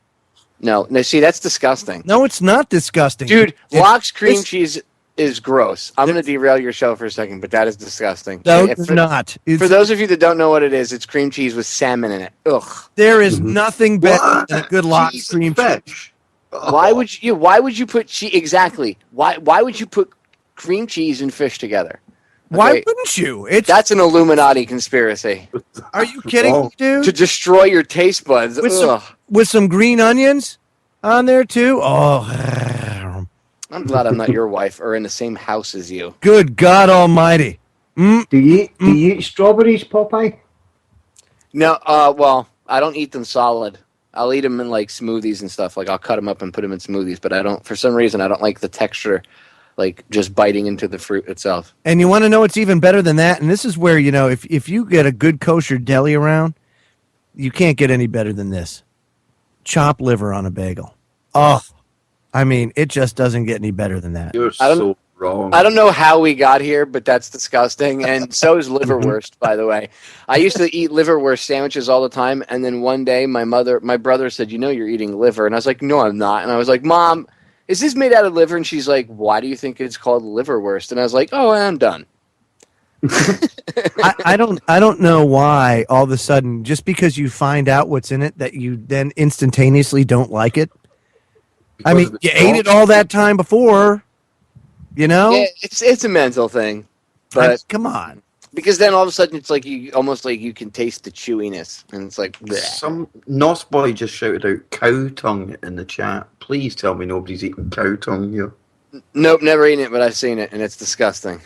No, see, that's disgusting. No, it's not disgusting. Dude, lox cream cheese is gross. I'm going to derail your show for a second, but that is disgusting. No, it's not. For those of you that don't know what it is, it's cream cheese with salmon in it. Ugh. There is nothing better than a good lox cream cheese. Why would you put exactly? Why would you put cream cheese and fish together? Okay. Why wouldn't you? That's an Illuminati conspiracy. Are you kidding me, dude? To destroy your taste buds. With some green onions on there too. Oh, I'm glad I'm not your wife or in the same house as you. Good God Almighty! Do you eat strawberries, Popeye? No, well, I don't eat them solid. I'll eat them in like smoothies and stuff. Like I'll cut them up and put them in smoothies, but I don't. For some reason, I don't like the texture, like just biting into the fruit itself. And you want to know what's even better than that? And this is where, if you get a good kosher deli around, you can't get any better than this. Chopped liver on a bagel. Oh, I mean, it just doesn't get any better than that. You're so wrong. I don't know how we got here, but that's disgusting. And so is liverwurst, by the way. I used to eat liverwurst sandwiches all the time, and then one day my brother said, "You're eating liver," and I was like, "No, I'm not." And I was like, "Mom, is this made out of liver?" And she's like, "Why do you think it's called liverwurst?" And I was like, "Oh, I'm done." I don't know why all of a sudden, just because you find out what's in it, that you then instantaneously don't like it. I mean, you ate it all that time before, Yeah, it's a mental thing, but come on, because then all of a sudden it's like you can taste the chewiness, and it's like bleh. Some Nos boy just shouted out cow tongue in the chat. Please tell me nobody's eating cow tongue here. Nope, never eaten it, but I've seen it, and it's disgusting.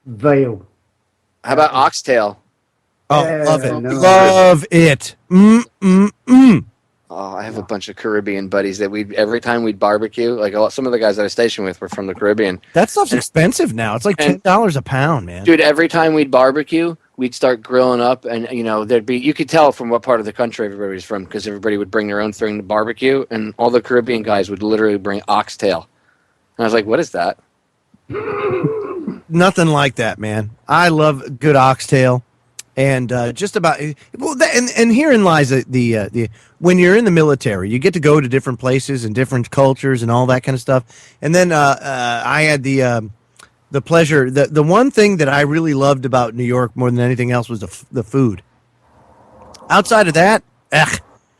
Vile. How about oxtail? Oh, love it, love it. Oh, I have a bunch of Caribbean buddies that every time we'd barbecue, like some of the guys that I stationed with were from the Caribbean. That stuff's expensive now. It's like $10 a pound, man. Dude, every time we'd barbecue, we'd start grilling up, and you could tell from what part of the country everybody was from, because everybody would bring their own thing to barbecue, and all the Caribbean guys would literally bring oxtail. And I was like, what is that? Nothing like that, man. I love good oxtail, and just about and herein lies the when you're in the military, you get to go to different places and different cultures and all that kind of stuff. And then I had the pleasure. The one thing that I really loved about New York more than anything else was the food. Outside of that,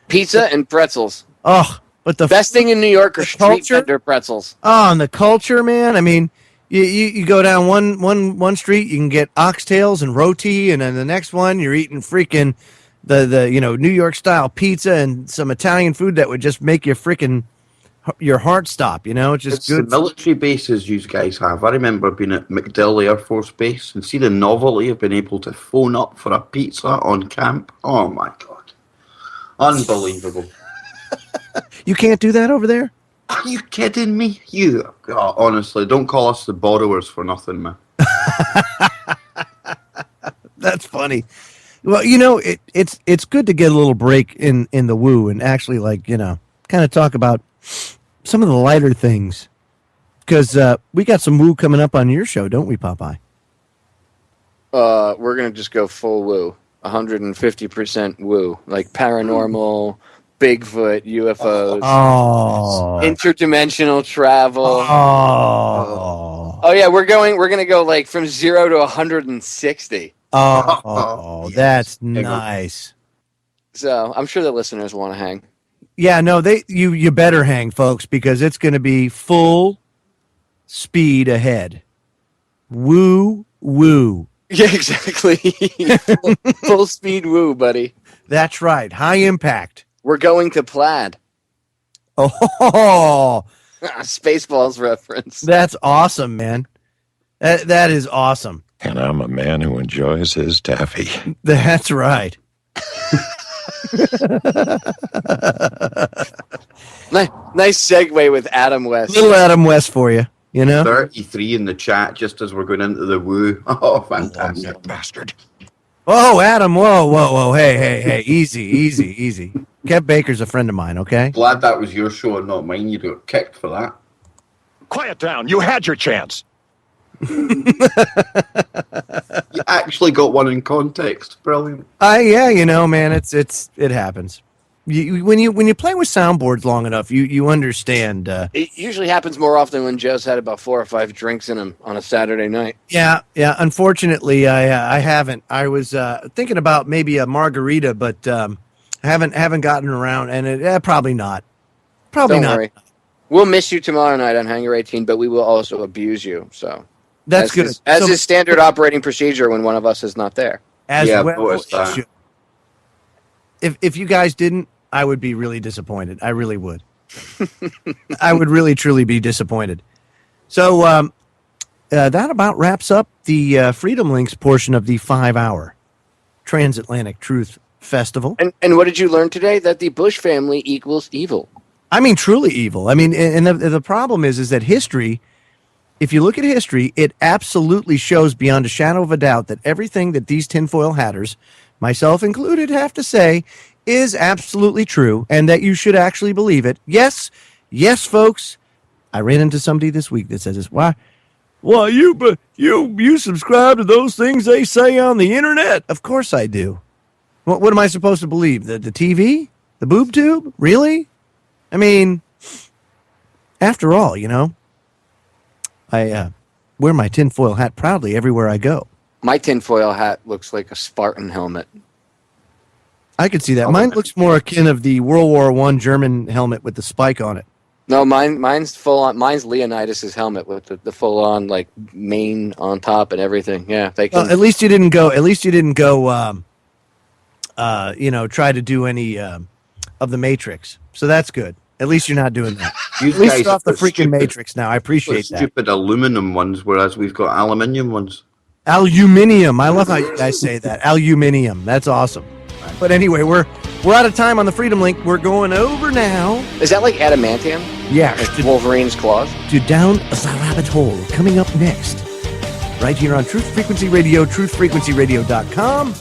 pizza and pretzels. Oh, but the best thing in New York are street vendor pretzels. Oh, and the culture, man. I mean, you go down one street, you can get oxtails and roti, and then the next one you're eating freaking the New York style pizza and some Italian food that would just make your heart stop. It's just good. The military bases you guys have. I remember being at MacDill Air Force Base and see the novelty of being able to phone up for a pizza on camp. Oh my god, unbelievable! You can't do that over there. Are you kidding me? Honestly, don't call us the borrowers for nothing, man. That's funny. Well, it's good to get a little break in the woo and actually kind of talk about some of the lighter things, because we got some woo coming up on your show, don't we, Popeye? We're gonna just go full woo, 150% woo, like paranormal. Bigfoot, UFOs, interdimensional travel. Oh yeah, we're gonna go like from 0 to 160. Oh, that's nice. So I'm sure the listeners want to hang. Yeah, no, you better hang, folks, because it's going to be full speed ahead. Woo woo. Yeah, exactly. full speed woo, buddy. That's right. High impact. We're going to Plaid. Oh, Spaceballs reference. That's awesome, man. That is awesome. And I'm a man who enjoys his taffy. That's right. Nice segue with Adam West. Little Adam West for you, 33 in the chat just as we're going into the woo. Oh, fantastic. Bastard. Oh, Adam, whoa. Hey, easy. Kev Baker's a friend of mine, okay? Glad that was your show and not mine. You got kicked for that. Quiet down. You had your chance. You actually got one in context. Brilliant. Yeah, man, it happens. When you play with soundboards long enough, you understand. It usually happens more often when Joe's had about 4 or 5 drinks in him on a Saturday night. Yeah. Unfortunately, I haven't. I was thinking about maybe a margarita, but haven't gotten around, and probably not. Don't worry. We'll miss you tomorrow night on Hangar 18, but we will also abuse you. So that's good. As is standard operating procedure when one of us is not there. If you guys didn't, I would be really disappointed. I really would. I would really, truly be disappointed. So that about wraps up the Freedom Links portion of the 5-hour Transatlantic Truth Festival. And what did you learn today? That the Bush family equals evil. I mean, truly evil. I mean, and the problem is that history, if you look at history, it absolutely shows beyond a shadow of a doubt that everything that these tinfoil hatters, myself included, have to say is absolutely true, and that you should actually believe it. Yes, folks. I ran into somebody this week that says this. Why you subscribe to those things they say on the internet? Of course I do. What am I supposed to believe? The TV? The boob tube? Really? I mean, after all, I wear my tinfoil hat proudly everywhere I go. My tinfoil hat looks like a Spartan helmet. I could see that. Mine looks more akin of the World War I German helmet with the spike on it. No, mine's full on. Mine's Leonidas's helmet with the full on like mane on top and everything. Yeah, they can. Well, at least you didn't go. Try to do any of the Matrix. So that's good. At least you're not doing that. You at least guys you're off the freaking stupid, Matrix now. I appreciate that. Stupid aluminum ones, whereas we've got aluminium ones. Aluminium. I love how you guys say that. Aluminium. That's awesome. But anyway, we're out of time on the Freedom Link. We're going over now. Is that like adamantium? Yeah. Like Wolverine's claws? To Down the Rabbit Hole. Coming up next. Right here on Truth Frequency Radio, truthfrequencyradio.com.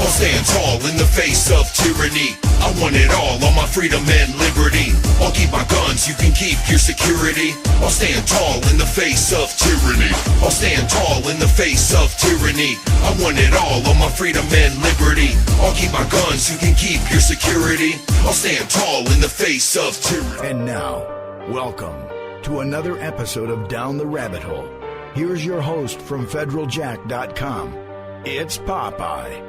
I'll stand tall in the face of tyranny. I want it all on my freedom and liberty. I'll keep my guns, you can keep your security. I'll stand tall in the face of tyranny. I'll stand tall in the face of tyranny. I want it all on my freedom and liberty. I'll keep my guns, you can keep your security. I'll stand tall in the face of tyranny. And now, welcome to another episode of Down the Rabbit Hole. Here's your host from federaljack.com. It's Popeye.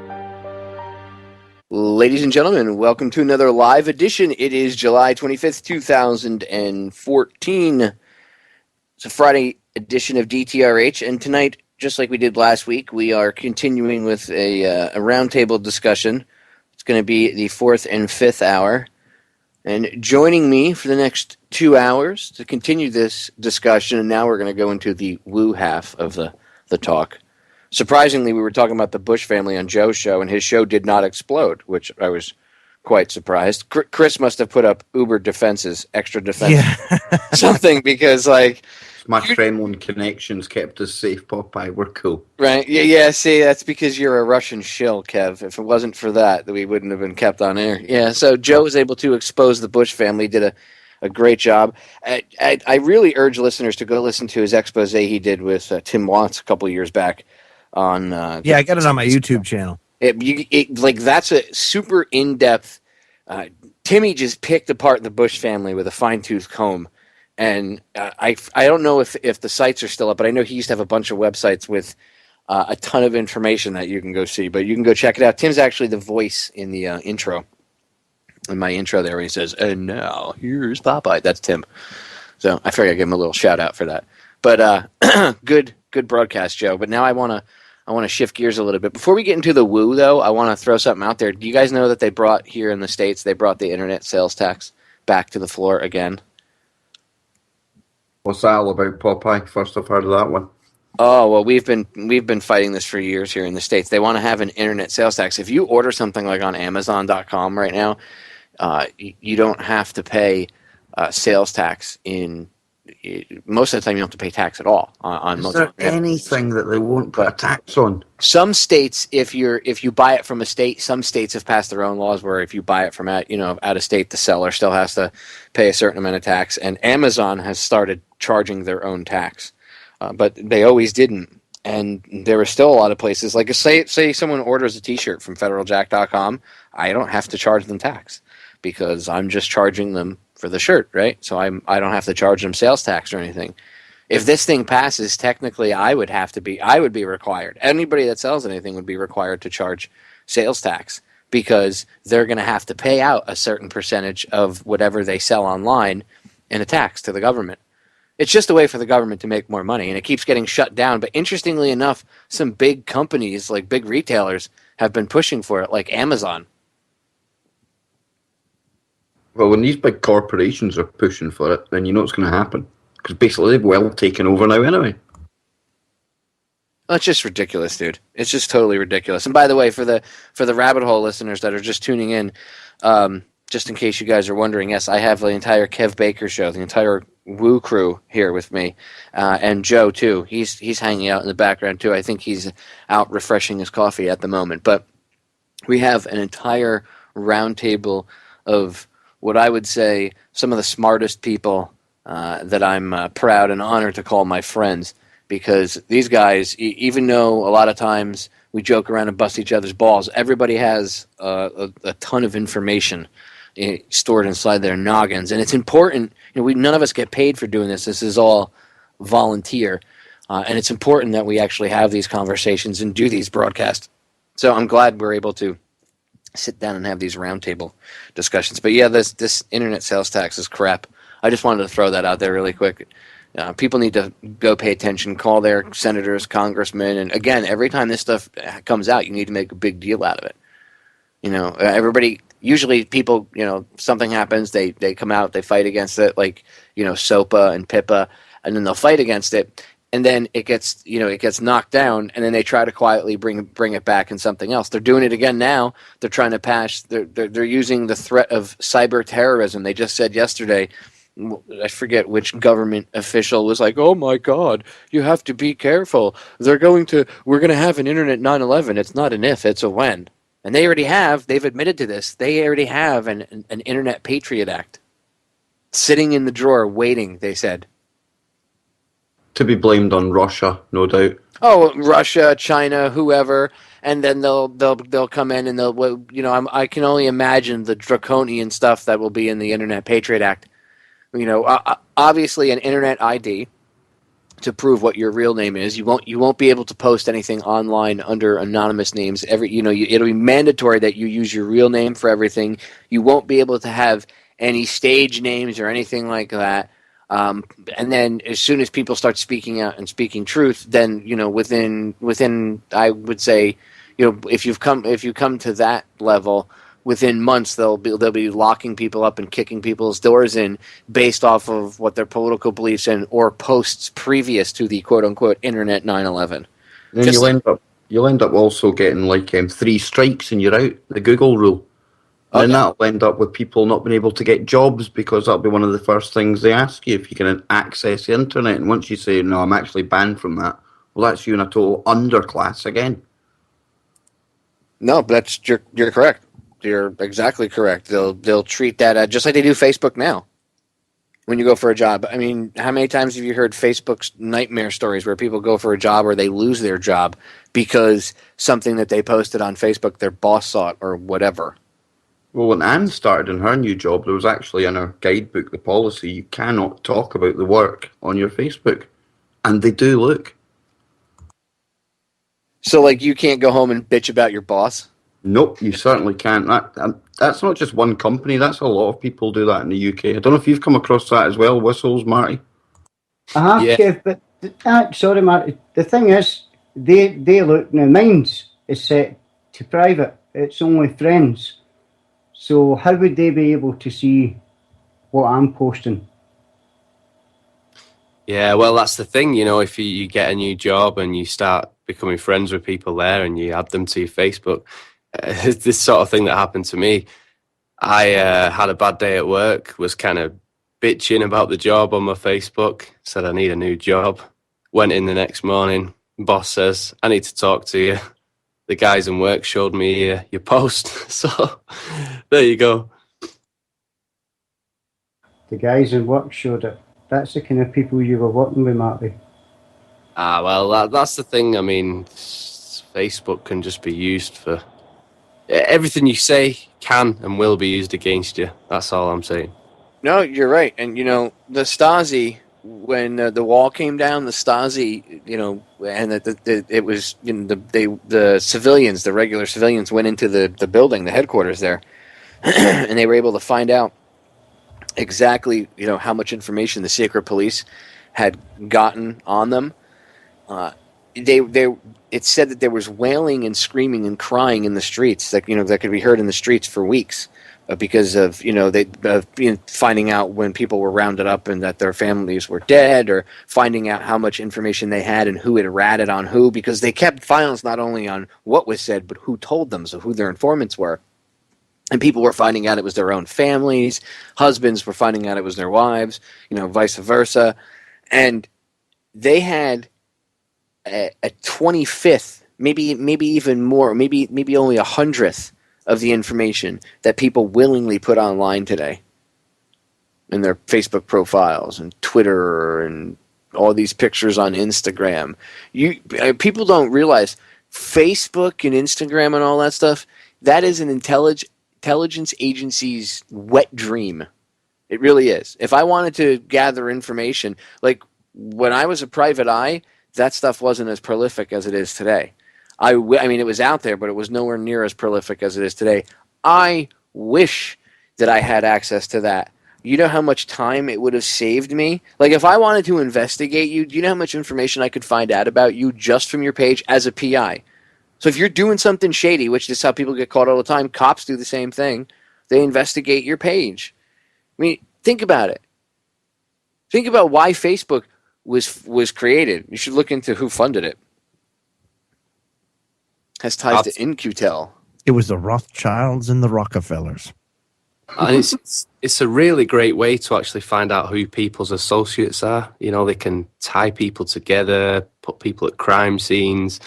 Ladies and gentlemen, welcome to another live edition. It is July 25th, 2014. It's a Friday edition of DTRH, and tonight, just like we did last week, we are continuing with a roundtable discussion. It's going to be the 4th and 5th hour. And joining me for the next 2 hours to continue this discussion, and now we're going to go into the woo half of the talk. Surprisingly, we were talking about the Bush family on Joe's show, and his show did not explode, which I was quite surprised. Chris must have put up Uber defenses, extra defenses, something, because like my Kremlin connections kept us safe, Popeye. We're cool, right? Yeah. See, that's because you're a Russian shill, Kev. If it wasn't for that, we wouldn't have been kept on air. Yeah. So Joe was able to expose the Bush family. Did a great job. I really urge listeners to go listen to his expose he did with Tim Watts a couple of years back. On I got it on my YouTube channel. That's a super in-depth. Timmy just picked apart the Bush family with a fine-tooth comb, and I don't know if the sites are still up, but I know he used to have a bunch of websites with a ton of information that you can go see. But you can go check it out. Tim's actually the voice in the intro. In my intro there, where he says, "And now here's Popeye." That's Tim. So I figured I'd give him a little shout out for that. But good broadcast, Joe. But now I want to shift gears a little bit. Before we get into the woo, though, I want to throw something out there. Do you guys know that they brought here in the States, they brought the internet sales tax back to the floor again? What's that all about, Popeye? First I've heard of that one. Oh, well, we've been fighting this for years here in the States. They want to have an internet sales tax. If you order something like on Amazon.com right now, you don't have to pay sales tax in... Most of the time, you don't have to pay tax at all on Is most. there anything that they won't put a tax on? Some states, if you buy it from a state, some states have passed their own laws where if you buy it from out of state, the seller still has to pay a certain amount of tax. And Amazon has started charging their own tax, but they always didn't. And there are still a lot of places, like say someone orders a T-shirt from federaljack.com, I don't have to charge them tax because I'm just charging them for the shirt, right? So I don't have to charge them sales tax or anything. If this thing passes, technically I would be required. Anybody that sells anything would be required to charge sales tax because they're going to have to pay out a certain percentage of whatever they sell online in a tax to the government. It's just a way for the government to make more money, and it keeps getting shut down. But interestingly enough, some big companies, like big retailers, have been pushing for it, like Amazon. Well, when these big corporations are pushing for it, then you know what's going to happen. Because basically they've well taken over now anyway. That's just ridiculous, dude. It's just totally ridiculous. And by the way, for the rabbit hole listeners that are just tuning in, just in case you guys are wondering, yes, I have the entire Kev Baker show, the entire Woo crew here with me, and Joe too. He's hanging out in the background too. I think he's out refreshing his coffee at the moment. But we have an entire roundtable of what I would say some of the smartest people that I'm proud and honored to call my friends. Because these guys, even though a lot of times we joke around and bust each other's balls, everybody has a ton of information stored inside their noggins. And it's important, none of us get paid for doing this. This is all volunteer. And it's important that we actually have these conversations and do these broadcasts. So I'm glad we're able to sit down and have these roundtable discussions. But yeah, this internet sales tax is crap. I just wanted to throw that out there really quick. People need to go pay attention, call their senators, congressmen, and again, every time this stuff comes out, you need to make a big deal out of it. Everybody, usually people, something happens, they come out, they fight against it, like, SOPA and PIPA, and then they'll fight against it, and then it gets knocked down, and then they try to quietly bring it back in something else. They're doing it again now. They're trying to pass. They're using the threat of cyber terrorism. They just said yesterday. I forget which government official was like, "Oh my God, you have to be careful. We're going to have an internet 9/11. It's not an if, it's a when." And they already have. They've admitted to this. They already have an Internet Patriot Act sitting in the drawer waiting. They said to be blamed on Russia, no doubt. Oh, Russia, China, whoever, and then they'll come in and I can only imagine the draconian stuff that will be in the Internet Patriot Act. Obviously an internet ID to prove what your real name is. You won't be able to post anything online under anonymous names. It'll be mandatory that you use your real name for everything. You won't be able to have any stage names or anything like that. And then as soon as people start speaking out and speaking truth, then within I would say, if you come to that level, within months they'll be locking people up and kicking people's doors in based off of what their political beliefs and or posts previous to the quote unquote internet 9/11. Then you'll end up also getting like 3 strikes and you're out, the Google rule. And then that'll end up with people not being able to get jobs because that'll be one of the first things they ask you if you can access the internet. And once you say, no, I'm actually banned from that, well, that's you in a total underclass again. No, you're correct. You're exactly correct. They'll treat that just like they do Facebook now. When you go for a job, I mean, how many times have you heard Facebook's nightmare stories where people go for a job or they lose their job because something that they posted on Facebook, their boss saw it or whatever? Well, when Anne started in her new job, there was actually in her guidebook the policy you cannot talk about the work on your Facebook, and they do look. So, like, you can't go home and bitch about your boss? Nope, you certainly can't. That's not just one company. That's a lot of people do that in the UK. I don't know if you've come across that as well, Whistles, Marty. Yeah. Kev, but sorry, Marty. The thing is, they look, now mine's is set to private. It's only friends. So how would they be able to see what I'm posting? Yeah, well, that's the thing, if you get a new job and you start becoming friends with people there and you add them to your Facebook, this sort of thing that happened to me. I had a bad day at work, was kind of bitching about the job on my Facebook, said I need a new job. Went in the next morning, boss says, I need to talk to you. The guys in work showed me your post, so there you go. The guys in work showed it. That's the kind of people you were working with, Marty. Well, that's the thing. I mean, Facebook can just be used for... Everything you say can and will be used against you. That's all I'm saying. No, you're right. And, the Stasi, when the wall came down, the Stasi, and it was, the civilians, the regular civilians went into the building, the headquarters there, and they were able to find out exactly, how much information the secret police had gotten on them. It said that there was wailing and screaming and crying in the streets that could be heard in the streets for weeks because of finding out when people were rounded up and that their families were dead, or finding out how much information they had and who had ratted on who, because they kept files not only on what was said but who told them, so who their informants were. And people were finding out it was their own families. Husbands were finding out it was their wives, vice versa. And they had a 25th, maybe even more, maybe only 100th of the information that people willingly put online today in their Facebook profiles and Twitter and all these pictures on Instagram. People don't realize Facebook and Instagram and all that stuff, that is an intelligence agency's wet dream. It really is. If I wanted to gather information, like when I was a private eye, that stuff wasn't as prolific as it is today. I mean, it was out there, but it was nowhere near as prolific as it is today. I wish that I had access to that. You know how much time it would have saved me? Like, if I wanted to investigate you, do you know how much information I could find out about you just from your page as a PI? So if you're doing something shady, which is how people get caught all the time, cops do the same thing. They investigate your page. I mean, think about it. Think about why Facebook was created. You should look into who funded it. Has ties to InQtel. It was the Rothschilds and the Rockefellers. And it's a really great way to actually find out who people's associates are. They can tie people together, put people at crime scenes,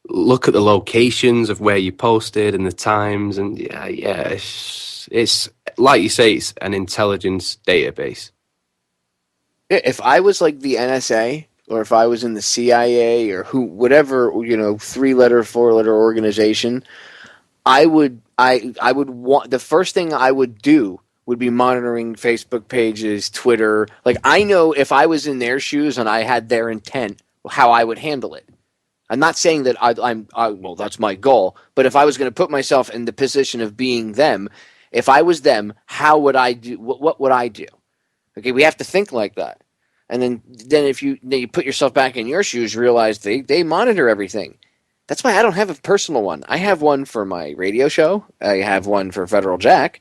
look at the locations of where you posted and the times. And it's like you say, it's an intelligence database. If I was like the NSA, or if I was in the CIA, or whatever, 3-letter, 4-letter organization, I would want, the first thing I would do would be monitoring Facebook pages, Twitter. Like, I know if I was in their shoes and I had their intent, how I would handle it. I'm not saying that well, that's my goal, but if I was going to put myself in the position of being them, if I was them, how would I do? What would I do? Okay, we have to think like that. And then if you put yourself back in your shoes, realize they monitor everything. That's why I don't have a personal one. I have one for my radio show. I have one for Federal Jack,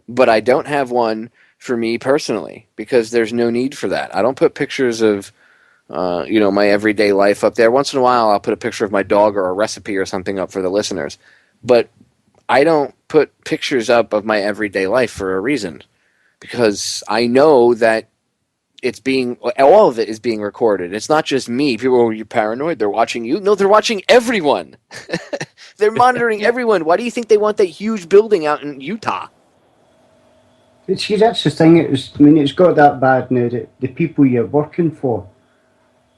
but I don't have one for me personally because there's no need for that. I don't put pictures of my everyday life up there. Once in a while, I'll put a picture of my dog or a recipe or something up for the listeners. But I don't put pictures up of my everyday life for a reason, because I know that all of it is being recorded. It's not just me. People are, you paranoid? They're watching you? No, they're watching everyone. They're monitoring everyone. Why do you think they want that huge building out in Utah? See, that's the thing. It's got that bad now that the people you're working for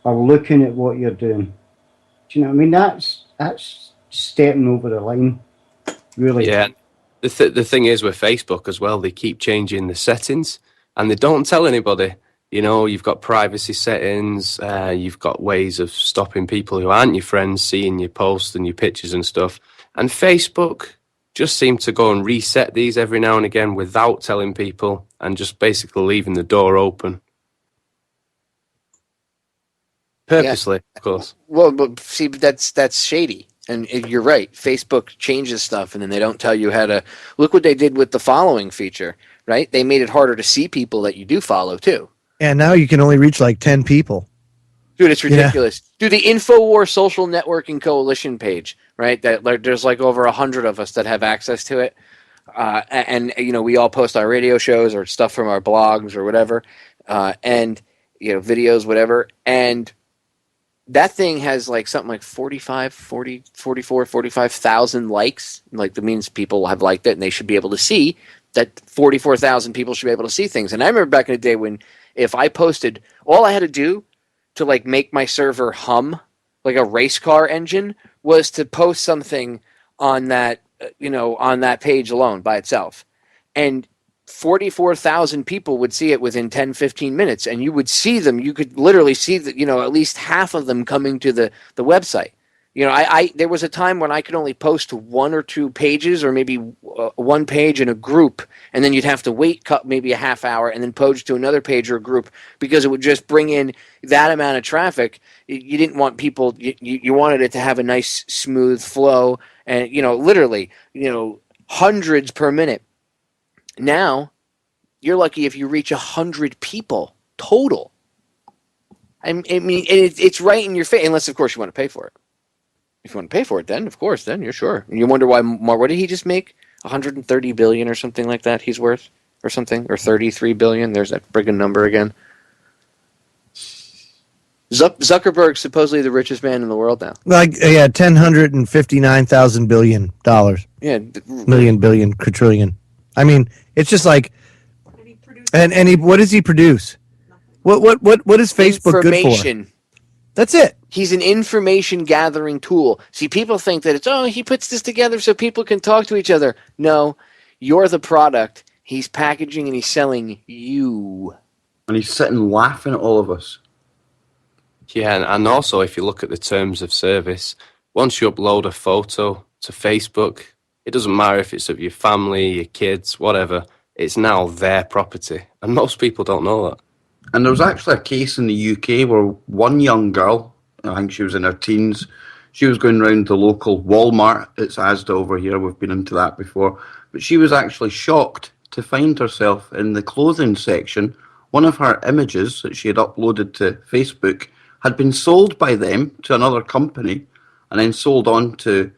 are looking at what you're doing. Do you know what I mean? That's stepping over the line, really. Yeah. The thing is with Facebook as well, they keep changing the settings and they don't tell anybody. You've got privacy settings, you've got ways of stopping people who aren't your friends seeing your posts and your pictures and stuff. And Facebook just seem to go and reset these every now and again without telling people and just basically leaving the door open. Purposely, of course. Well, but see, that's shady. And you're right. Facebook changes stuff, and then they don't tell you how to. Look what they did with the following feature, right? They made it harder to see people that you do follow, too. And now you can only reach like 10 people. Dude, it's ridiculous. Yeah. Dude, the InfoWars Social Networking Coalition page, right? There's like over 100 of us that have access to it. And we all post our radio shows or stuff from our blogs or whatever. And, videos, whatever. And that thing has like something like 45,000 likes. Like, that means people have liked it and they should be able to see that 44,000 people should be able to see things. And I remember back in the day when if I posted, all I had to do to like make my server hum like a race car engine was to post something on that, on that page alone by itself. And 44,000 people would see it within 10, 15 minutes. And you would see them. You could literally see that, at least half of them coming to the website. There was a time when I could only post to 1 or 2 pages or maybe one page in a group, and then you'd have to wait maybe a half hour and then post to another page or a group because it would just bring in that amount of traffic. You didn't want people, you wanted it to have a nice smooth flow and, literally, hundreds per minute. Now, you're lucky if you reach 100 people total. I mean, it's right in your face, unless, of course, you want to pay for it. If you want to pay for it, then, of course, then you're sure. And you wonder why, what did he just make? 130 billion or something like that he's worth? Or something? Or 33 billion? There's that friggin' number again. Zuckerberg's supposedly the richest man in the world now. Like, yeah, $1,059,000 billion. Yeah. Million, billion, quadrillion. I mean, it's just like, and he, what does he produce? What is Facebook good for? That's it. He's an information gathering tool. See, people think that he puts this together so people can talk to each other. No, you're the product. He's packaging and he's selling you. And he's sitting laughing at all of us. Yeah, and also if you look at the terms of service, once you upload a photo to Facebook, it doesn't matter if it's of your family, your kids, whatever, it's now their property. And most people don't know that. And there was actually a case in the UK where one young girl, I think she was in her teens, she was going around the local Walmart. It's Asda over here, we've been into that before. But she was actually shocked to find herself in the clothing section. One of her images that she had uploaded to Facebook had been sold by them to another company and then sold on to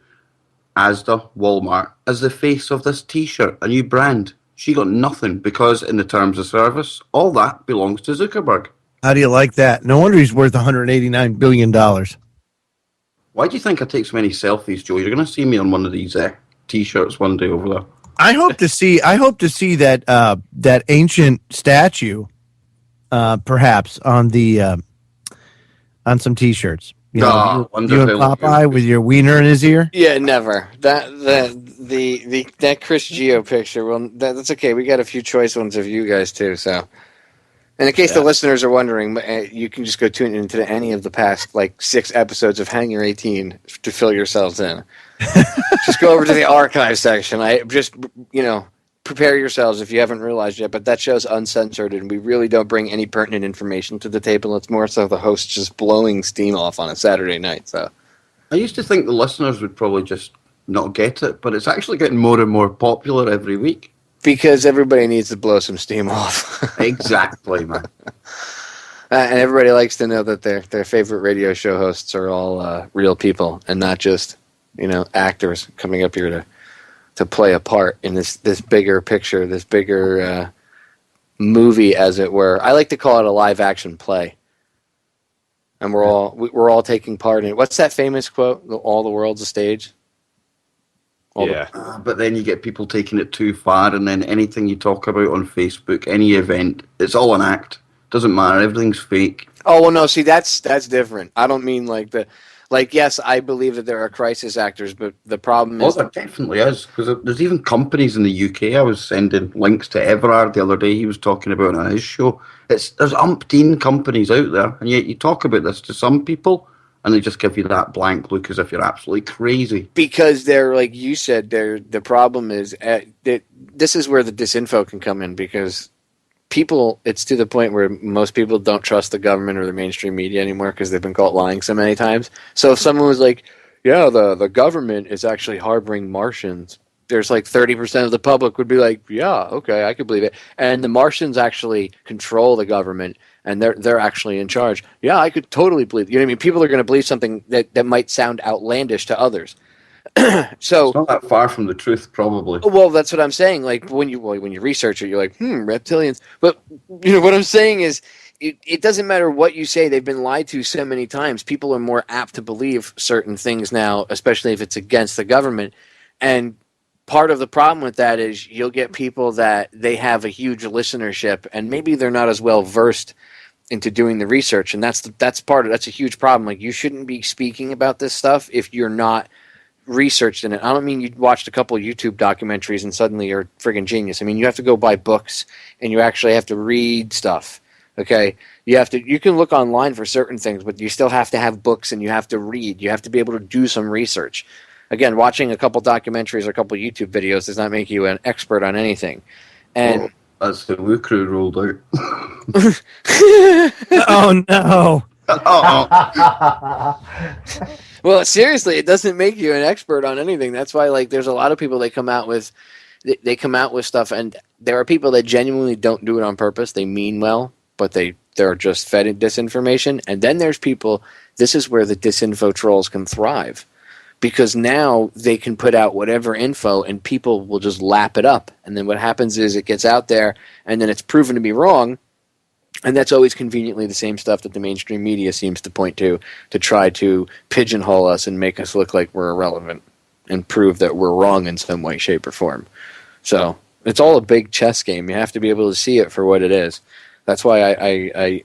Asda, Walmart, as the face of this T-shirt, a new brand. She got nothing because in the terms of service, all that belongs to Zuckerberg. How do you like that? No wonder he's worth $189 billion. Why do you think I take so many selfies, Joe? You're going to see me on one of these T-shirts one day over there. I hope to see that that ancient statue, perhaps on the on some T-shirts. You know, you and Popeye with your wiener in his ear. Yeah, never. That Chris Geo picture. Well, that's okay. We got a few choice ones of you guys too. So, and in case the listeners are wondering, you can just go tune into any of the past 6 episodes of Hang Your 18 to fill yourselves in. Just go over to the archive section. Prepare yourselves if you haven't realized yet, but that show's uncensored, and we really don't bring any pertinent information to the table. It's more so the host just blowing steam off on a Saturday night. So, I used to think the listeners would probably just not get it, but it's actually getting more and more popular every week. Because everybody needs to blow some steam off. Exactly, man. And everybody likes to know that their favorite radio show hosts are all real people and not just actors coming up here to play a part in this bigger picture, this bigger movie, as it were. I like to call it a live action play, and we're all taking part in it. What's that famous quote? All the world's a stage. But then you get people taking it too far, and then anything you talk about on Facebook, any event, it's all an act. Doesn't matter. Everything's fake. Oh well, no. See, that's different. I don't mean yes, I believe that there are crisis actors, but the problem is... there definitely is, because there's even companies in the UK. I was sending links to Everard the other day. He was talking about it on his show. There's umpteen companies out there, and yet you talk about this to some people, and they just give you that blank look as if you're absolutely crazy. Because they're, like you said, the problem is that this is where the disinfo can come in, because... it's to the point where most people don't trust the government or the mainstream media anymore because they've been caught lying so many times. So if someone was like, yeah, the government is actually harboring Martians, there's 30% of the public would be like, yeah, okay, I could believe it. And the Martians actually control the government and they're actually in charge. Yeah, I could totally believe it. You know what I mean? People are going to believe something that might sound outlandish to others. So it's not that far from the truth, probably. Well, that's what I'm saying. When you research it, you're like, reptilians. But what I'm saying is, it doesn't matter what you say. They've been lied to so many times. People are more apt to believe certain things now, especially if it's against the government. And part of the problem with that is you'll get people that they have a huge listenership, and maybe they're not as well versed into doing the research, and that's a huge problem. You shouldn't be speaking about this stuff if you're not researched in it. I don't mean you watched a couple of YouTube documentaries and suddenly you're friggin' genius. I mean, you have to go buy books and you actually have to read stuff. Okay? You can look online for certain things, but you still have to have books and you have to read. You have to be able to do some research. Again, watching a couple documentaries or a couple YouTube videos does not make you an expert on anything. And that's the Woo Crew rolled out. Oh no. Well, seriously, it doesn't make you an expert on anything. That's why, there's a lot of people that come out with, they come out with stuff, and there are people that genuinely don't do it on purpose. They mean well, but they're just fed disinformation. And then there's people, this is where the disinfo trolls can thrive, because now they can put out whatever info and people will just lap it up. And then what happens is it gets out there and then it's proven to be wrong. And that's always conveniently the same stuff that the mainstream media seems to point to try to pigeonhole us and make us look like we're irrelevant and prove that we're wrong in some way, shape, or form. So it's all a big chess game. You have to be able to see it for what it is. That's why I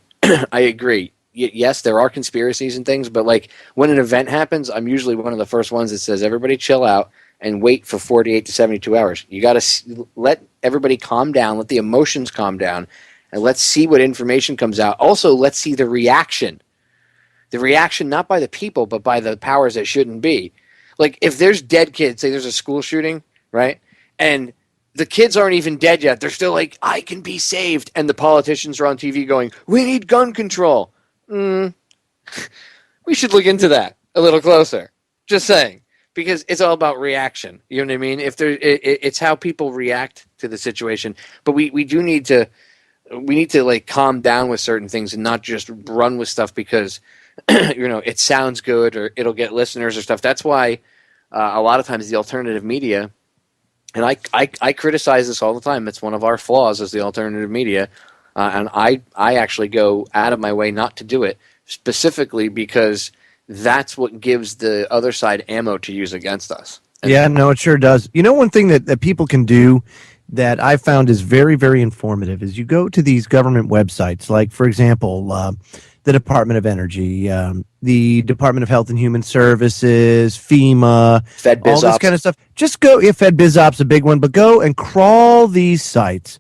agree. Yes, there are conspiracies and things, but like when an event happens, I'm usually one of the first ones that says, everybody chill out and wait for 48 to 72 hours. You got to let everybody calm down, let the emotions calm down, and let's see what information comes out. Also, let's see the reaction. The reaction not by the people, but by the powers that shouldn't be. Like if there's dead kids, say there's a school shooting, right? And the kids aren't even dead yet. They're still like, I can be saved. And the politicians are on TV going, we need gun control. We should look into that a little closer. Just saying. Because it's all about reaction. You know what I mean? It's how people react to the situation. But we need to like calm down with certain things and not just run with stuff because it sounds good or it'll get listeners or stuff. That's why a lot of times the alternative media, and I criticize this all the time. It's one of our flaws as the alternative media, and I actually go out of my way not to do it specifically because that's what gives the other side ammo to use against us. Yeah, no, it sure does. You know, one thing that people can do that I found is very, very informative is you go to these government websites, like, for example, the Department of Energy, the Department of Health and Human Services, FEMA, FedBizOps, all this kind of stuff. Just go, if FedBizOps a big one, but go and crawl these sites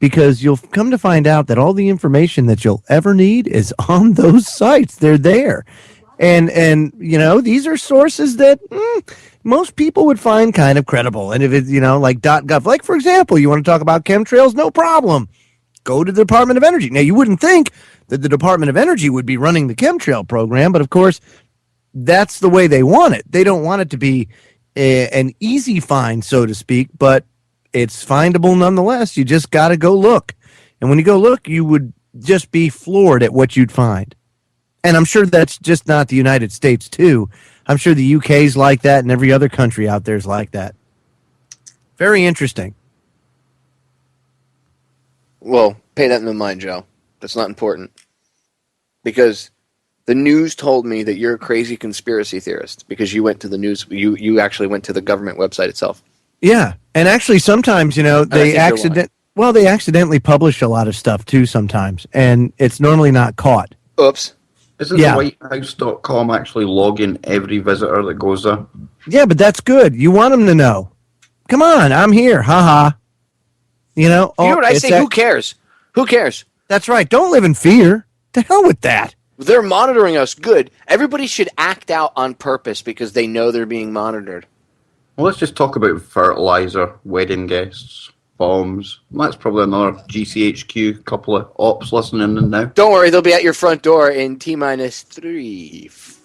because you'll come to find out that all the information that you'll ever need is on those sites. They're there. And these are sources that most people would find kind of credible. And if it's, like .gov, like, for example, you want to talk about chemtrails, no problem. Go to the Department of Energy. Now, you wouldn't think that the Department of Energy would be running the chemtrail program, but of course, that's the way they want it. They don't want it to be an easy find, so to speak, but it's findable nonetheless. You just got to go look. And when you go look, you would just be floored at what you'd find. And I'm sure that's just not the United States, too. I'm sure the UK's like that, and every other country out there is like that. Very interesting. Well, pay that in mind, Joe. That's not important. Because the news told me that you're a crazy conspiracy theorist because you went to the news. You actually went to the government website itself. Yeah, and actually sometimes, they accidentally publish a lot of stuff, too, sometimes, and it's normally not caught. Oops. Isn't the WhiteHouse.com actually logging every visitor that goes there? Yeah, but that's good. You want them to know. Come on, I'm here. Ha-ha. You know what I say? Who cares? Who cares? That's right. Don't live in fear. To hell with that. They're monitoring us. Good. Everybody should act out on purpose because they know they're being monitored. Well, let's just talk about fertilizer, wedding guests, bombs. That's probably another GCHQ couple of ops listening in now. Don't worry, they'll be at your front door in T-3.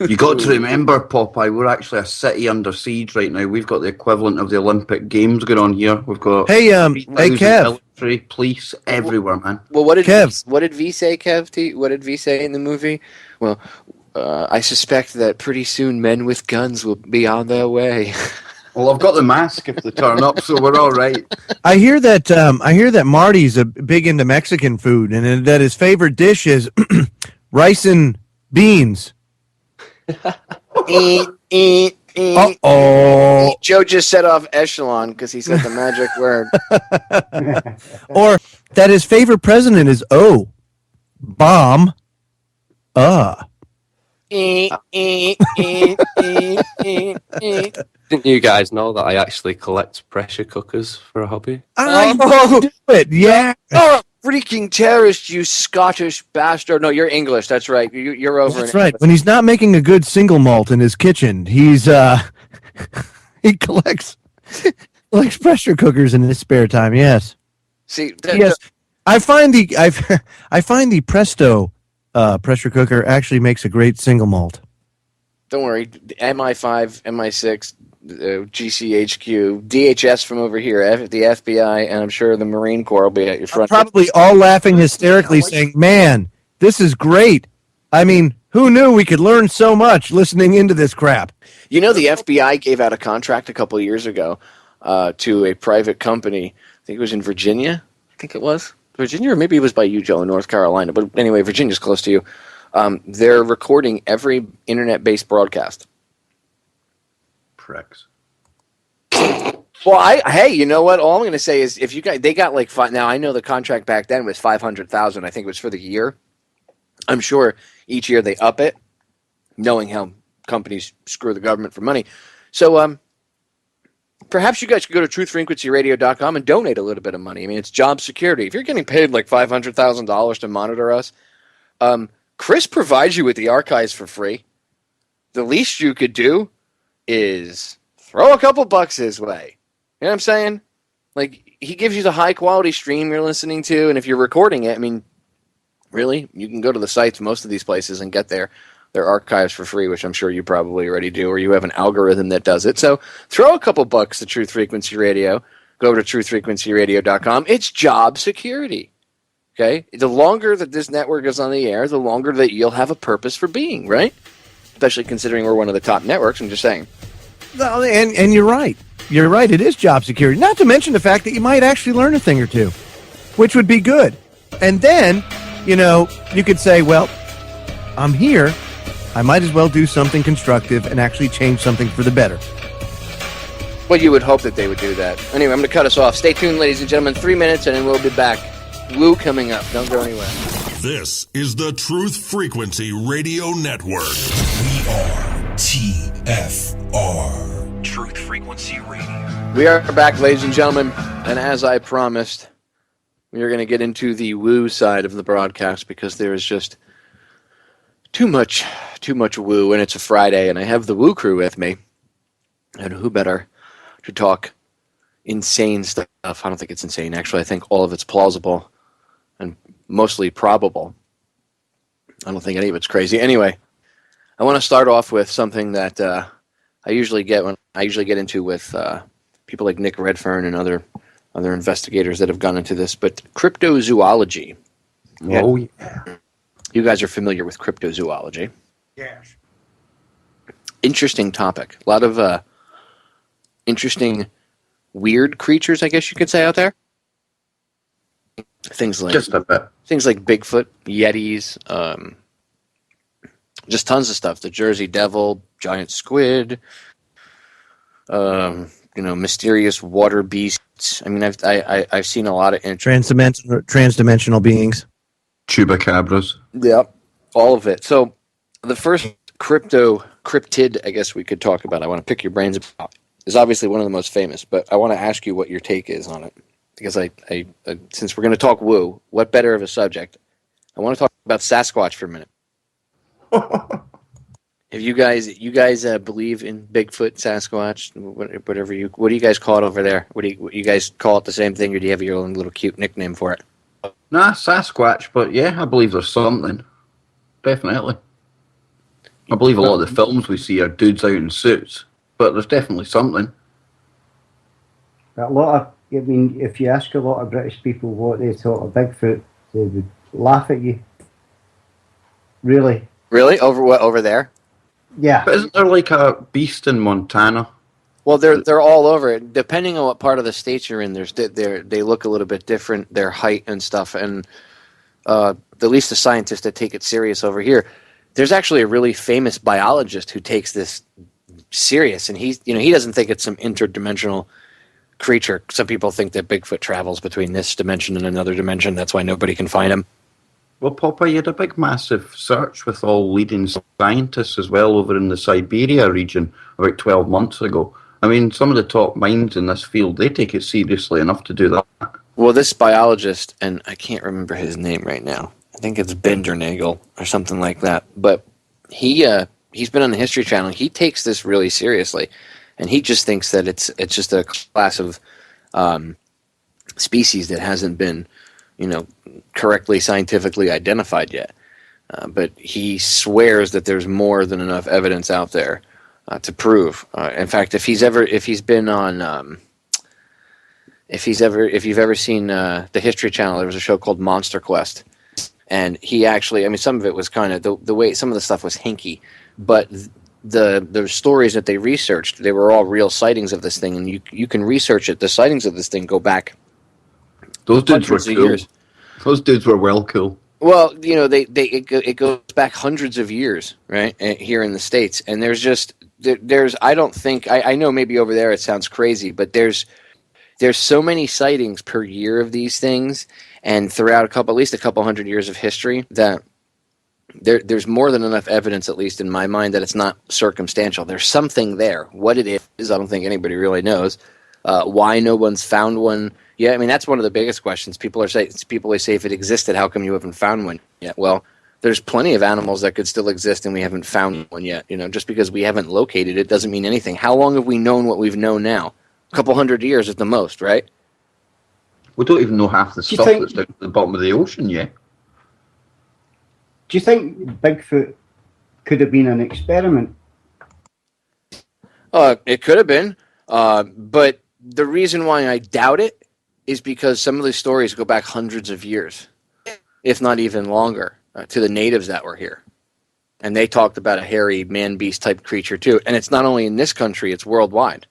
You got to remember, Popeye, we're actually a city under siege right now. We've got the equivalent of the Olympic Games going on here. We've got Kev, military, police everywhere, man. Well, what did V say, Kev? What did V say in the movie? Well, I suspect that pretty soon men with guns will be on their way. Well, I've got the mask if they turn up, so we're all right. I hear that Marty's a big into Mexican food, and that his favorite dish is rice and beans. Uh-oh. Joe just set off echelon because he said the magic word. Or that his favorite president is bomb. Didn't you guys know that I actually collect pressure cookers for a hobby? I do it, yeah. Oh, freaking terrorist, you Scottish bastard. No, you're English. That's right. You're over. That's right. When he's not making a good single malt in his kitchen, he's he collects pressure cookers in his spare time. Yes. See, yes. I find the Presto pressure cooker actually makes a great single malt. Don't worry, MI5, MI6, GCHQ, DHS from over here, the FBI, and I'm sure the Marine Corps will be at your front. Probably all laughing hysterically, saying, "Man, this is great. I mean, who knew we could learn so much listening into this crap?" You know, the FBI gave out a contract a couple of years ago to a private company. I think it was in Virginia. I think it was Virginia, or maybe it was by you, Joe, in North Carolina. But anyway, Virginia's close to you. They're recording every internet-based broadcast. Pricks. Well, hey, you know what? All I'm going to say is, if you guys, they got like now. I know the contract back then was $500,000. I think it was for the year. I'm sure each year they up it, knowing how companies screw the government for money. So, perhaps you guys could go to truthfrequencyradio.com and donate a little bit of money. I mean, it's job security. If you're getting paid like $500,000 to monitor us, Chris provides you with the archives for free. The least you could do is throw a couple bucks his way. You know what I'm saying? Like, he gives you the high quality stream you're listening to, and if you're recording it, I mean, really, you can go to the sites, most of these places, and get their archives for free, which I'm sure you probably already do, or you have an algorithm that does it. So throw a couple bucks to Truth Frequency Radio. Go to truthfrequencyradio.com. It's job security. Okay? The longer that this network is on the air, the longer that you'll have a purpose for being, right? Especially considering we're one of the top networks, I'm just saying. No, and you're right. You're right. It is job security. Not to mention the fact that you might actually learn a thing or two, which would be good. And then, you know, you could say, well, I'm here. I might as well do something constructive and actually change something for the better. Well, you would hope that they would do that. Anyway, I'm going to cut us off. Stay tuned, ladies and gentlemen. 3 minutes, and then we'll be back. Woo coming up. Don't go anywhere. This is the Truth Frequency Radio Network. We are TFR. Truth Frequency Radio. We are back, ladies and gentlemen. And as I promised, we are going to get into the woo side of the broadcast because there is just too much woo, and it's a Friday, and I have the woo crew with me. And who better to talk insane stuff? I don't think it's insane, actually. I think all of it's plausible and mostly probable. I don't think any of it's crazy. Anyway, I want to start off with something that I usually get into with people like Nick Redfern and other investigators that have gone into this, but cryptozoology. Oh, yeah. You guys are familiar with cryptozoology. Yes. Interesting topic. A lot of interesting, weird creatures, I guess you could say, out there. Things like Just a bit. Things like Bigfoot, Yetis, just tons of stuff. The Jersey Devil, giant squid, mysterious water beasts. I mean, I've seen a lot of Transdimensional beings. Chupacabras. Yep, all of it. So the first cryptid, I guess we could talk about, I want to pick your brains about, is obviously one of the most famous, but I want to ask you what your take is on it. Because I since we're going to talk woo, what better of a subject? I want to talk about Sasquatch for a minute. If you guys believe in Bigfoot, Sasquatch, whatever what do you guys call it over there? What do you guys call it the same thing, or do you have your own little cute nickname for it? Nah, Sasquatch, but yeah, I believe there's something. Definitely. I believe a lot of the films we see are dudes out in suits, but there's definitely something. If you ask a lot of British people what they thought of Bigfoot, they would laugh at you. Really? Really? Over there? Yeah. But isn't there like a beast in Montana? Well, they're all over it. Depending on what part of the state you're in, they look a little bit different, their height and stuff. And at least the scientists that take it serious over here, there's actually a really famous biologist who takes this serious, and he doesn't think it's some interdimensional creature. Some people think that Bigfoot travels between this dimension and another dimension. That's why nobody can find him. Well, Popeye, you had a big, massive search with all leading scientists as well over in the Siberia region about 12 months ago. I mean, some of the top minds in this field, they take it seriously enough to do that. Well, this biologist, and I can't remember his name right now. I think it's Bindernagel or something like that. But he's been on the History Channel. He takes this really seriously. And he just thinks that it's just a class of species that hasn't been, correctly scientifically identified yet. But he swears that there's more than enough evidence out there to prove. In fact, if you've ever seen the History Channel, there was a show called Monster Quest, and he actually, I mean, some of it was kind of the way some of the stuff was hinky, but the stories that they researched, they were all real sightings of this thing, and you can research it. The sightings of this thing go back. Those dudes were cool. Years. Those dudes were well cool. Well, you know, it goes back hundreds of years, right? Here in the States, and there's I don't think I know maybe over there it sounds crazy, but there's so many sightings per year of these things, and throughout at least a couple hundred years of history, that there's more than enough evidence, at least in my mind, that it's not circumstantial. There's something there. What it is, I don't think anybody really knows. Why no one's found one? Yeah, I mean, that's one of the biggest questions. People always say, if it existed, how come you haven't found one yet? Well, there's plenty of animals that could still exist, and we haven't found one yet. You know, just because we haven't located it doesn't mean anything. How long have we known what we've known now? A couple hundred years at the most, right? We don't even know half the stuff that's down at the bottom of the ocean yet. Do you think Bigfoot could have been an experiment? It could have been, but the reason why I doubt it is because some of these stories go back hundreds of years, if not even longer, to the natives that were here. And they talked about a hairy man-beast type creature too. And it's not only in this country, it's worldwide.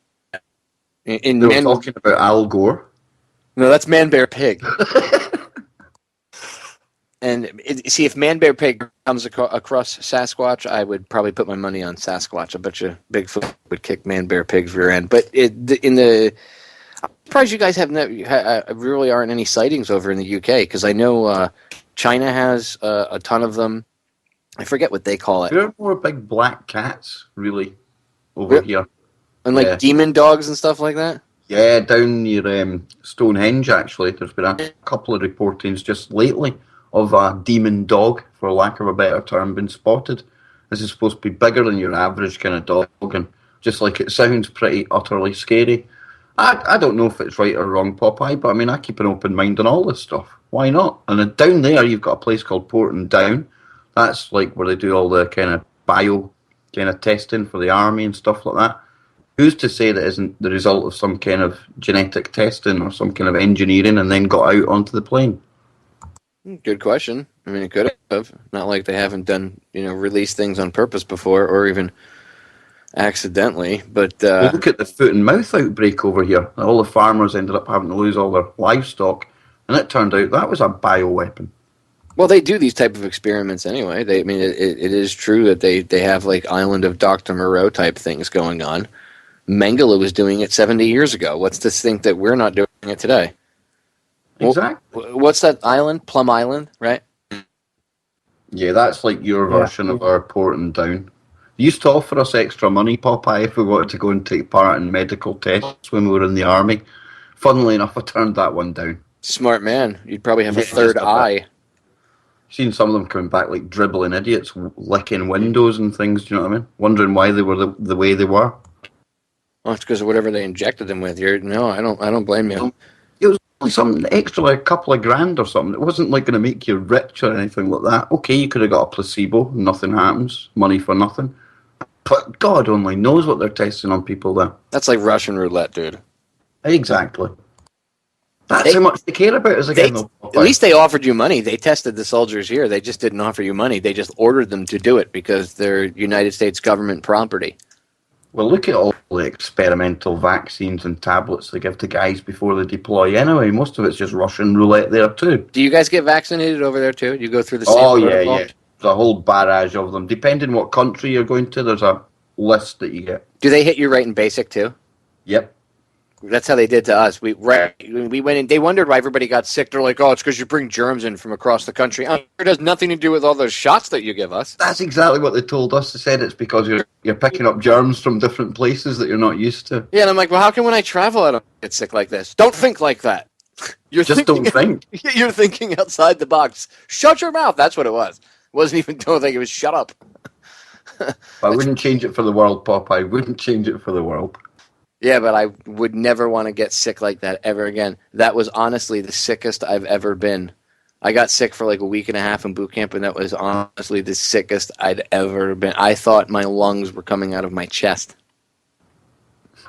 They were talking about Al Gore. No, that's Man-Bear-Pig. And see, if Man-Bear-Pig comes across Sasquatch, I would probably put my money on Sasquatch. I bet you Bigfoot would kick Man-Bear-Pig's rear end. But I'm surprised you guys really aren't any sightings over in the UK, because I know China has a ton of them. I forget what they call it. There are more big black cats, really, over here. And like demon dogs and stuff like that? Yeah, down near Stonehenge, actually. There's been a couple of reportings just lately of a demon dog, for lack of a better term, been spotted. This is supposed to be bigger than your average kind of dog, and just like it sounds, pretty utterly scary. I don't know if it's right or wrong, Popeye, but I mean, I keep an open mind on all this stuff. Why not? And then down there, you've got a place called Porton Down. That's like where they do all the kind of bio kind of testing for the army and stuff like that. Who's to say that isn't the result of some kind of genetic testing or some kind of engineering and then got out onto the plane? Good question. I mean, it could have. Not like they haven't done, released things on purpose before or even accidentally. But look at the foot and mouth outbreak over here. All the farmers ended up having to lose all their livestock, and it turned out that was a bioweapon. Well, they do these type of experiments anyway. It is true that they have like Island of Dr. Moreau type things going on. Mengele was doing it 70 years ago. What's to think that we're not doing it today? Exactly. What's that island? Plum Island, right? Yeah, that's like your version of our Porton Down. They used to offer us extra money, Popeye, if we wanted to go and take part in medical tests when we were in the army. Funnily enough, I turned that one down. Smart man. You'd probably have a third eye. Seen some of them coming back like dribbling idiots, licking windows and things, do you know what I mean? Wondering why they were the way they were. Well, it's because of whatever they injected them with. No, I don't blame you. It was only something extra, like a couple of grand or something. It wasn't like going to make you rich or anything like that. Okay, you could have got a placebo, nothing happens, money for nothing. But God only knows what they're testing on people there. That's like Russian roulette, dude. Exactly. That's how much they care about us again, though. At least they offered you money. They tested the soldiers here. They just didn't offer you money. They just ordered them to do it because they're United States government property. Well, look at all the experimental vaccines and tablets they give to guys before they deploy anyway. Most of it's just Russian roulette there, too. Do you guys get vaccinated over there, too? You go through the same protocol? Yeah. There's a whole barrage of them. Depending what country you're going to, there's a list that you get. Do they hit you right in basic, too? Yep. That's how they did to us. We went in. They wondered why everybody got sick. They're like, "Oh, it's because you bring germs in from across the country." It has nothing to do with all those shots that you give us. That's exactly what they told us. They said it's because you're picking up germs from different places that you're not used to. Yeah, and I'm like, well, how come when I travel I don't get sick like this? Don't think like that. Don't think. You're thinking outside the box. Shut your mouth. That's what it was. It wasn't even don't think. It was shut up. I wouldn't change it for the world, Pop. I wouldn't change it for the world. Yeah, but I would never want to get sick like that ever again. That was honestly the sickest I've ever been I got sick for like a week and a half in boot camp, and that was honestly the sickest I'd ever been. I thought my lungs were coming out of my chest.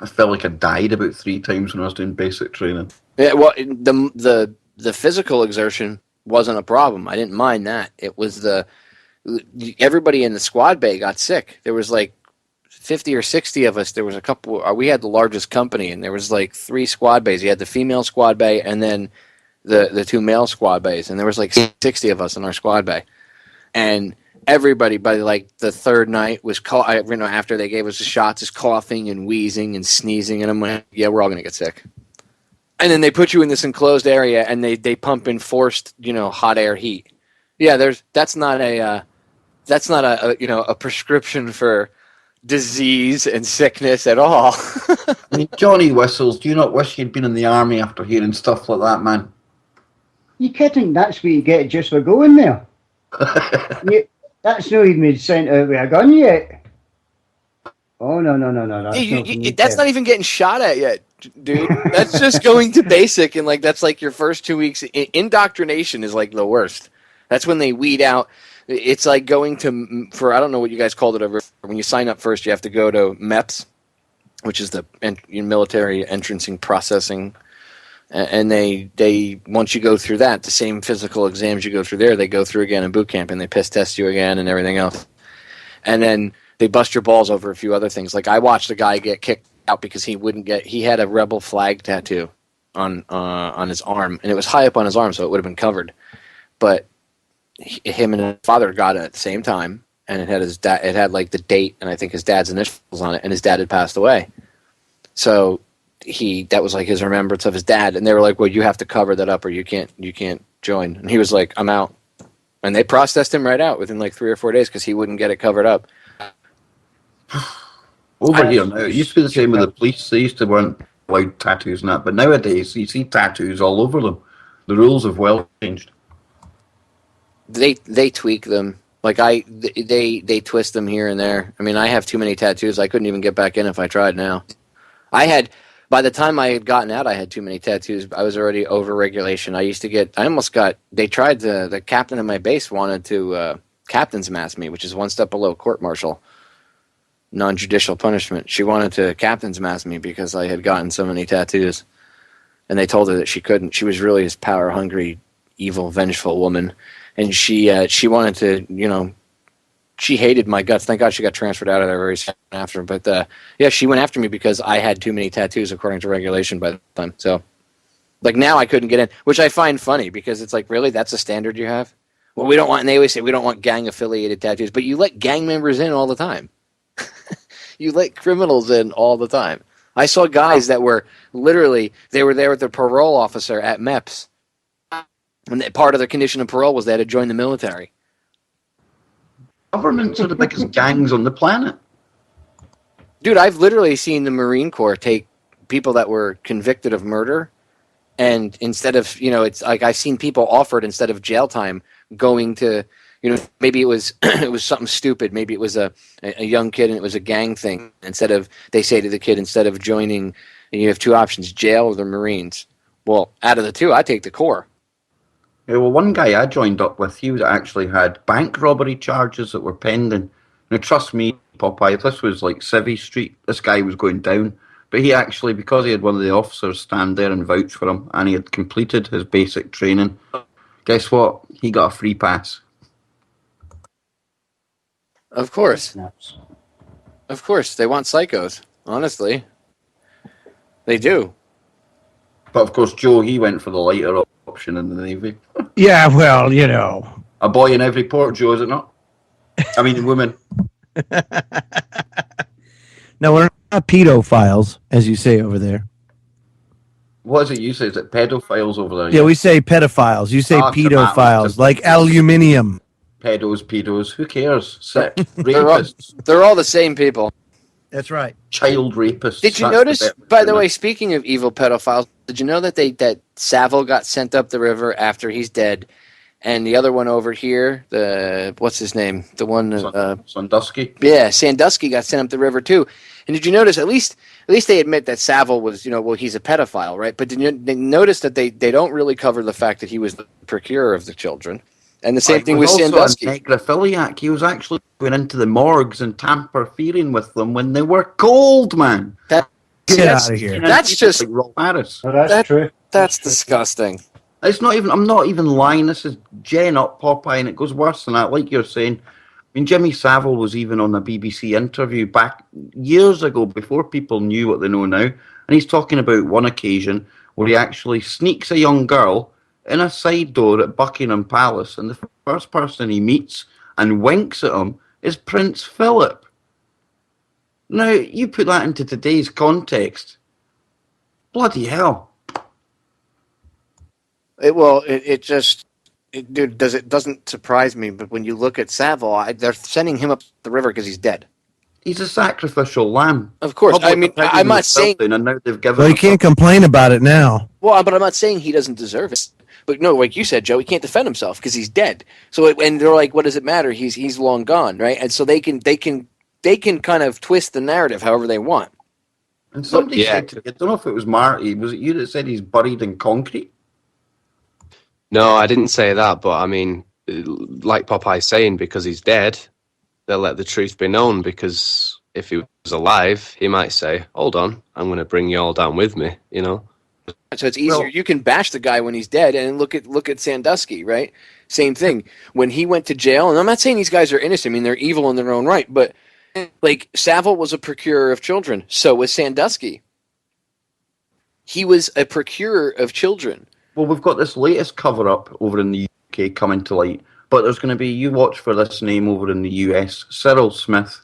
I felt like I died about 3 times when I was doing basic training. Yeah, well, the physical exertion wasn't a problem. I didn't mind that. It was everybody in the squad bay got sick. There was like 50 or 60 of us. There was a couple. We had the largest company, and there was like 3 squad bays. You had the female squad bay, and then the 2 male squad bays, and there was like 60 of us in our squad bay, and everybody by like the 3rd night was after they gave us the shots, is coughing and wheezing and sneezing, and I'm like, yeah, we're all gonna get sick. And then they put you in this enclosed area, and they pump in forced, hot air heat. Yeah, that's not a prescription for disease and sickness at all. I mean, Johnny Whistles, do you not wish you'd been in the army after hearing stuff like that, man? You kidding? That's what you get just for going there. That's not even been sent out with a gun yet. Oh, no. That's not even getting shot at yet, dude. That's just going to basic, and like that's like your first 2 weeks. Indoctrination is like the worst. That's when they weed out. It's like going to I don't know what you guys called it over. When you sign up first, you have to go to MEPS, which is the military entrancing processing. And they once you go through that, the same physical exams you go through there, they go through again in boot camp, and they piss test you again and everything else. And then they bust your balls over a few other things. Like I watched a guy get kicked out because he had a rebel flag tattoo on his arm, and it was high up on his arm, so it would have been covered. But him and his father got it at the same time, and it had like the date and I think his dad's initials on it, and his dad had passed away. So that was like his remembrance of his dad, and they were like, well, you have to cover that up or you can't join. And he was like, I'm out. And they processed him right out within like 3 or 4 days because he wouldn't get it covered up. Over here now, it used to be the same with the police. They used to want allowed tattoos and that, but nowadays you see tattoos all over them. The rules have well changed. They tweak them. Like they twist them here and there. I mean, I have too many tattoos. I couldn't even get back in if I tried now. By the time I had gotten out, I had too many tattoos. I was already over regulation. The captain of my base wanted to captain's mask me, which is 1 step below court-martial, non-judicial punishment. She wanted to captain's mask me because I had gotten so many tattoos. And they told her that she couldn't. She was really this power-hungry, evil, vengeful woman. And she wanted to, she hated my guts. Thank God she got transferred out of there very soon after. But she went after me because I had too many tattoos according to regulation by the time. So, like now I couldn't get in, which I find funny because it's like, really, that's a standard you have? Well, we don't want, and they always say we don't want gang-affiliated tattoos, but you let gang members in all the time. You let criminals in all the time. I saw guys that were literally, they were there with the parole officer at MEPS. And part of their condition of parole was they had to join the military. Governments are the biggest gangs on the planet. Dude, I've literally seen the Marine Corps take people that were convicted of murder, and instead of, it's like I've seen people offered instead of jail time going to, maybe it was it was something stupid. Maybe it was a young kid and it was a gang thing. They say to the kid, instead of joining, and you have 2 options, jail or the Marines. Well, out of the 2, I take the Corps. Yeah, well, one guy I joined up with, he actually had bank robbery charges that were pending. Now, trust me, Popeye, this was like Civvy Street. This guy was going down. But he actually, because he had one of the officers stand there and vouch for him, and he had completed his basic training, guess what? He got a free pass. Of course. Of course. They want psychos, honestly. They do. But, of course, Joe, he went for the lighter option in the Navy. Yeah, well, A boy in every port, Joe, is it not? I mean, women. No, we're not pedophiles, as you say over there. What is it you say? Is it pedophiles over there? Yeah, we say pedophiles. You say pedophiles, like aluminium. Pedos. Who cares? Sick. Rapists. They're all the same people. That's right. Child rapists. Did you notice, by the way, speaking of evil pedophiles, did you know that Savile got sent up the river after he's dead, and the other one over here, what's his name? The one Sandusky. Yeah, Sandusky got sent up the river too. And did you notice, at least at least they admit that Savile was, he's a pedophile, right? But they notice that they don't really cover the fact that he was the procurer of the children. And the same thing with Sandusky. He was also a necrophiliac. He was actually going into the morgues and tamper-fearing with them when they were cold, man. Get out of here. That's just... Like Rolf Harris. Oh, that's true. That's disgusting. It's not even. I'm not even lying. This is gen up Popeye, and it goes worse than that. Like you're saying, I mean, Jimmy Savile was even on a BBC interview back years ago, before people knew what they know now, and he's talking about one occasion where he actually sneaks a young girl in a side door at Buckingham Palace, and the first person he meets and winks at him is Prince Philip. Now, you put that into today's context. Bloody hell. Dude, doesn't surprise me, but when you look at Savile, they're sending him up the river because he's dead. He's a sacrificial lamb. Of course. I mean, I'm not saying... And now they've given Well, you can't complain about it now. Well, but I'm not saying he doesn't deserve it. But no, like you said, Joe, he can't defend himself because he's dead. So, and they're like, what does it matter? He's long gone, right? And so they can kind of twist the narrative however they want. And somebody said to me, I don't know if it was Marty, was it you that said he's buried in concrete? No, I didn't say that, but I mean, like Popeye's saying, because he's dead, they'll let the truth be known, because if he was alive, he might say, hold on, I'm going to bring you all down with me, So it's easier. You can bash the guy when he's dead, and look at Sandusky, right? Same thing. When he went to jail, and I'm not saying these guys are innocent. I mean, they're evil in their own right, but like Savile was a procurer of children. So was Sandusky. He was a procurer of children. Well, we've got this latest cover-up over in the UK coming to light, but there's going to be, you watch for this name over in the US, Cyril Smith.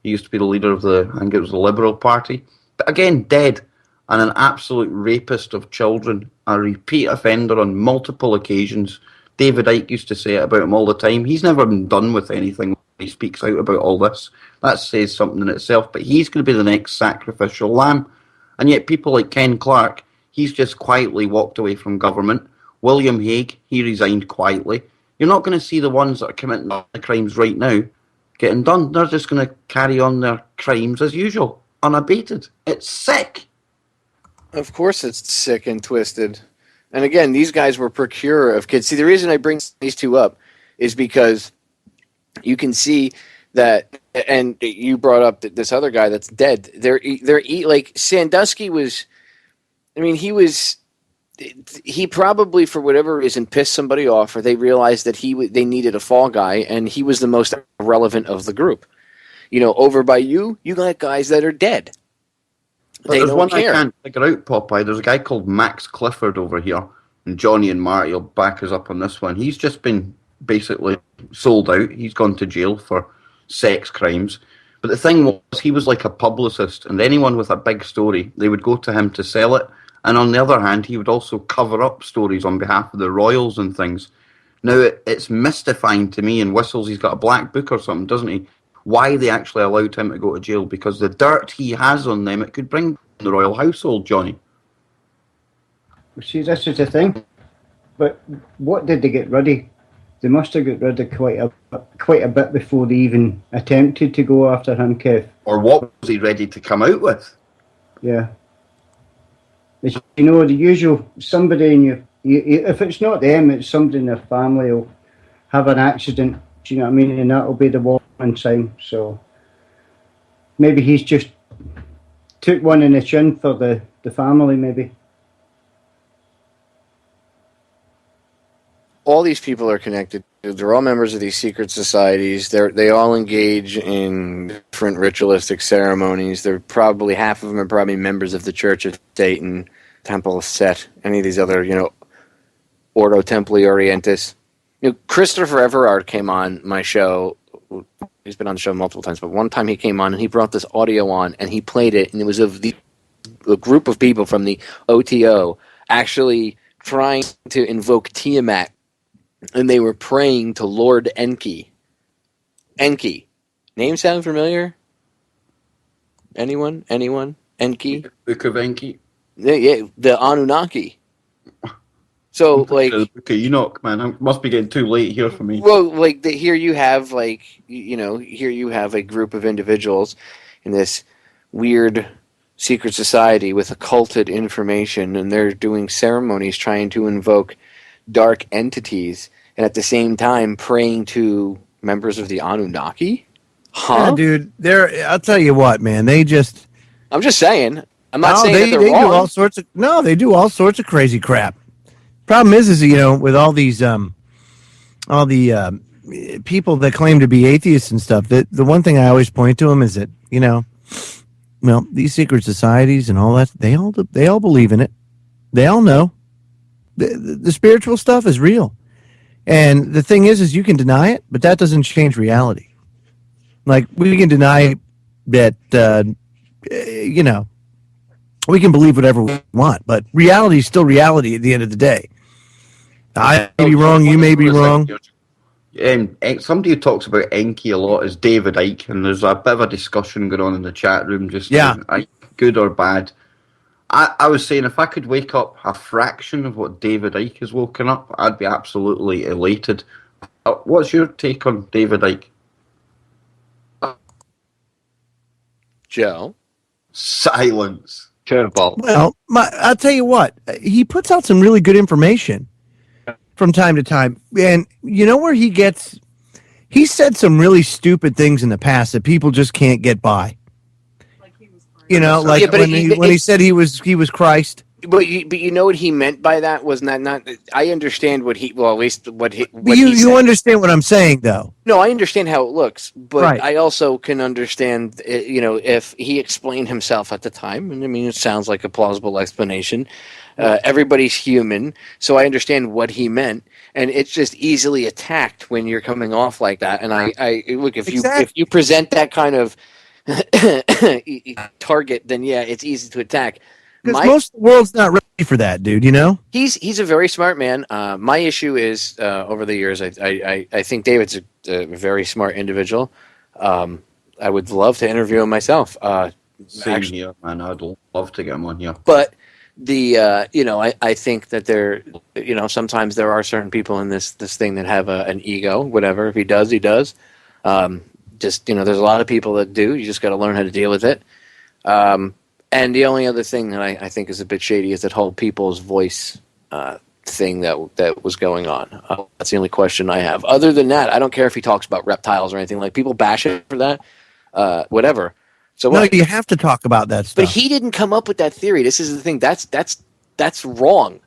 He used to be the leader of I think it was the Liberal Party. But again, dead. And an absolute rapist of children, a repeat offender on multiple occasions. David Icke used to say it about him all the time. He's never been done with anything when he speaks out about all this. That says something in itself, but he's going to be the next sacrificial lamb. And yet people like Ken Clark, he's just quietly walked away from government. William Hague, he resigned quietly. You're not going to see the ones that are committing the crimes right now getting done. They're just going to carry on their crimes as usual, unabated. It's sick. Of course it's sick and twisted. And again, these guys were procurer of kids. See, the reason I bring these two up is because you can see that, and you brought up this other guy that's dead. They're like Sandusky was, I mean, he probably, for whatever reason, pissed somebody off, or they realized that they needed a fall guy, and he was the most relevant of the group. Over by you got guys that are dead. But there's one I can't figure out, Popeye. There's a guy called Max Clifford over here, and Johnny and Marty will back us up on this one. He's just been basically sold out. He's gone to jail for sex crimes. But the thing was, he was like a publicist, and anyone with a big story, they would go to him to sell it. And on the other hand, he would also cover up stories on behalf of the royals and things. Now, it's mystifying to me, and Whistles, he's got a black book or something, doesn't he? Why they actually allowed him to go to jail, because the dirt he has on them, it could bring down the royal household, Johnny. See, this is the thing. But what did they get rid of? They must have got rid of quite a bit before they even attempted to go after him, Kev. Or what was he ready to come out with? Yeah. It's, the usual, somebody in your... if it's not them, it's somebody in their family will have an accident, do you know what I mean? And that'll be the warning sign. So maybe he's just took one in the chin for the family, maybe. All these people are connected. They're all members of these secret societies. They all engage in different ritualistic ceremonies. They're probably, half of them are probably members of the Church of Satan, Temple of Set, any of these other, Ordo Templi Orientis. Christopher Everard came on my show. He's been on the show multiple times, but one time he came on and he brought this audio on and he played it, and it was of a group of people from the OTO actually trying to invoke Tiamat, and they were praying to Lord Enki. Enki. Name sound familiar? Anyone? Enki? Book of Enki? Yeah, the Anunnaki. So, like... The Book of Enoch, man. I must be getting too late here for me. Well, like, here you have, here you have a group of individuals in this weird secret society with occulted information, and they're doing ceremonies trying to invoke dark entities, and at the same time praying to members of the Anunnaki? Huh? Yeah, dude, I'll tell you what, man. I'm just saying. I'm not saying that they're they wrong. do all sorts of they do all sorts of crazy crap. Problem is with all these all the people that claim to be atheists and stuff, that the one thing I always point to them is that these secret societies and all that, they all believe in it. They all know the spiritual stuff is real. And the thing is you can deny it, but that doesn't change reality. Like, we can deny that, we can believe whatever we want, but reality is still reality at the end of the day. I may be wrong, you may be wrong. Somebody who talks about Enki a lot is David Icke, and there's a bit of a discussion going on in the chat room just good or bad. I was saying, if I could wake up a fraction of what David Icke has woken up, I'd be absolutely elated. What's your take on David Icke? Joe? Silence. Curveball. Well, I'll tell you what, he puts out some really good information from time to time. And you know where he said some really stupid things in the past that people just can't get by. When he said he was Christ. But you know what he meant by that was not. I understand what he. Well, at least what he. You understand what I'm saying, though. No, I understand how it looks, but right. I also can understand. If he explained himself at the time, and I mean, it sounds like a plausible explanation. Everybody's human, so I understand what he meant, and it's just easily attacked when you're coming off like that. And I look, if you present that kind of target, then yeah, it's easy to attack. Because most of the world's not ready for that, dude. He's a very smart man. My issue is over the years, I think David's a very smart individual. I would love to interview him myself. Same here, man. I'd love to get him on here. But I think that there, sometimes there are certain people in this thing that have an ego. Whatever, if he does, he does. There's a lot of people that do. You just got to learn how to deal with it. And the only other thing that I think is a bit shady is that whole people's voice thing that was going on. That's the only question I have. Other than that, I don't care if he talks about reptiles or anything. Like, people bash him for that. Whatever. So no, you have to talk about that stuff. But he didn't come up with that theory. This is the thing. That's wrong.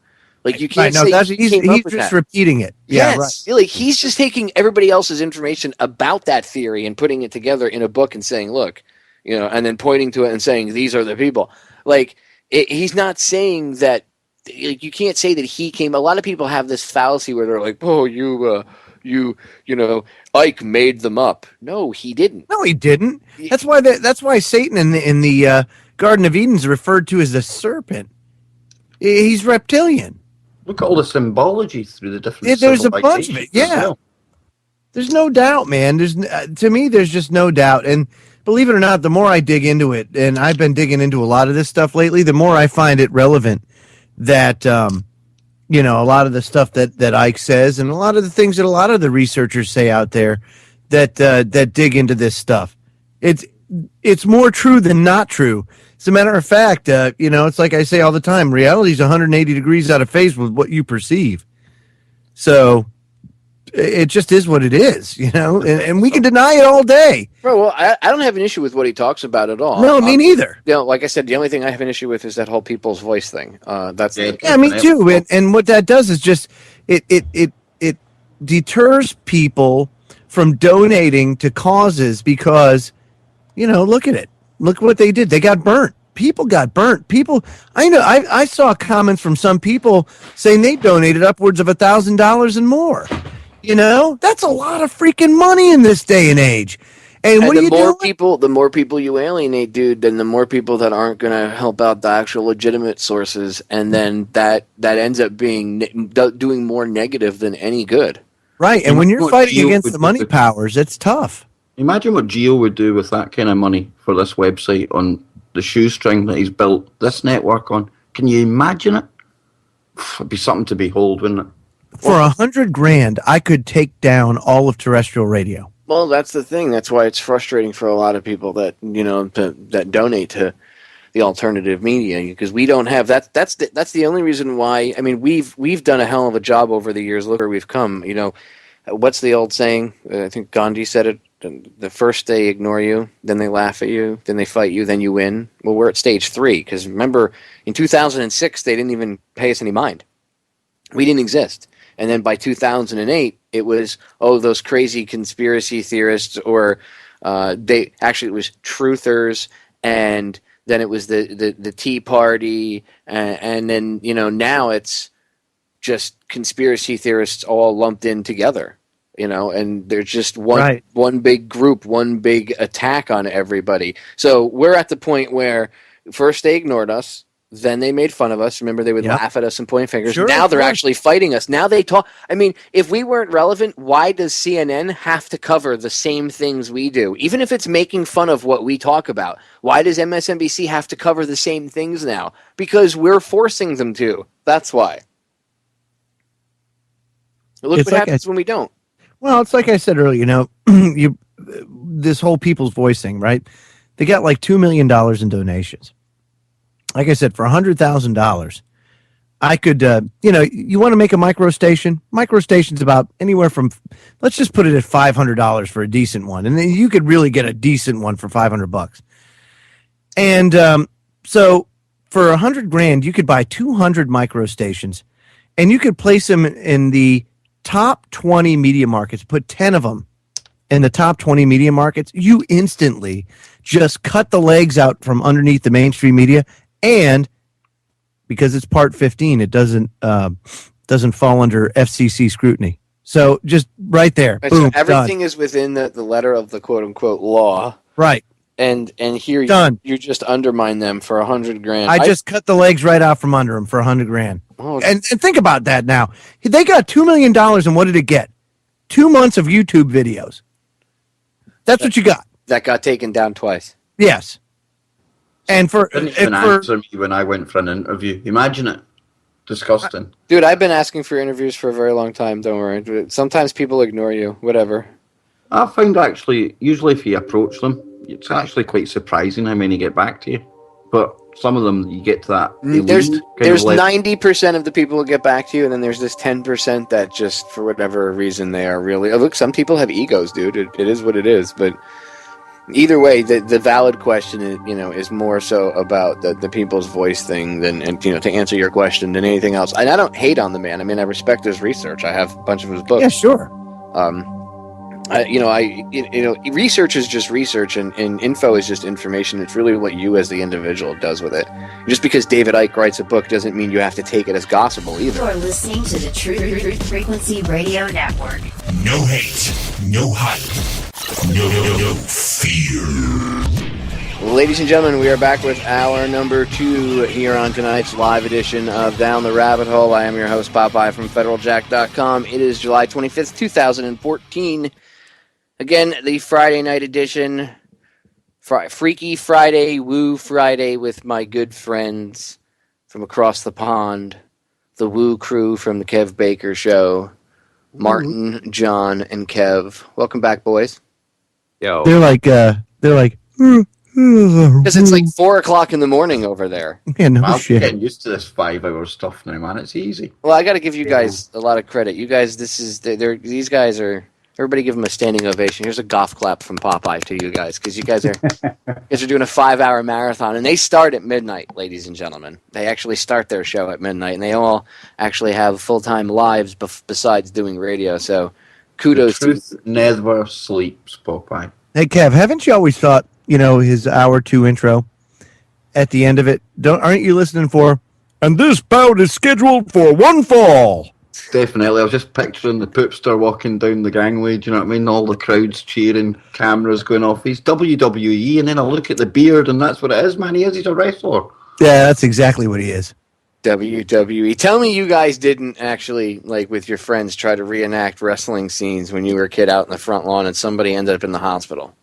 Like, you can't say he's just repeating it. Yeah, yes, right. Like, he's just taking everybody else's information about that theory and putting it together in a book and saying, look, and then pointing to it and saying, these are the people. Like, he's not saying that. Like, you can't say that he came. A lot of people have this fallacy where they're like, oh, Ike made them up. No, he didn't. No, he didn't. That's why Satan in the Garden of Eden is referred to as the serpent. He's reptilian. Look at all the symbology through the different. There's a bunch of it. Yeah, well. There's no doubt, man. To me, there's just no doubt. And believe it or not, the more I dig into it, and I've been digging into a lot of this stuff lately, the more I find it relevant that a lot of the stuff that Ike says, and a lot of the things that a lot of the researchers say out there that dig into this stuff. It's more true than not true. As a matter of fact, it's like I say all the time, reality is 180 degrees out of phase with what you perceive. So it just is what it is, and we can deny it all day. Bro, well, I don't have an issue with what he talks about at all. No, me neither. Like I said, the only thing I have an issue with is that whole people's voice thing. Me too. And what that does is just it deters people from donating to causes because, look at it. Look what they did. They got burnt. People got burnt. I saw comments from some people saying they donated upwards of $1,000 and more. That's a lot of freaking money in this day and age. And what do you do? The more people you alienate, dude, then the more people that aren't going to help out the actual legitimate sources, and then that ends up doing more negative than any good. Right, and when you're fighting against the money powers, it's tough. Imagine what Geo would do with that kind of money for this website on the shoestring that he's built this network on. Can you imagine it? It'd be something to behold, wouldn't it? For $100,000, I could take down all of terrestrial radio. Well, that's the thing. That's why it's frustrating for a lot of people that that donate to the alternative media, because we don't have that. That's the only reason why. I mean, we've done a hell of a job over the years. Look where we've come. What's the old saying? I think Gandhi said it. The first they ignore you, then they laugh at you, then they fight you, then you win. Well, we're at stage 3, because remember, in 2006, they didn't even pay us any mind. We didn't exist. And then by 2008, it was, those crazy conspiracy theorists, or it was truthers, and then it was the Tea Party, and then, now it's just conspiracy theorists all lumped in together. And there's just one big group, one big attack on everybody. So we're at the point where first they ignored us, then they made fun of us. Remember, they would laugh at us and point fingers. Sure, now they're actually fighting us. Now they talk. I mean, if we weren't relevant, why does CNN have to cover the same things we do? Even if it's making fun of what we talk about, why does MSNBC have to cover the same things now? Because we're forcing them to. That's why. Look what happens when we don't. Well, it's like I said earlier, this whole People's Voice thing, right? They got like $2 million in donations. Like I said, for $100,000, I could, you want to make a micro station? Micro station's about anywhere from, let's just put it at $500 for a decent one. And then you could really get a decent one for $500. And so for $100,000, you could buy 200 micro stations, and you could place them in the top 20 media markets, put 10 of them in the top 20 media markets. You instantly just cut the legs out from underneath the mainstream media, and because it's Part 15, it doesn't fall under FCC scrutiny. So just right there, right, boom, so everything done. is within the letter of the quote unquote law, right? And here you just undermine them for $100,000. I just cut the legs right out from under them for $100,000. Oh, and think about that now. They got $2 million, and what did it get? 2 months of YouTube videos. That's what you got. That got taken down twice. Yes. And didn't even answer me when I went for an interview. Imagine it. Disgusting. Dude, I've been asking for interviews for a very long time. Don't worry. Sometimes people ignore you. Whatever. I find actually, usually if you approach them, it's actually quite surprising how many get back to you. But some of them, you get to that. There's 90% of the people who get back to you, and then there's this 10% that just, for whatever reason, they are really... look, some people have egos, dude. It is what it is. But either way, the valid question is, is more so about the People's Voice thing than, to answer your question, than anything else. And I don't hate on the man. I mean, I respect his research. I have a bunch of his books. Yeah, sure. Research is just research, and info is just information. It's really what you as the individual does with it. Just because David Icke writes a book doesn't mean you have to take it as gospel either. You're listening to the Truth Frequency Radio Network. No hate, no hype, no fear. Ladies and gentlemen, we are back with hour number 2 here on tonight's live edition of Down the Rabbit Hole. I am your host, Popeye from FederalJack.com. It is July 25th, 2014. Again, the Friday night edition, Freaky Friday, Woo Friday, with my good friends from across the pond, the Woo crew from the Kev Baker Show, Martin, John, and Kev. Welcome back, boys. Yo. They're like, because it's like 4 o'clock in the morning over there. Yeah, no I'm shit. getting used to this 5-hour stuff now, man. It's easy. Well, I got to give you guys a lot of credit. You guys, these guys are. Everybody give them a standing ovation. Here's a golf clap from Popeye to you guys, because you guys are doing a 5-hour marathon, and they start at midnight, ladies and gentlemen. They actually start their show at midnight, and they all actually have full-time lives besides doing radio. So, kudos. The truth never sleeps, Popeye. Hey, Kev, haven't you always thought, his hour 2 intro at the end of it? Aren't you listening for, and this bout is scheduled for one fall? Definitely. I was just picturing the poopster walking down the gangway, do you know what I mean? All the crowds cheering, cameras going off. He's WWE, and then I look at the beard, and that's what it is, man. He's a wrestler. Yeah, that's exactly what he is. WWE. Tell me you guys didn't actually, with your friends, try to reenact wrestling scenes when you were a kid out in the front lawn and somebody ended up in the hospital.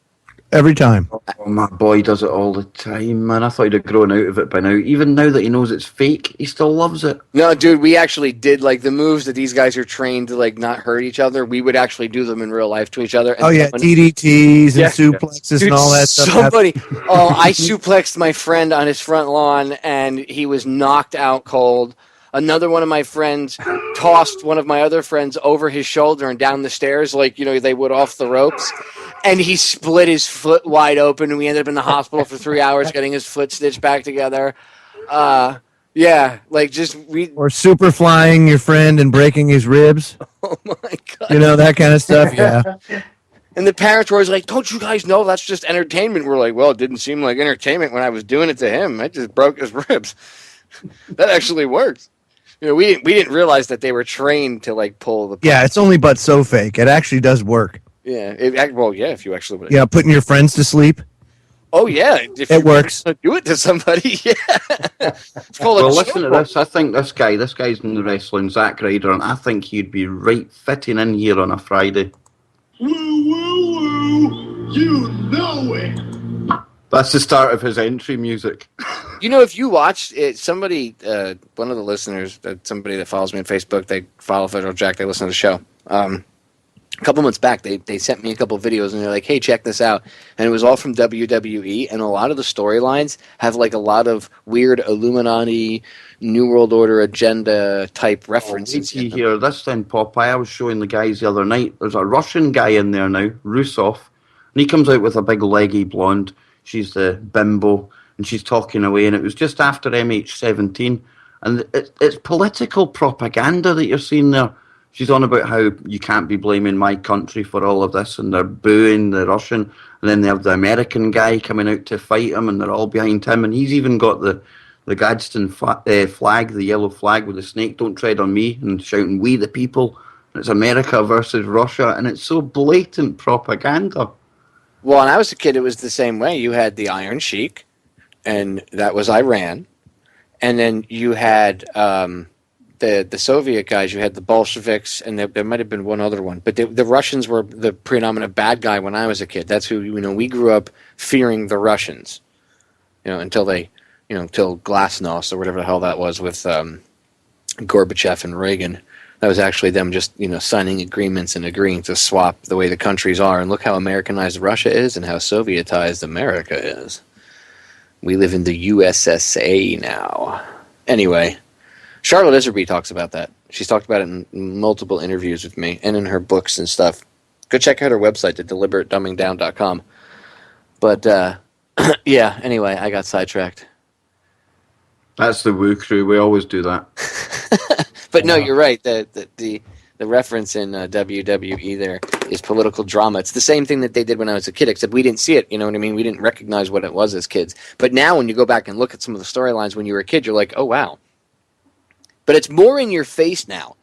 Every time. Oh, my boy does it all the time, man. I thought he'd have grown out of it by now. Even now that he knows it's fake, he still loves it. No, dude, we actually did like the moves that these guys are trained to like not hurt each other. We would actually do them in real life to each other. And Oh yeah, DDTs and Yeah. suplexes Dude, and all that stuff. Somebody, I suplexed my friend on his front lawn, and he was knocked out cold. Another one of my friends tossed one of my other friends over his shoulder and down the stairs, like they would off the ropes, and he split his foot wide open. And we ended up in the hospital for 3 hours getting his foot stitched back together. Yeah, like or super flying your friend and breaking his ribs. Oh my god! That kind of stuff. Yeah. And the parents were always like, "Don't you guys know that's just entertainment?" We're like, "Well, it didn't seem like entertainment when I was doing it to him. I just broke his ribs. That actually works." We didn't realize that they were trained to like pull the. Yeah, it's only but so fake. It actually does work. Yeah. If you actually would. Yeah, putting your friends to sleep. Oh yeah, if it works. Do it to somebody. Yeah. It's called well, listen to this. I think this guy's in the wrestling, Zack Ryder, and I think he'd be right fitting in here on a Friday. Woo, woo, woo! You know it. That's the start of his entry music. If you watch it, somebody, one of the listeners, somebody that follows me on Facebook, they follow Federal Jack, they listen to the show. A couple months back, they sent me a couple videos, and they're like, "Hey, check this out." And it was all from WWE, and a lot of the storylines have like a lot of weird Illuminati, New World Order agenda type references. Wait till you hear this then, Popeye. I was showing the guys the other night. There's a Russian guy in there now, Rusov, and he comes out with a big leggy blonde. She's the bimbo, and she's talking away, and it was just after MH17, and it's political propaganda that you're seeing there. She's on about how you can't be blaming my country for all of this, and they're booing the Russian, and then they have the American guy coming out to fight him, and they're all behind him, and he's even got the Gadsden flag, the yellow flag with the snake, "Don't tread on me," and shouting, "We the people," and it's America versus Russia, and it's so blatant propaganda. Well, when I was a kid, it was the same way. You had the Iron Sheik, and that was Iran, and then you had the Soviet guys. You had the Bolsheviks, and there might have been one other one, but the Russians were the predominant bad guy when I was a kid. That's who we grew up fearing the Russians, until they, until Glasnost or whatever the hell that was with Gorbachev and Reagan. That was actually them just, signing agreements and agreeing to swap the way the countries are. And look how Americanized Russia is and how Sovietized America is. We live in the USSA now. Anyway, Charlotte Iserby talks about that. She's talked about it in multiple interviews with me and in her books and stuff. Go check out her website at deliberatedumbingdown.com. But, yeah, anyway, I got sidetracked. That's the Woo Crew. We always do that. But no, you're right. The reference in WWE there is political drama. It's the same thing that they did when I was a kid, except we didn't see it. You know what I mean? We didn't recognize what it was as kids. But now when you go back and look at some of the storylines when you were a kid, you're like, oh, wow. But it's more in your face now.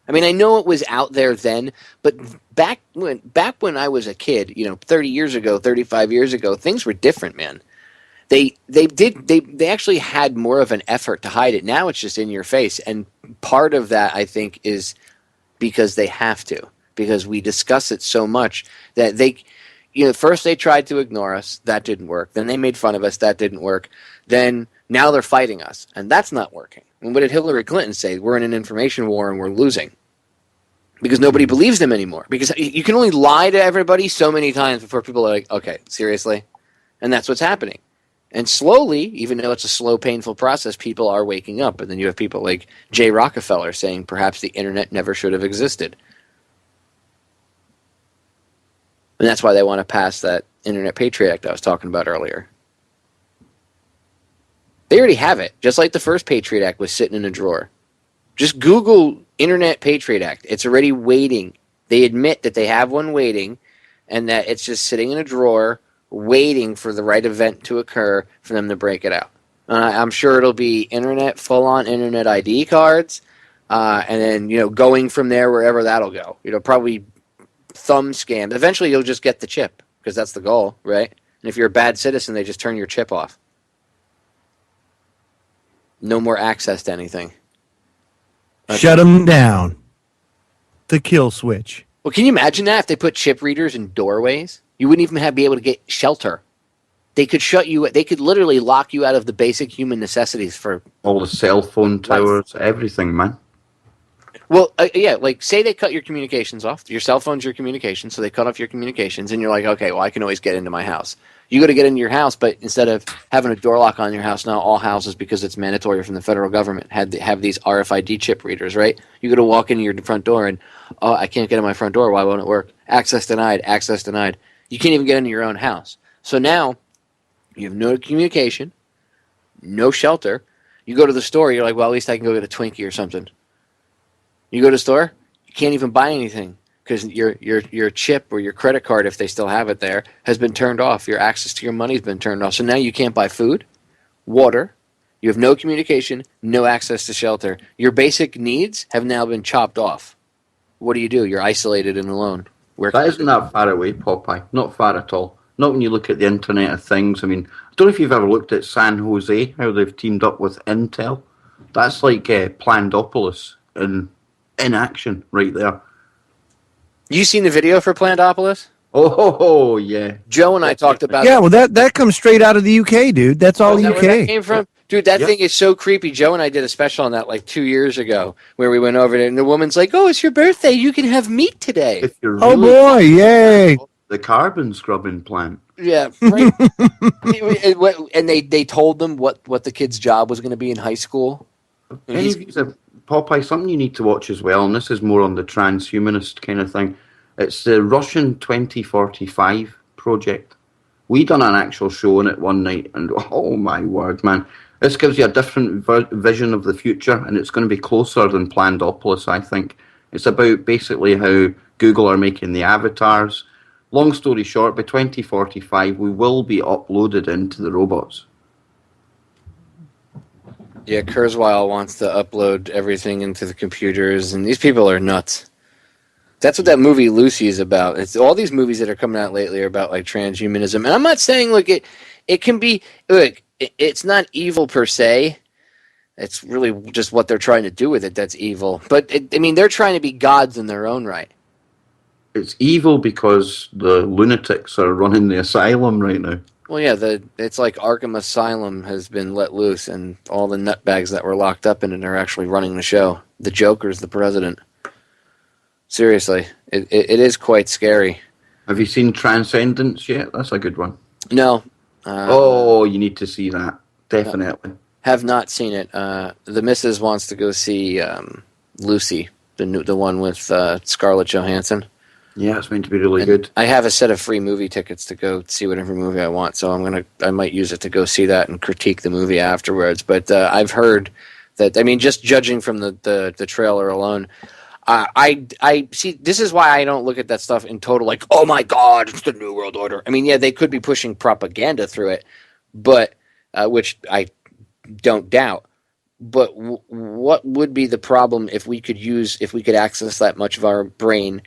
I mean, I know it was out there then, but back when I was a kid, 30 years ago, 35 years ago, things were different, man. They actually had more of an effort to hide it. Now it's just in your face, and part of that I think is because they have to, because we discuss it so much that they, first they tried to ignore us, that didn't work. Then they made fun of us, that didn't work. Then now they're fighting us, and that's not working. And what did Hillary Clinton say? We're in an information war and we're losing. Because nobody believes them anymore. Because you can only lie to everybody so many times before people are like, okay, seriously? And that's what's happening. And slowly, even though it's a slow, painful process, people are waking up. And then you have people like Jay Rockefeller saying perhaps the internet never should have existed. And that's why they want to pass that Internet Patriot Act I was talking about earlier. They already have it, just like the first Patriot Act was sitting in a drawer. Just Google Internet Patriot Act. It's already waiting. They admit that they have one waiting and that it's just sitting in a drawer waiting for the right event to occur for them to break it out. I'm sure it'll be full-on internet ID cards, and then, going from there wherever that'll go. Probably thumb scans. Eventually you'll just get the chip, because that's the goal, right? And if you're a bad citizen, they just turn your chip off. No more access to anything. Okay. Shut them down. The kill switch. Well, can you imagine that if they put chip readers in doorways? You wouldn't even be able to get shelter. They could shut you. They could literally lock you out of the basic human necessities for all the cell phone towers, everything, man. Well, yeah, like say they cut your communications off. Your cell phone's your communication, so they cut off your communications, and you're like, okay, well, I can always get into my house. You got to get into your house, but instead of having a door lock on your house, now all houses, because it's mandatory from the federal government, have these RFID chip readers, right? You got to walk into your front door, and I can't get in my front door. Why won't it work? Access denied. Access denied. You can't even get into your own house. So now you have no communication, no shelter. You go to the store, you're like, well, at least I can go get a Twinkie or something. You go to the store, you can't even buy anything because your chip or your credit card, if they still have it there, has been turned off. Your access to your money has been turned off. So now you can't buy food, water. You have no communication, no access to shelter. Your basic needs have now been chopped off. What do? You're isolated and alone. That isn't that far away, Popeye. Not far at all. Not when you look at the Internet of Things. I mean, I don't know if you've ever looked at San Jose, how they've teamed up with Intel. That's like Plandopolis in action right there. You seen the video for Plandopolis? Oh, yeah. Joe and I talked about Yeah, well, that comes straight out of the UK, dude. That's all that UK. Where that came from? Dude, that thing is so creepy. Joe and I did a special on that like 2 years ago where we went over it, and the woman's like, oh, it's your birthday. You can have meat today. If you're Oh, boy, yay. The carbon scrubbing plant. Yeah, right. And they told them what the kid's job was going to be in high school. Popeye, something you need to watch as well, and this is more on the transhumanist kind of thing. It's the Russian 2045 project. We done an actual show on it one night, and oh my word, man. This gives you a different vision of the future, and it's going to be closer than Plandopolis, I think. It's about basically how Google are making the avatars. Long story short, by 2045, we will be uploaded into the robots. Yeah, Kurzweil wants to upload everything into the computers, and these people are nuts. That's what that movie Lucy is about. It's all these movies that are coming out lately are about like transhumanism, and I'm not saying it can be it's not evil per se. It's really just what they're trying to do with it that's evil. But they're trying to be gods in their own right. It's evil because the lunatics are running the asylum right now. Well, yeah, it's like Arkham Asylum has been let loose, and all the nutbags that were locked up in it are actually running the show. The Joker's the president. Seriously, it is quite scary. Have you seen Transcendence yet? That's a good one. No. You need to see that. Definitely. Have not seen it. The missus wants to go see Lucy, the one with Scarlett Johansson. Yeah, it's meant to be really good. I have a set of free movie tickets to go see whatever movie I want, so I might use it to go see that and critique the movie afterwards. But I've heard that, just judging from the trailer alone, I see. This is why I don't look at that stuff in total like, oh my God, it's the New World Order. They could be pushing propaganda through it, but which I don't doubt. But what would be the problem if we could access that much of our brain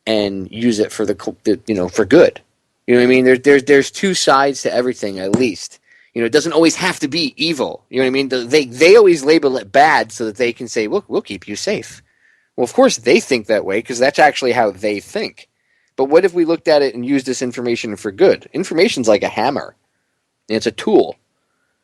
and use it for for good? You know what I mean? There's two sides to everything, at least. It doesn't always have to be evil. You know what I mean? They always label it bad so that they can say, we'll keep you safe. Well, of course they think that way because that's actually how they think. But what if we looked at it and used this information for good? Information's like a hammer. It's a tool.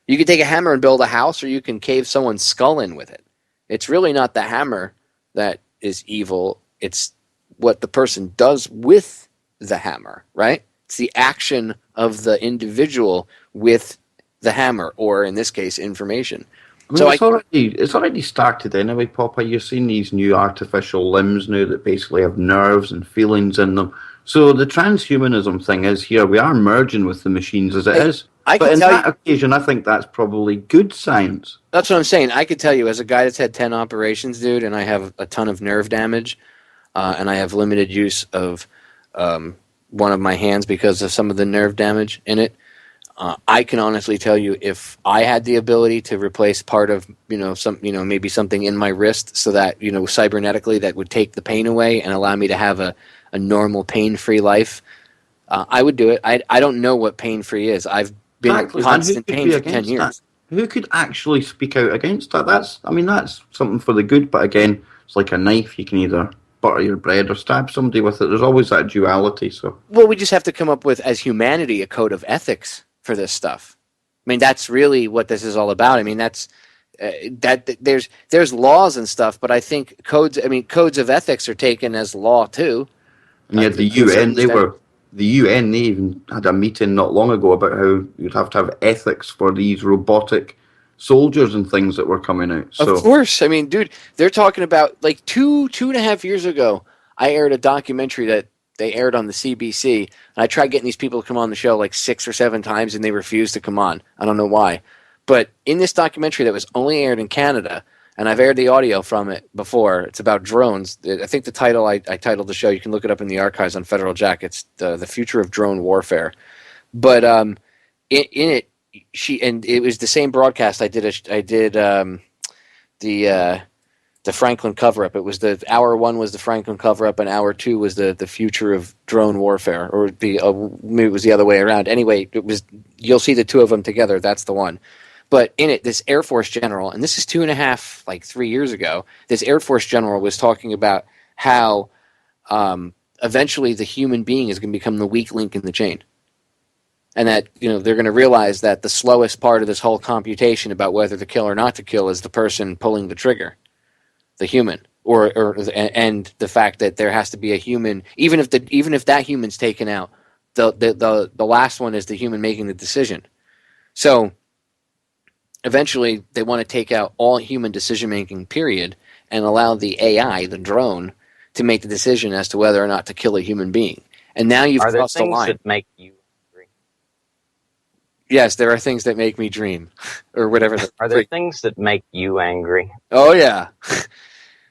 You can take a hammer and build a house, or you can cave someone's skull in with it. It's really not the hammer that is evil. It's what the person does with the hammer, right? It's the action of the individual with the hammer, or in this case, information. It's already started anyway, Popeye. You're seeing these new artificial limbs now that basically have nerves and feelings in them. So the transhumanism thing is here. We are merging with the machines as it is. But in that occasion, I think that's probably good science. That's what I'm saying. I could tell you, as a guy that's had 10 operations, dude, and I have a ton of nerve damage, and I have limited use of one of my hands because of some of the nerve damage in it. I can honestly tell you, if I had the ability to replace part of, maybe something in my wrist so that, cybernetically that would take the pain away and allow me to have a normal pain-free life, I would do it. I don't know what pain-free is. I've been in constant pain for 10 years. Who could actually speak out against that? That's something for the good, but again, it's like a knife. You can either butter your bread or stab somebody with it. There's always that duality. So, well, we just have to come up with, as humanity, a code of ethics for this stuff. I mean, that's really what this is all about. I mean, that's there's laws and stuff, but I think codes of ethics are taken as law too. And yet the UN, they even had a meeting not long ago about how you'd have to have ethics for these robotic soldiers and things that were coming out. So. Of course. I mean, dude, they're talking about like two and a half years ago, I aired a documentary that they aired on the CBC, and I tried getting these people to come on the show like 6 or 7 times, and they refused to come on. I don't know why. But in this documentary that was only aired in Canada, and I've aired the audio from it before, it's about drones. I think the title, I titled the show, you can look it up in the archives on Federal Jack, it's the future of drone warfare. But in it, it was the same broadcast I did the Franklin cover-up. It was hour 1 was the Franklin cover-up, and hour 2 was the future of drone warfare, or maybe it was the other way around. Anyway, you'll see the two of them together. That's the one. But in it, this Air Force general, and this is 2.5, like 3 years ago, this Air Force general was talking about how eventually the human being is going to become the weak link in the chain. And that, they're going to realize that the slowest part of this whole computation about whether to kill or not to kill is the person pulling the trigger, the human, and the fact that there has to be a human, even if that human's taken out, the last one is the human making the decision. So eventually they want to take out all human decision making, period, and allow the AI, the drone, to make the decision as to whether or not to kill a human being. And now you've crossed the line. Are there things that make you angry? Yes, there are things that make me dream, or whatever. Are there things that make you angry? Oh yeah.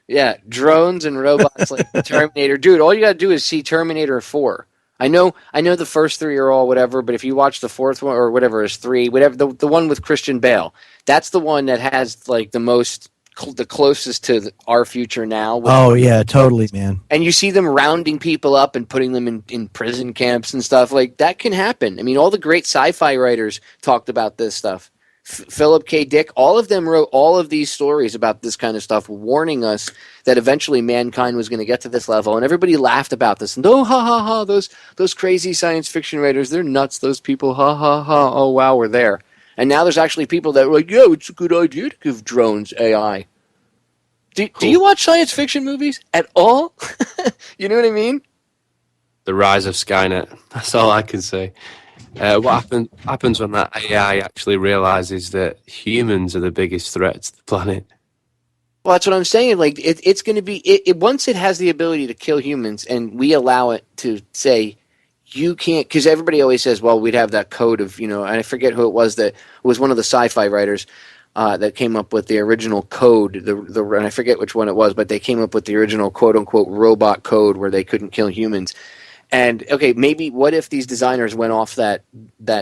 Yeah, drones and robots like Terminator. Dude, all you got to do is see Terminator 4. I know the first 3 are all whatever, but if you watch the fourth one, or whatever is 3, whatever, the one with Christian Bale, that's the one that has like the closest to our future now. Oh yeah, totally, man. And you see them rounding people up and putting them in prison camps and stuff. Like, that can happen. I mean, all the great sci-fi writers talked about this stuff. Philip K. Dick, all of them wrote all of these stories about this kind of stuff, warning us that eventually mankind was going to get to this level. And everybody laughed about this. And ha ha ha, those crazy science fiction writers, they're nuts. Those people, ha ha ha. Oh wow, we're there. And now there's actually people that were like, yeah, it's a good idea to give drones AI. Do you watch science fiction movies at all? You know what I mean? The rise of Skynet. That's all I can say. What happens when that AI actually realizes that humans are the biggest threat to the planet? Well, that's what I'm saying. Like, it's going to be once it has the ability to kill humans, and we allow it to say you can't, because everybody always says, well, we'd have that code of, and I forget who it was that was one of the sci-fi writers that came up with the original code. And I forget which one it was, but they came up with the original quote unquote robot code where they couldn't kill humans. And okay, maybe what if these designers went off that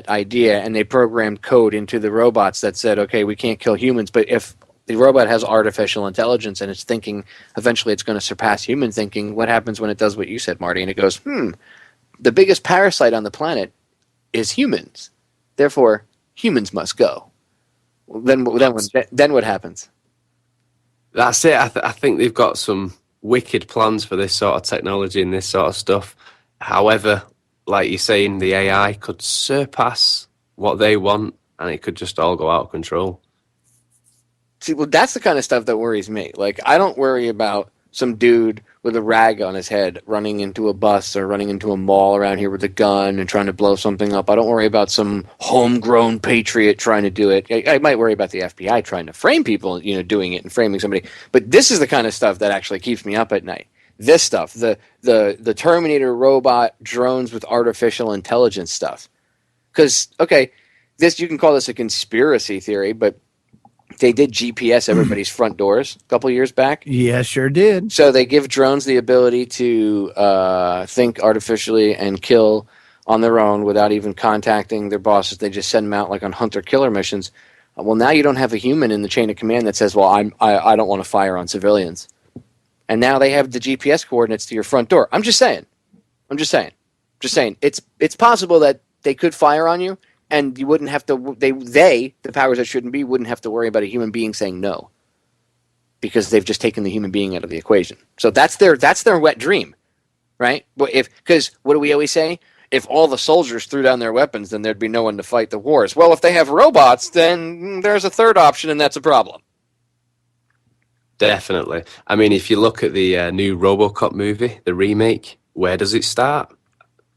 idea and they programmed code into the robots that said, okay, we can't kill humans, but if the robot has artificial intelligence and it's thinking eventually it's going to surpass human thinking, what happens when it does what you said, Marty? And it goes, the biggest parasite on the planet is humans. Therefore, humans must go. Then what happens? That's it. I think they've got some wicked plans for this sort of technology and this sort of stuff. However, like you're saying, the AI could surpass what they want, and it could just all go out of control. See, well, that's the kind of stuff that worries me. Like, I don't worry about some dude with a rag on his head running into a bus or running into a mall around here with a gun and trying to blow something up. I don't worry about some homegrown patriot trying to do it. I might worry about the FBI trying to frame people, doing it and framing somebody. But this is the kind of stuff that actually keeps me up at night. This stuff, the Terminator robot drones with artificial intelligence stuff. Because, okay, you can call this a conspiracy theory, but they did GPS everybody's front doors a couple years back. Yeah, sure did. So they give drones the ability to think artificially and kill on their own without even contacting their bosses. They just send them out like on hunter-killer missions. Well, now you don't have a human in the chain of command that says, well, I don't want to fire on civilians. And now they have the GPS coordinates to your front door. I'm just saying. It's possible that they could fire on you, and you wouldn't have to. The powers that shouldn't be, wouldn't have to worry about a human being saying no. because they've just taken the human being out of the equation. So that's their wet dream, right? Because what do we always say? If all the soldiers threw down their weapons, then there'd be no one to fight the wars. Well, if they have robots, then there's a third option, and that's a problem. Definitely. I mean, if you look at the new RoboCop movie, the remake, where does it start?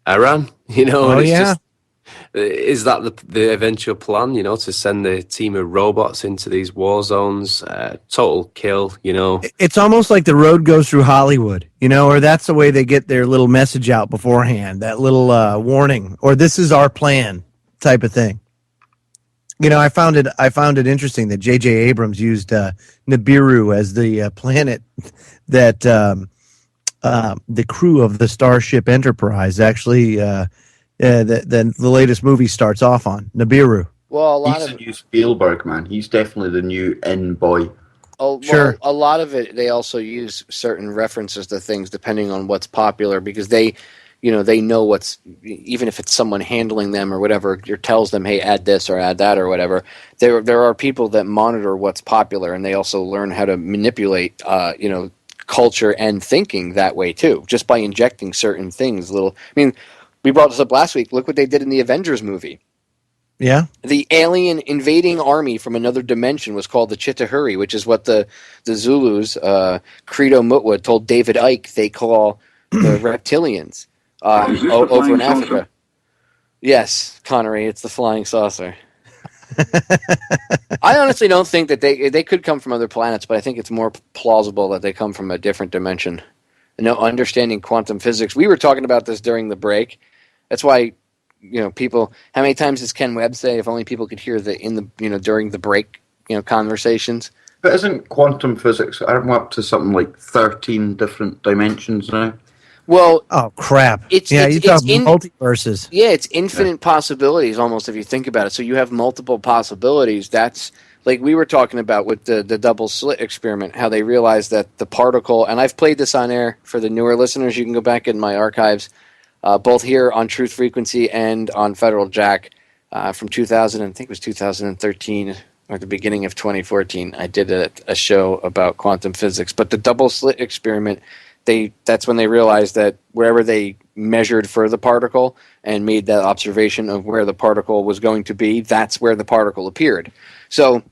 Iran, you know, and it's just, is that the eventual plan, you know, to send the team of robots into these war zones, total kill, you know? It's almost like the road goes through Hollywood, you know, or that's the way they get their little message out beforehand, that little warning, or this is our plan type of thing. You know, I found it interesting that J.J. Abrams used Nibiru as the planet that the crew of the Starship Enterprise actually the latest movie starts off on Nibiru. Well, he's the new Spielberg, man. He's definitely the new in boy. Sure. A lot of it, they also use certain references to things depending on what's popular, because they know what's, even if it's someone handling them or whatever, or tells them, hey, add this or add that or whatever. There are people that monitor what's popular, and they also learn how to manipulate, culture and thinking that way too, just by injecting certain things. We brought this up last week. Look what they did in the Avengers movie. Yeah. The alien invading army from another dimension was called the Chitauri, which is what the Zulus, Credo Mutwa, told David Icke they call the reptilians over in Africa. Yes, Connery, it's the flying saucer. I honestly don't think that they could come from other planets, but I think it's more plausible that they come from a different dimension. Understanding quantum physics. We were talking about this during the break. That's why, people. How many times does Ken Webb say, "If only people could hear during the break, conversations"? But isn't quantum physics? I'm up to something like 13 different dimensions now. Well, oh crap! You talk multiverses. Yeah, it's infinite possibilities almost if you think about it. So you have multiple possibilities. That's like we were talking about with the double slit experiment, how they realized that the particle, and I've played this on air for the newer listeners. You can go back in my archives, both here on Truth Frequency and on Federal Jack from 2000. I think it was 2013 or the beginning of 2014. I did a show about quantum physics, but the double slit experiment. That's when they realized that wherever they measured for the particle and made that observation of where the particle was going to be, that's where the particle appeared. So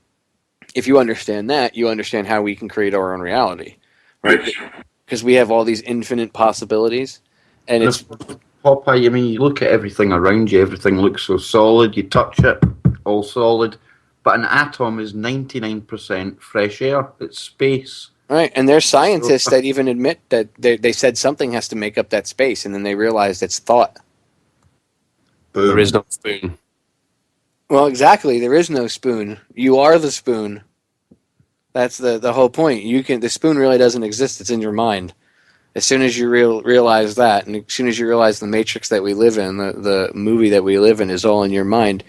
if you understand that, you understand how we can create our own reality, right? Because we have all these infinite possibilities. And it's... Popeye, I mean, you look at everything around you, everything looks so solid. You touch it, all solid. But an atom is 99% fresh air. It's space. Right, and there's scientists that even admit that they said something has to make up that space, and then they realized it's thought. Boom. There is no spoon. Well, exactly. There is no spoon. You are the spoon. That's the whole point. The spoon really doesn't exist. It's in your mind. As soon as you realize that, and as soon as you realize the matrix that we live in, the movie that we live in is all in your mind,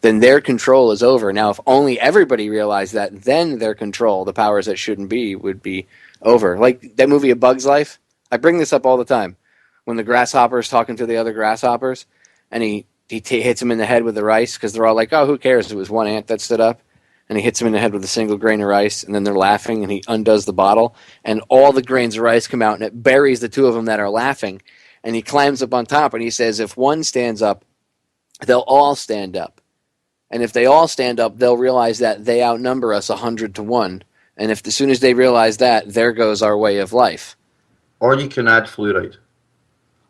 then their control is over. Now, if only everybody realized that, then their control, the powers that shouldn't be, would be over. Like that movie A Bug's Life. I bring this up all the time. When the grasshopper is talking to the other grasshoppers, and he hits him in the head with the rice, because they're all like, oh, who cares? It was one ant that stood up. And he hits him in the head with a single grain of rice, and then they're laughing, and he undoes the bottle, and all the grains of rice come out, and it buries the two of them that are laughing. And he climbs up on top, and he says, if one stands up, they'll all stand up. And if they all stand up, they'll realize that they outnumber us 100 to 1. And as soon as they realize that, there goes our way of life. Or you can add fluoride.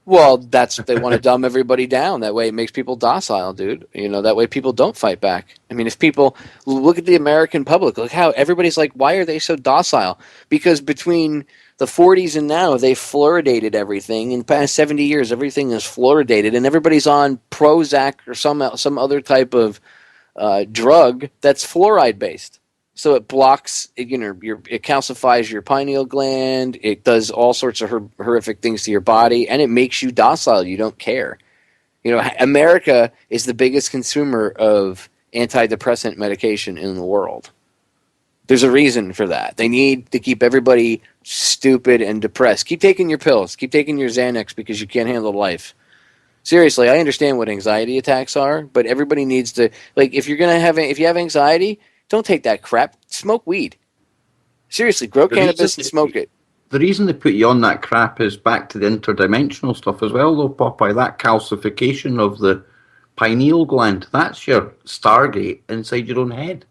Well, they want to dumb everybody down. That way it makes people docile, dude. That way people don't fight back. I mean, if people look at the American public, look how everybody's like, why are they so docile? Because between the 40s and now, they fluoridated everything. In the past 70 years, everything is fluoridated, and everybody's on Prozac or some other type of drug that's fluoride based, so it blocks it calcifies your pineal gland, it does all sorts of horrific things to your body, and it makes you docile. You don't care. America is the biggest consumer of antidepressant medication in the world. There's a reason for that. They need to keep everybody stupid and depressed. Keep taking your pills, keep taking your Xanax, because you can't handle life. Seriously, I understand what anxiety attacks are, but everybody needs to, if you have anxiety, don't take that crap. Smoke weed. Seriously, grow cannabis and smoke it. The reason they put you on that crap is back to the interdimensional stuff as well, though, Popeye. That calcification of the pineal gland, that's your Stargate inside your own head.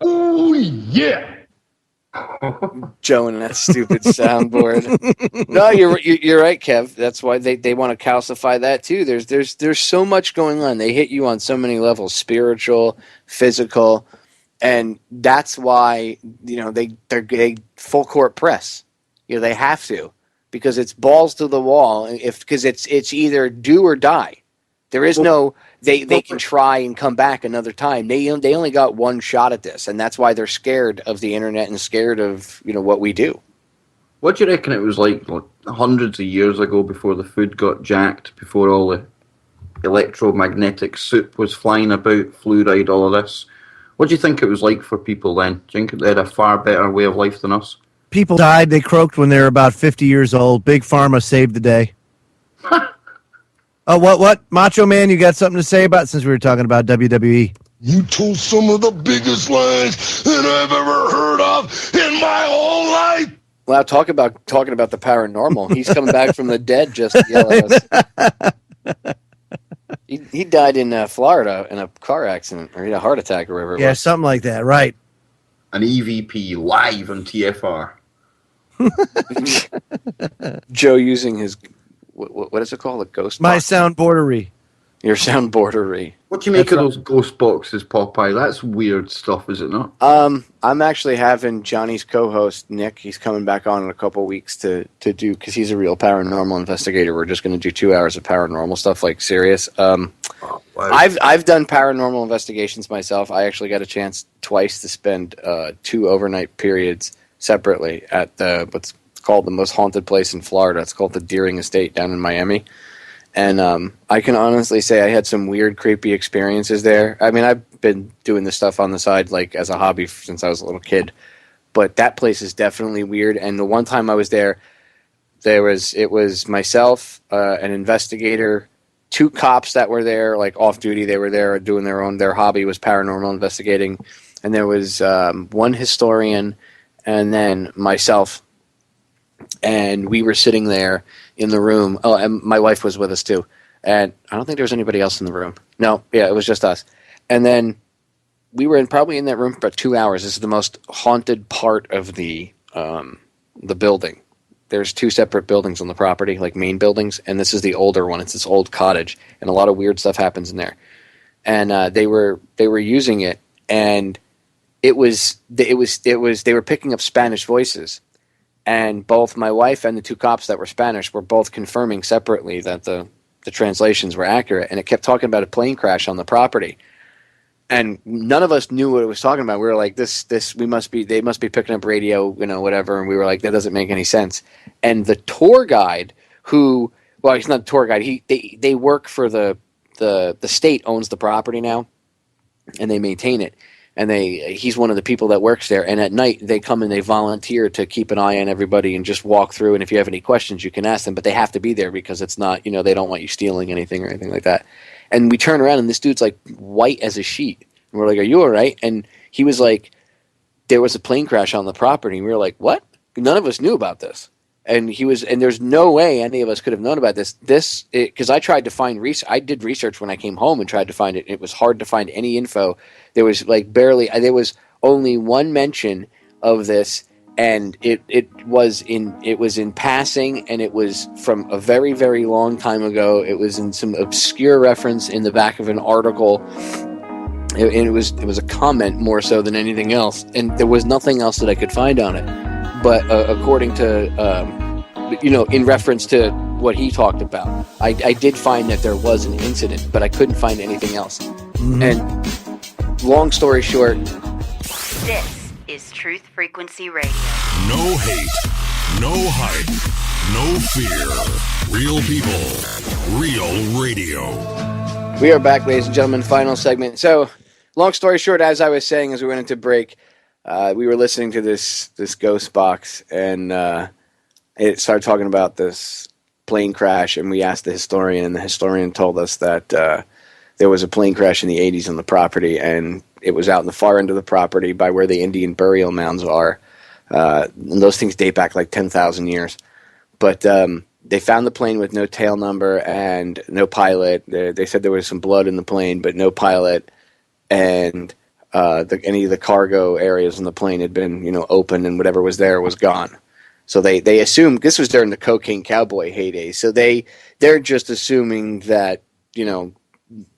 Oh, yeah. Joe and that stupid soundboard. No, you're right, Kev. That's why they want to calcify that too. There's so much going on. They hit you on so many levels: spiritual, physical, and that's why they full court press. They have to, because it's balls to the wall. Because it's either do or die. There is no they can try and come back another time. They only got one shot at this, and that's why they're scared of the internet and scared of what we do. What do you reckon it was like hundreds of years ago, before the food got jacked, before all the electromagnetic soup was flying about, fluoride, all of this? What do you think it was like for people then? Do you think they had a far better way of life than us? People died. They croaked when they were about 50 years old. Big Pharma saved the day. Oh, what? Macho Man, you got something to say about, since we were talking about WWE? You told some of the biggest lies that I've ever heard of in my whole life. Well, talking about the paranormal. He's coming back from the dead just to yell at us. He died in Florida in a car accident, or he had a heart attack, or whatever it was. Yeah, something like that, right. An EVP live on TFR. Joe using his... What is it called? A ghost My box? soundboardery. Your soundboardery. What do you make of those ghost boxes, Popeye? That's weird stuff, is it not? I'm actually having Johnny's co-host, Nick. He's coming back on in a couple weeks to do, because he's a real paranormal investigator. We're just going to do 2 hours of paranormal stuff, like serious. Wow. I've done paranormal investigations myself. I actually got a chance twice to spend 2 overnight periods separately at what's called the most haunted place in Florida. It's called the Deering Estate down in Miami. And I can honestly say I had some weird, creepy experiences there. I mean, I've been doing this stuff on the side, like, as a hobby since I was a little kid. But that place is definitely weird. And the one time I was there, it was myself, an investigator, 2 cops that were there, like off duty. They were there doing their hobby was paranormal investigating. And there was 1 historian, and then myself. And we were sitting there in the room. Oh, and my wife was with us too. And I don't think there was anybody else in the room. No, yeah, it was just us. And then we were probably in that room for about 2 hours. This is the most haunted part of the building. There's 2 separate buildings on the property, like main buildings, and this is the older one. It's this old cottage, and a lot of weird stuff happens in there. And they were using it, and they were picking up Spanish voices. And both my wife and the 2 cops that were Spanish were both confirming separately that the translations were accurate. And it kept talking about a plane crash on the property. And none of us knew what it was talking about. We were like, they must be picking up radio, whatever. And we were like, that doesn't make any sense. And the tour guide he's not a tour guide. They work for the state owns the property now, and they maintain it. And he's one of the people that works there. And at night, they come and they volunteer to keep an eye on everybody and just walk through. And if you have any questions, you can ask them. But they have to be there because it's not, they don't want you stealing anything or anything like that. And we turn around, and this dude's like white as a sheet. And we're like, are you all right? And he was like, there was a plane crash on the property. And we were like, what? None of us knew about this. And there's no way any of us could have known about this. Because I tried to find I did research when I came home and tried to find it. It was hard to find any info. There was there was only 1 mention of this, and it was in passing, and it was from a very, very long time ago. It was in some obscure reference in the back of an article. And it was a comment more so than anything else, and there was nothing else that I could find on it. But according to, in reference to what he talked about, I did find that there was an incident, but I couldn't find anything else. Mm-hmm. And long story short, this is Truth Frequency Radio. No hate, no hype, no fear. Real people, real radio. We are back, ladies and gentlemen. Final segment. So, long story short, as I was saying as we went into break, we were listening to this ghost box, and it started talking about this plane crash, and we asked the historian, and the historian told us that there was a plane crash in the 80s on the property, and it was out in the far end of the property by where the Indian burial mounds are. And those things date back like 10,000 years. But they found the plane with no tail number and no pilot. They said there was some blood in the plane, but no pilot. And any of the cargo areas on the plane had been, open, and whatever was there was gone. So they assumed this was during the cocaine cowboy heyday. So they're just assuming that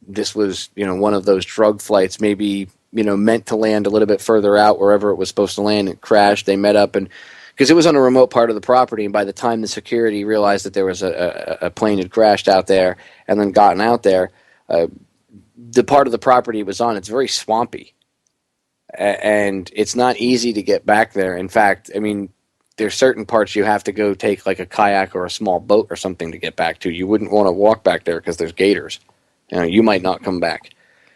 this was one of those drug flights, maybe meant to land a little bit further out wherever it was supposed to land. It crashed. They met up, and because it was on a remote part of the property, and by the time the security realized that there was a plane had crashed out there and then gotten out there, the part of the property it was on, it's very swampy, and it's not easy to get back there. In fact, I mean, there's certain parts you have to go take like a kayak or a small boat or something to get back to. You wouldn't want to walk back there because there's gators. You might not come back.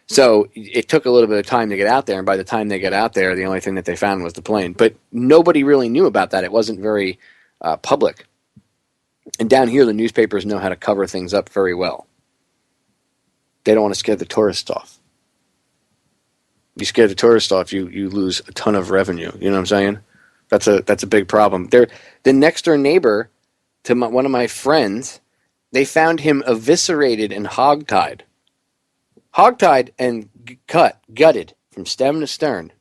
So it took a little bit of time to get out there, and by the time they get out there, the only thing that they found was the plane. But nobody really knew about that. It wasn't very public. And down here, the newspapers know how to cover things up very well. They don't want to scare the tourists off. You scare the tourists off, you lose a ton of revenue. You know what I'm saying? That's a big problem. The next door neighbor to one of my friends, they found him eviscerated and hogtied. Hogtied and gutted from stem to stern,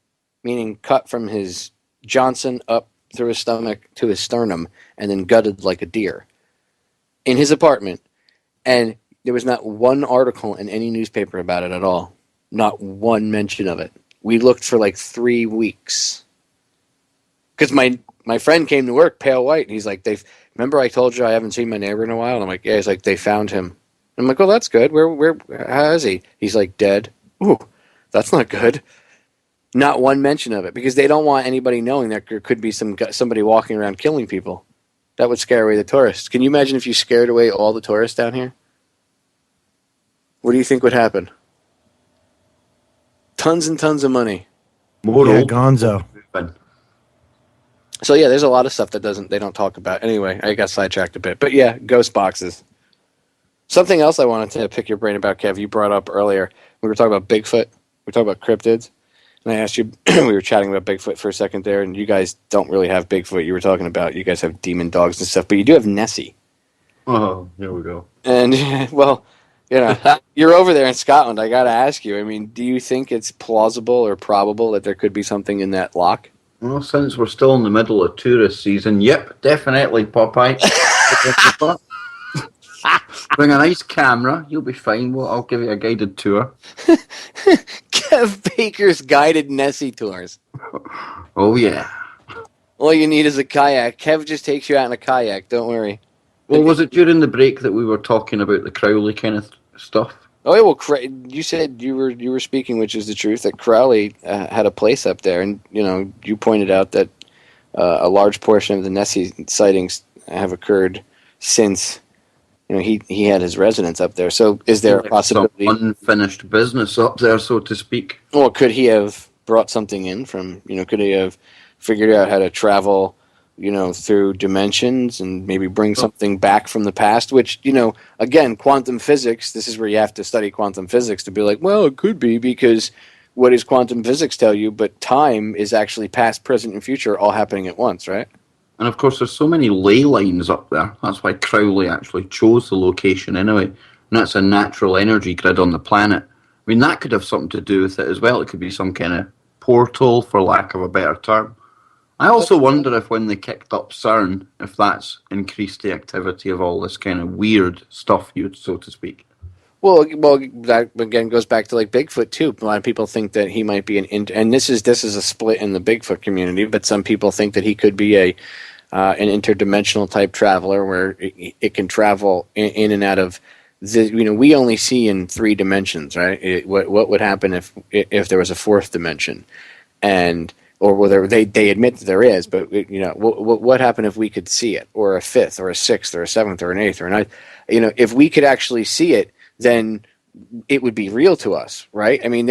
meaning cut from his Johnson up through his stomach to his sternum and then gutted like a deer in his apartment. And there was not one article in any newspaper about it at all. Not one mention of it. We looked for like 3 weeks. Because my friend came to work pale white, and he's like, remember I told you I haven't seen my neighbor in a while? And I'm like, yeah. He's like, they found him. I'm like, well, that's good. How is he? He's like, dead. Ooh, that's not good. Not one mention of it, because they don't want anybody knowing that there could be somebody walking around killing people. That would scare away the tourists. Can you imagine if you scared away all the tourists down here? What do you think would happen? Tons and tons of money. Gonzo. So yeah, there's a lot of stuff that they don't talk about. Anyway, I got sidetracked a bit. But yeah, ghost boxes. Something else I wanted to pick your brain about, Kev, you brought up earlier. We were talking about Bigfoot. We were talking about cryptids. And I asked you, we were chatting about Bigfoot for a second there, and you guys don't really have Bigfoot. You were talking about you guys have demon dogs and stuff, but you do have Nessie. Oh, here we go. And, well, you're over there in Scotland. I got to ask you, I mean, do you think it's plausible or probable that there could be something in that loch? Well, since we're still in the middle of tourist season, yep, definitely, Popeye. Bring a nice camera, you'll be fine. Well, I'll give you a guided tour. Kev Baker's guided Nessie tours. Oh, yeah. All you need is a kayak. Kev just takes you out in a kayak, don't worry. Well, was it during the break that we were talking about the Crowley kind of stuff? Oh, yeah, well, you said you were speaking, which is the truth, that Crowley had a place up there, and, you pointed out that a large portion of the Nessie sightings have occurred since... he had his residence up there. So is there a possibility... Some unfinished business up there, so to speak. Well, could he have brought something in from... could he have figured out how to travel, through dimensions and maybe bring something back from the past? Which, again, quantum physics, this is where you have to study quantum physics to be like, well, it could be, because what does quantum physics tell you? But time is actually past, present, and future all happening at once, right? And of course, there's so many ley lines up there. That's why Crowley actually chose the location anyway. And that's a natural energy grid on the planet. I mean, that could have something to do with it as well. It could be some kind of portal, for lack of a better term. I also wonder if when they kicked up CERN, if that's increased the activity of all this kind of weird stuff, so to speak. Well, that again goes back to like Bigfoot too. A lot of people think that he might be and this is a split in the Bigfoot community, but some people think that he could be an interdimensional type traveler where it can travel in and out of we only see in 3 dimensions, right? What would happen if there was a 4th dimension, or whether they admit that there is, but what happened if we could see it, or a 5th, or a 6th, or a 7th, or an 8th, or a 9th? If we could actually see it, then it would be real to us, right? I mean,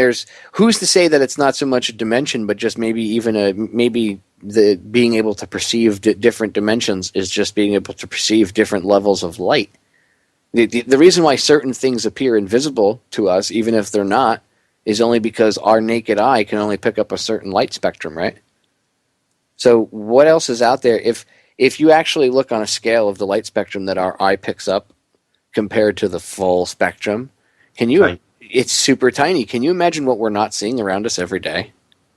who's to say that it's not so much a dimension, but just maybe even the being able to perceive different dimensions is just being able to perceive different levels of light. The reason why certain things appear invisible to us, even if they're not, is only because our naked eye can only pick up a certain light spectrum, right? So what else is out there? If you actually look on a scale of the light spectrum that our eye picks up compared to the full spectrum, it's super tiny. Can you imagine what we're not seeing around us every day?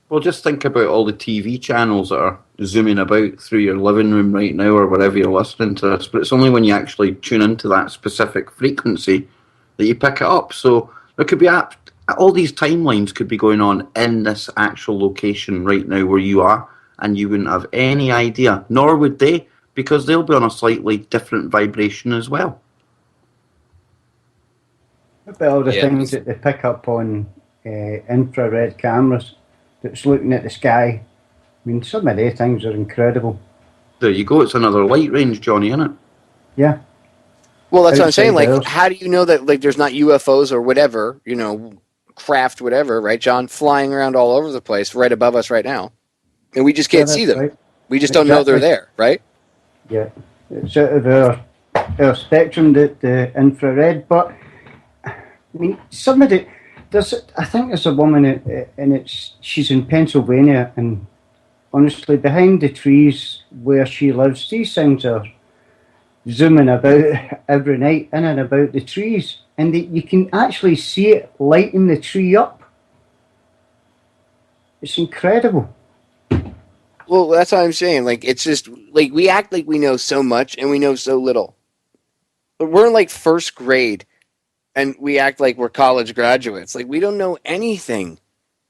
Well, just think about all the TV channels that are zooming about through your living room right now or wherever you're listening to this, but it's only when you actually tune into that specific frequency that you pick it up. So there could be all these timelines could be going on in this actual location right now where you are, and you wouldn't have any idea, nor would they, because they'll be on a slightly different vibration as well. What about all the things that they pick up on infrared cameras that's looking at the sky? I mean, some of these things are incredible. There you go. It's another light range, Johnny, isn't it? Yeah. Well, that's what I'm saying. Like, how do you know that there's not UFOs or whatever, craft, whatever, right, John, flying around all over the place right above us right now? And we just can't see them. Right. We just don't know they're there, right? Yeah. It's out of our spectrum, the infrared. But, I mean, I think there's a woman, and she's in Pennsylvania, and honestly, behind the trees where she lives, these things are zooming about every night in and about the trees, and you can actually see it lighting the tree up. It's incredible. Well, that's what I'm saying. Like, it's just like we act like we know so much and we know so little. But we're in like first grade and we act like we're college graduates. Like, we don't know anything.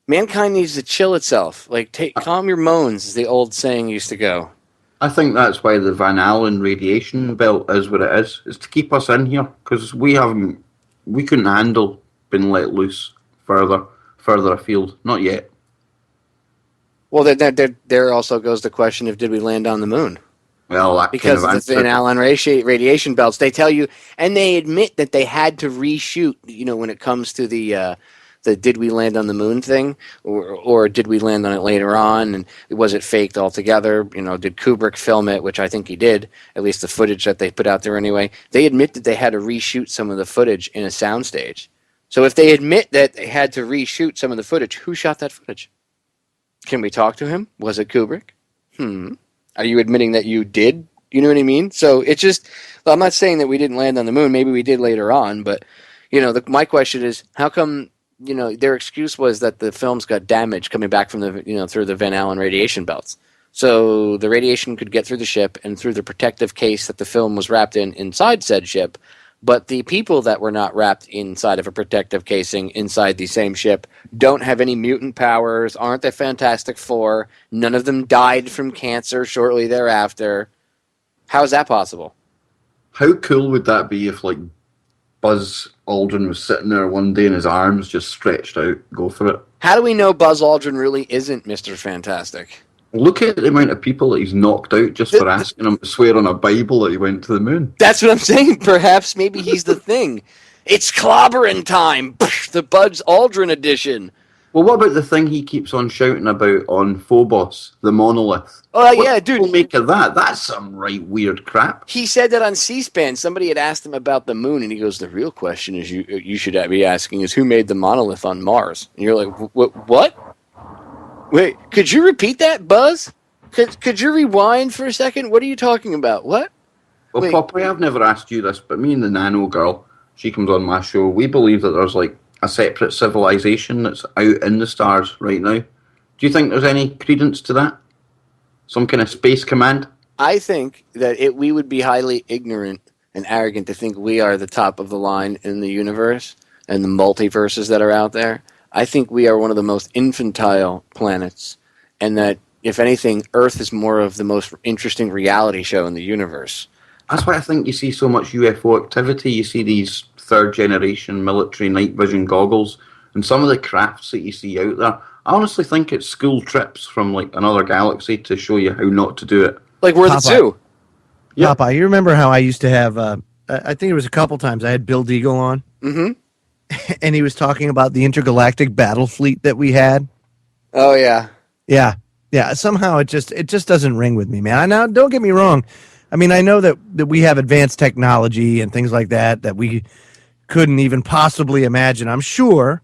Mankind needs to chill itself. Like, calm your moans, as the old saying used to go. I think that's why the Van Allen radiation belt is what it is to keep us in here, because we couldn't handle being let loose further afield. Not yet. Well, there also goes the question of did we land on the moon? Well, that because kind of of the Van Allen radiation belts, they tell you, and they admit that they had to reshoot. When it comes to the did we land on the moon thing, or did we land on it later on, and was it faked altogether? Did Kubrick film it, which I think he did, at least the footage that they put out there anyway. They admit that they had to reshoot some of the footage in a soundstage. So if they admit that they had to reshoot some of the footage, who shot that footage? Can we talk to him? Was it Kubrick? Are you admitting that you did? You know what I mean? So it's just, I'm not saying that we didn't land on the moon. Maybe we did later on, but my question is, how come? Their excuse was that the films got damaged coming back from the through the Van Allen radiation belts. So the radiation could get through the ship and through the protective case that the film was wrapped inside said ship. But the people that were not wrapped inside of a protective casing inside the same ship don't have any mutant powers, aren't the Fantastic Four. None of them died from cancer shortly thereafter. How is that possible? How cool would that be if, like, Buzz Aldrin was sitting there one day and his arms just stretched out? Go for it. How do we know Buzz Aldrin really isn't Mr. Fantastic? Look at the amount of people that he's knocked out just for asking him to swear on a Bible that he went to the moon. That's what I'm saying. Perhaps maybe he's the thing. It's clobbering time. The Buzz Aldrin edition. Well, what about the thing he keeps on shouting about on Phobos, the monolith? Oh, yeah, dude. What do make of that? That's some right weird crap. He said that on C-SPAN. Somebody had asked him about the moon, and he goes, the real question is you should be asking is who made the monolith on Mars? And you're like, what? Wait, could you repeat that, Buzz? Could you rewind for a second? What are you talking about? What? Well, Poppy, I've never asked you this, but me and the Nano girl, she comes on my show, we believe that there's like a separate civilization that's out in the stars right now. Do you think there's any credence to that? Some kind of space command? I think that we would be highly ignorant and arrogant to think we are the top of the line in the universe and the multiverses that are out there. I think we are one of the most infantile planets, and that, if anything, Earth is more of the most interesting reality show in the universe. That's why I think you see so much UFO activity. You see these third-generation military night vision goggles, and some of the crafts that you see out there. I honestly think it's school trips from like another galaxy to show you how not to do it. Like we're the zoo. Yeah. Popeye, you remember how I used to have, I think it was a couple times, I had Bill Deagle on. Mm-hmm. And he was talking about the intergalactic battle fleet that we had. Oh, yeah. Yeah. Yeah. Somehow it just doesn't ring with me, man. Now, don't get me wrong. I mean, I know that we have advanced technology and things like that we couldn't even possibly imagine, I'm sure.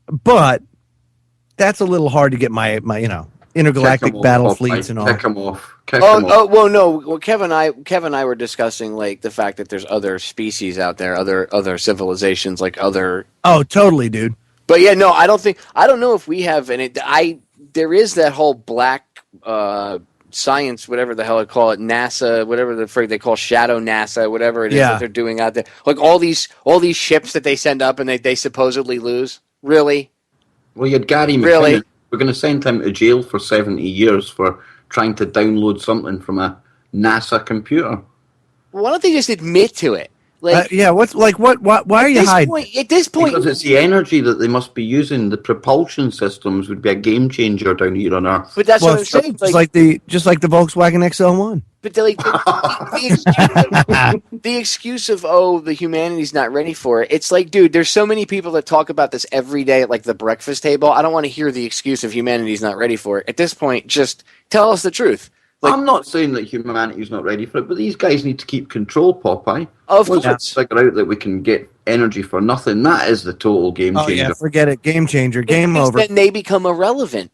But that's a little hard to get my intergalactic Kick 'em off, battle Popeye. fleets and all. Kick 'em off. Kick 'em off. Well, no. Well, Kevin and I were discussing like the fact that there's other species out there, other civilizations, like other. Oh, totally, dude. But yeah, no, I don't know if we have any. There is that whole black science, whatever the hell they call it, NASA, whatever the frig they call shadow NASA, whatever it is that they're doing out there. Like all these ships that they send up and they supposedly lose. Really? Well, you had Gary McKinnon. Really? We're going to send him to jail for 70 years for trying to download something from a NASA computer. Why don't they just admit to it? Like, why are you hiding? At this point, because it's the energy that they must be using. The propulsion systems would be a game changer down here on Earth. But that's what I'm saying. Just like the Volkswagen XL1. But the excuse of the humanity's not ready for it. It's like, dude, there's so many people that talk about this every day at like the breakfast table. I don't want to hear the excuse of humanity's not ready for it. At this point, just tell us the truth. Like, I'm not saying that humanity's not ready for it, but these guys need to keep control, Popeye. Of Once course. we figure out that we can get energy for nothing, that is the total game changer. Oh yeah, forget it. Game changer. Game over. Then they become irrelevant.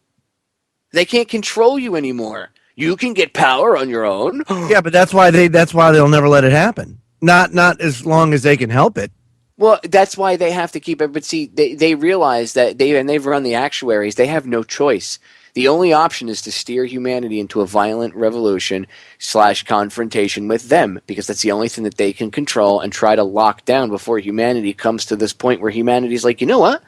They can't control you anymore. You can get power on your own. Yeah, but that's why they'll never let it happen. Not as long as they can help it. Well, that's why they have to keep it. But see, they realize that they've run the actuaries. They have no choice. The only option is to steer humanity into a violent revolution / confrontation with them, because that's the only thing that they can control and try to lock down before humanity comes to this point where humanity's like, you know what?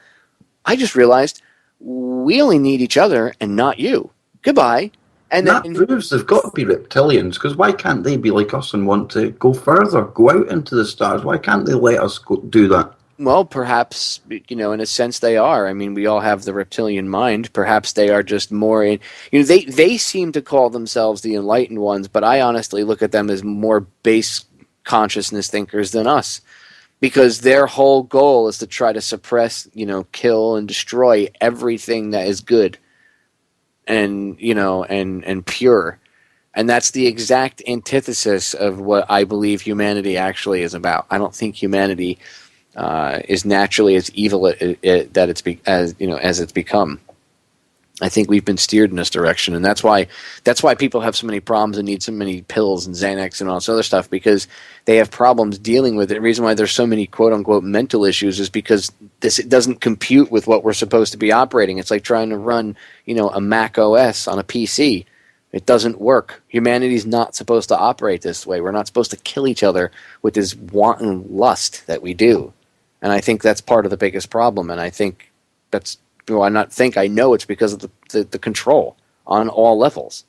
I just realized we only need each other and not you. Goodbye. And that proves they've got to be reptilians, because why can't they be like us and want to go further, go out into the stars? Why can't they let us do that? Well, perhaps, in a sense they are. I mean, we all have the reptilian mind. Perhaps they are just more they seem to call themselves the enlightened ones, but I honestly look at them as more base consciousness thinkers than us, because their whole goal is to try to suppress, kill and destroy everything that is good and, and pure. And that's the exact antithesis of what I believe humanity actually is about. I don't think humanity is naturally as evil as it's become. I think we've been steered in this direction, and that's why people have so many problems and need so many pills and Xanax and all this other stuff, because they have problems dealing with it. The reason why there's so many quote unquote mental issues is because it doesn't compute with what we're supposed to be operating. It's like trying to run, a Mac OS on a PC. It doesn't work. Humanity's not supposed to operate this way. We're not supposed to kill each other with this wanton lust that we do. And I think that's part of the biggest problem. And I think that's, I know it's because of the control on all levels.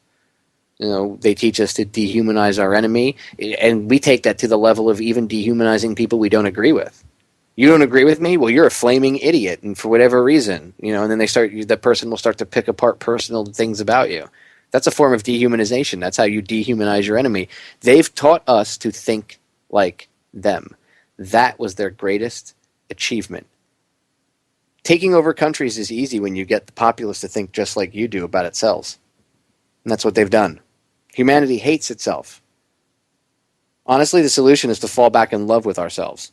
They teach us to dehumanize our enemy, and we take that to the level of even dehumanizing people we don't agree with. You don't agree with me? Well, you're a flaming idiot, and for whatever reason, and then that person will start to pick apart personal things about you. That's a form of dehumanization. That's how you dehumanize your enemy. They've taught us to think like them. That was their greatest achievement. Taking over countries is easy when you get the populace to think just like you do about itself. And that's what they've done. Humanity hates itself. Honestly, the solution is to fall back in love with ourselves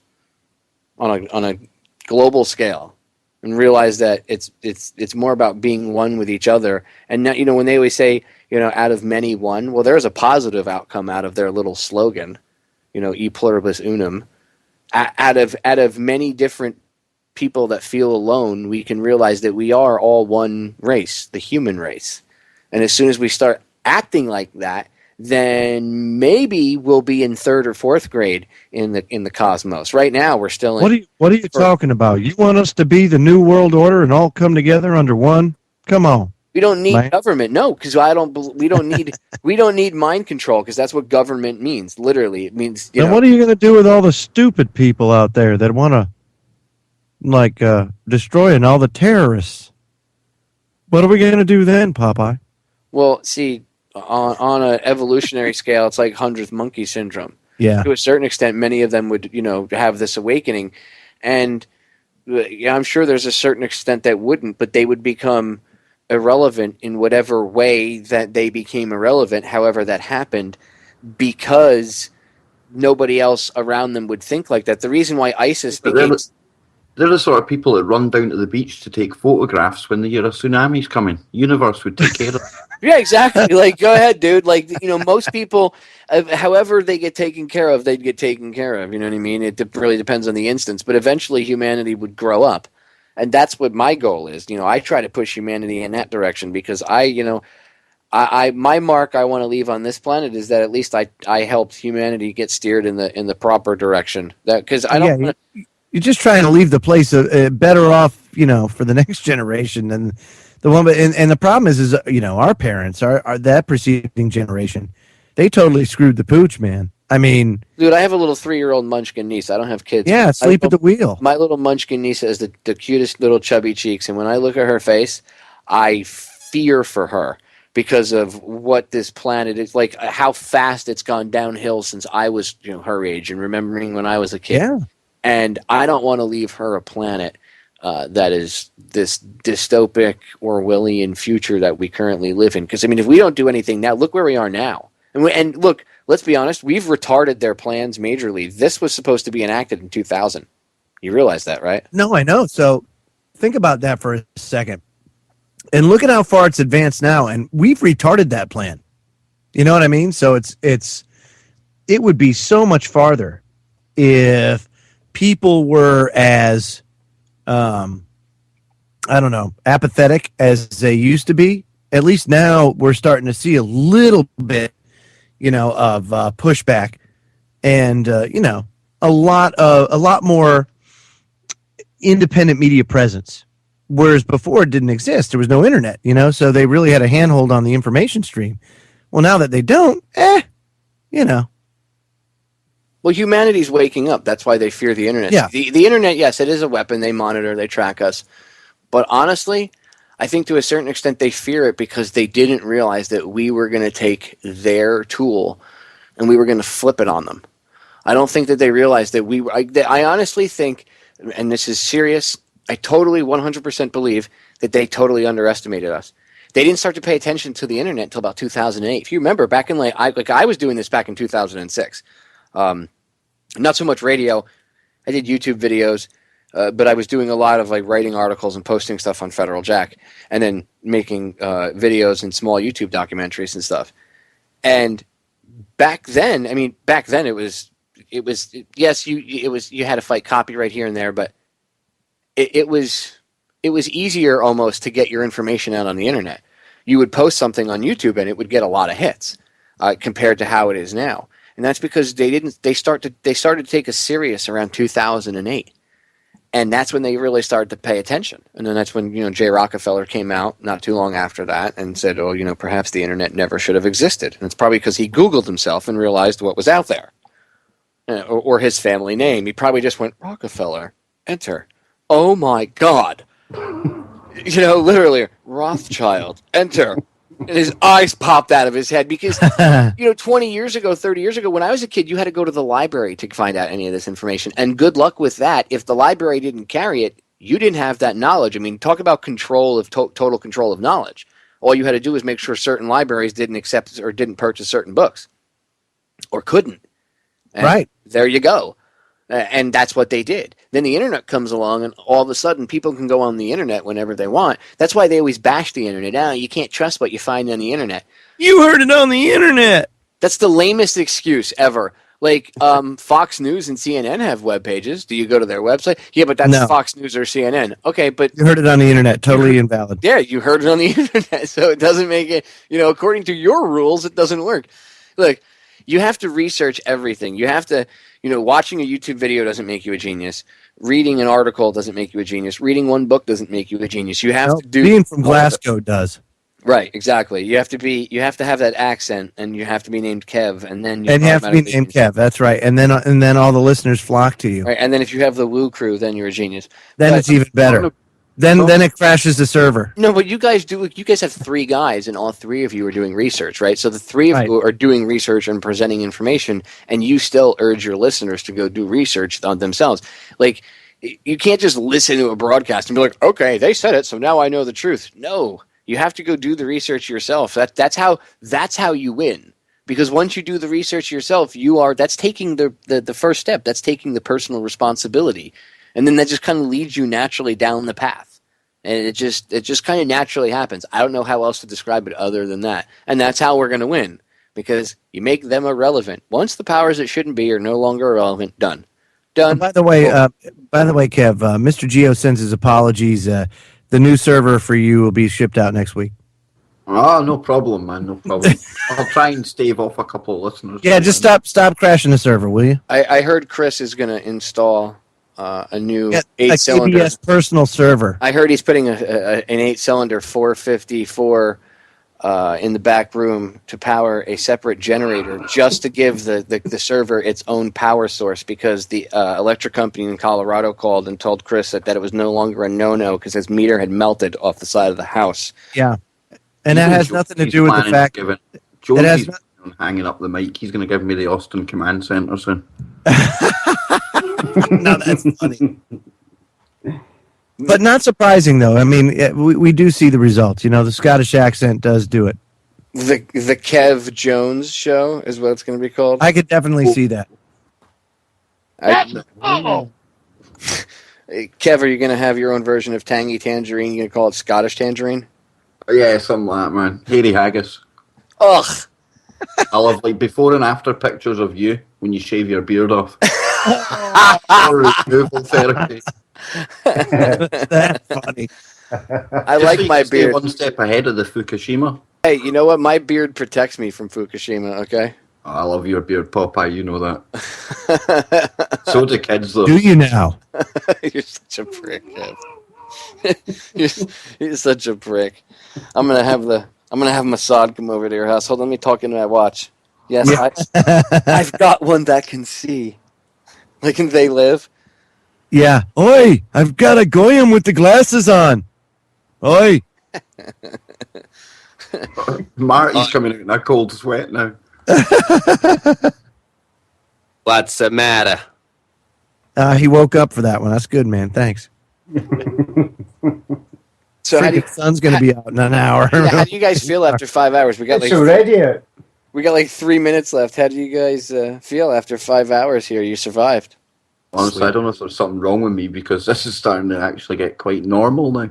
on a global scale, and realize that it's more about being one with each other. And now, when they always say, out of many one, well, there's a positive outcome out of their little slogan, e pluribus unum. Out of many different people that feel alone, we can realize that we are all one race, the human race. And as soon as we start acting like that, then maybe we'll be in 3rd or 4th grade in the cosmos. Right now, we're still in. What are you talking about? You want us to be the new world order and all come together under one? Come on. We don't need government, no, because we don't need mind control, because that's what government means. Literally, it means. Then what are you going to do with all the stupid people out there that want to, destroying all the terrorists? What are we going to do then, Popeye? Well, see, on an evolutionary scale, it's like 100th monkey syndrome. Yeah. To a certain extent, many of them would, have this awakening, and I'm sure there's a certain extent that wouldn't, but they would become irrelevant in whatever way that they became irrelevant, however that happened, because nobody else around them would think like that. The reason why ISIS became... They're the sort of people that run down to the beach to take photographs when they hear a tsunami's coming. Universe would take care of it. Yeah, exactly. Like, go ahead, dude. Like, most people, however they get taken care of, they'd get taken care of. You know what I mean? It really depends on the instance. But eventually humanity would grow up. And that's what my goal is. I try to push humanity in that direction because my mark I want to leave on this planet is that at least I helped humanity get steered in the proper direction. Because I don't want to. You're just trying to leave the place better off, for the next generation than the one. And the problem is our parents, are that preceding generation, they totally screwed the pooch, man. I mean, dude, I have a little 3-year-old munchkin niece. I don't have kids. Yeah, sleep at the wheel. My little munchkin niece has the cutest little chubby cheeks, and when I look at her face, I fear for her because of what this planet is like, how fast it's gone downhill since I was her age, and remembering when I was a kid. Yeah. And I don't want to leave her a planet that is this dystopic Orwellian future that we currently live in. Because, if we don't do anything now, look where we are now. And look, let's be honest, we've retarded their plans majorly. This was supposed to be enacted in 2000. You realize that, right? No, I know. So think about that for a second. And look at how far it's advanced now. And we've retarded that plan. You know what I mean? So it would be so much farther if people were as, apathetic as they used to be. At least now we're starting to see a little bit, of pushback, and a lot more independent media presence. Whereas before it didn't exist. There was no internet, so they really had a handhold on the information stream. Well, now that they don't, Well, humanity's waking up. That's why they fear the internet. Yeah. The internet, yes, it is a weapon. They monitor, they track us. But honestly, I think to a certain extent they fear it because they didn't realize that we were going to take their tool and we were going to flip it on them. I don't think that they realized that I honestly think, and this is serious, I totally 100% believe that they totally underestimated us. They didn't start to pay attention to the internet until about 2008. If you remember, back in I was doing this back in 2006. Not so much radio. I did YouTube videos, but I was doing a lot of writing articles and posting stuff on Federal Jack, and then making videos and small YouTube documentaries and stuff. And back then, it was yes, you had to fight copyright here and there, but it was easier almost to get your information out on the internet. You would post something on YouTube and it would get a lot of hits compared to how it is now. And that's because they started to take us serious around 2008. And that's when they really started to pay attention. And then that's when, Jay Rockefeller came out not too long after that and said, perhaps the internet never should have existed. And it's probably because he Googled himself and realized what was out there. Or his family name. He probably just went, Rockefeller, enter. Oh my God. Literally, Rothschild, enter. And his eyes popped out of his head because, 20 years ago, 30 years ago, when I was a kid, you had to go to the library to find out any of this information. And good luck with that. If the library didn't carry it, you didn't have that knowledge. Talk about control of total control of knowledge. All you had to do was make sure certain libraries didn't accept or didn't purchase certain books or couldn't. And right. There you go. And that's what they did. Then the internet comes along, and all of a sudden, people can go on the internet whenever they want. That's why they always bash the internet. Oh, you can't trust what you find on the internet. You heard it on the internet. That's the lamest excuse ever. Fox News and CNN have web pages. Do you go to their website? Yeah, but that's No. Fox News or CNN. Okay, but You heard it on the internet. Totally invalid. yeah, you heard it on the internet, so it doesn't make it. According to your rules, it doesn't work. Look, you have to research everything. You have to. Watching a YouTube video doesn't make you a genius. Reading an article doesn't make you a genius. Reading one book doesn't make you a genius. You have to do Being from Glasgow does. Right, exactly. You have to have that accent, and you have to be named Kev, and then And you have to be named Kev. That's right. And then all the listeners flock to you. Right, and then if you have the Woo Crew, then you're a genius. Then But- it's even better. Then it crashes the server. No, but you guys have 3 guys, and all 3 of you are doing research, right? So the 3 of you are doing research and presenting information, and you still urge your listeners to go do research on themselves. You can't just listen to a broadcast and be like, okay, they said it, so now I know the truth. No, you have to go do the research yourself. That's how you win. Because once you do the research yourself, that's taking the first step. That's taking the personal responsibility. and then that just kind of leads you naturally down the path, and it just kind of naturally happens. I don't know how else to describe it other than that, and that's how we're going to win, because you make them irrelevant. Once the powers that shouldn't be are no longer irrelevant, done. By the way, Kev, Mr. Geo sends his apologies. The new server for you will be shipped out next week. Oh, no problem, man. No problem. I'll try and stave off a couple of listeners. Yeah, just stop crashing the server, will you? I heard Chris is going to install a new A 8-cylinder KBS personal server. I heard he's putting an 8-cylinder 454 in the back room to power a separate generator, just to give the server its own power source, because the electric company in Colorado called and told Chris that it was no longer a no-no because his meter had melted off the side of the house. Yeah. And that has nothing to do with the fact that Joey's hanging up the mic. He's going to give me the Austin Command Center soon. No, that's funny. But not surprising, though. I mean, we do see the results. You know, the Scottish accent does do it. The Kev Jones show is what it's going to be called. I could definitely see that. Kev, are you going to have your own version of Tangy Tangerine? You going to call it Scottish Tangerine? Yeah, something like that, man. Hairy haggis. Ugh. I love before and after pictures of you when you shave your beard off. Removal therapy. That's funny. I like my beard. One step ahead of the Fukushima. Hey, you know what? My beard protects me from Fukushima, okay? Oh, I love your beard, Popeye. You know that. So do kids, though. Do you now? You're such a prick, Kev. You're such a prick. I'm gonna have Mossad come over to your house. Hold on, let me talk into my watch. Yes, yeah. I've got one that can see. Like, can they live? Yeah. Oi! I've got a goyim with the glasses on. Oi! Marty's coming out in a cold sweat now. What's the matter? He woke up for that one. That's good, man. Thanks. So the sun's going to be out in an hour. Yeah, how do you guys feel after 5 hours? We got It's already out. We got like 3 minutes left. How do you guys feel after 5 hours here? You survived. Honestly, I don't know if there's something wrong with me, because this is starting to actually get quite normal now.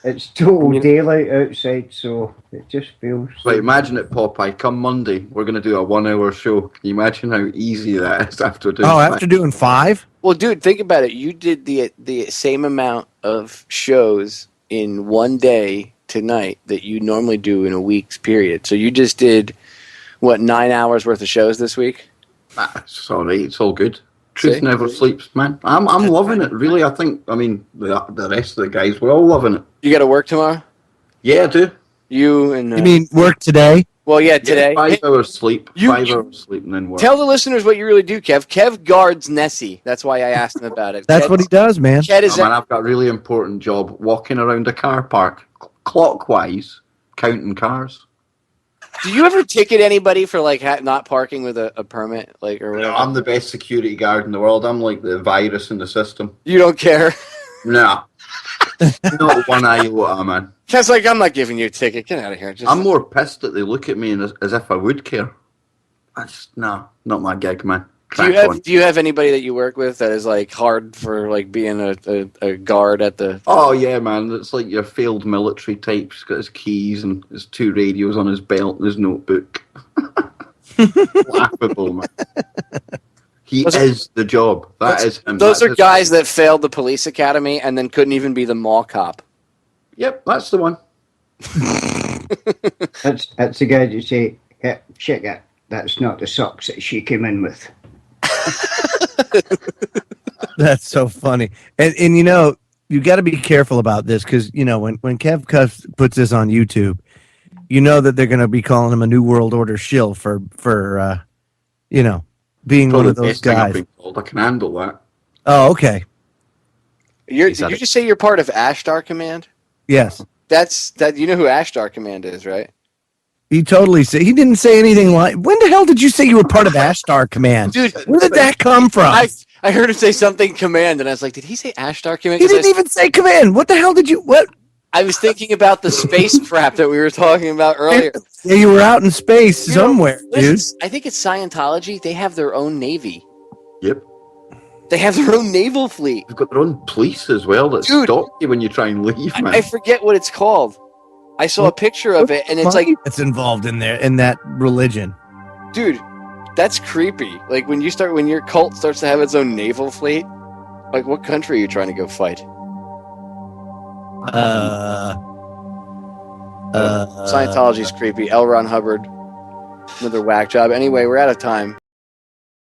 It's total daylight outside, so it just feels... Right, imagine it, Popeye. Come Monday, we're going to do a 1 hour show. Can you imagine how easy that is after doing after doing 5? Well, dude, think about it. You did the same amount of shows in one day tonight that you normally do in a week's period. So you just did, 9 hours worth of shows this week? It's all right. It's all good. Truth never sleeps, man. I'm loving it, really. The rest of the guys, we're all loving it. You got to work tomorrow? Yeah, I do. You mean work today? Well, yeah, today. 5 hours sleep. 5 hours sleep and then work. Tell the listeners what you really do, Kev. Kev guards Nessie. That's why I asked him about it. That's what he does, man. I've got a really important job walking around a car park clockwise, counting cars. Do you ever ticket anybody for not parking with a permit, or whatever? No, I'm the best security guard in the world. I'm like the virus in the system. You don't care? No. Not one iota, man. Kev's like, I'm not giving you a ticket. Get out of here. I'm more pissed that they look at me as if I would care. Not my gig, man. Do you have anybody that you work with that is hard for being a guard at the? Oh yeah, man. It's like your failed military type. He's got his keys and his 2 radios on his belt and his notebook. Laughable, man. He is the job. That is him. Those are guys that failed the police academy and then couldn't even be the mall cop. Yep, that's the one. That's the guy that say, hey, check it. That's not the socks that she came in with. That's so funny. And you got to be careful about this, because when Kev Cuff puts this on YouTube, that they're going to be calling him a New World Order shill for being one of those guys. I can handle that. Oh, okay. Did you just say you're part of Ashtar Command? Yes. You know who Ashtar Command is, right? He totally said. He didn't say anything like. When the hell did you say you were part of Ashtar Command? Dude, where did that come from? I heard him say something Command, and I was like, did he say Ashtar Command? He didn't even say Command. What the hell did you? What? I was thinking about the space crap that we were talking about earlier. Yeah, you were out in space somewhere, dude. I think it's Scientology. They have their own navy. Yep. They have their own naval fleet. They've got their own police as well that stop you when you try and leave, man. I forget what it's called. I saw a picture of it, and it's like it's involved in there in that religion. Dude, that's creepy. Like when your cult starts to have its own naval fleet. Like, what country are you trying to go fight? Scientology's creepy. L. Ron Hubbard, another whack job. Anyway, we're out of time.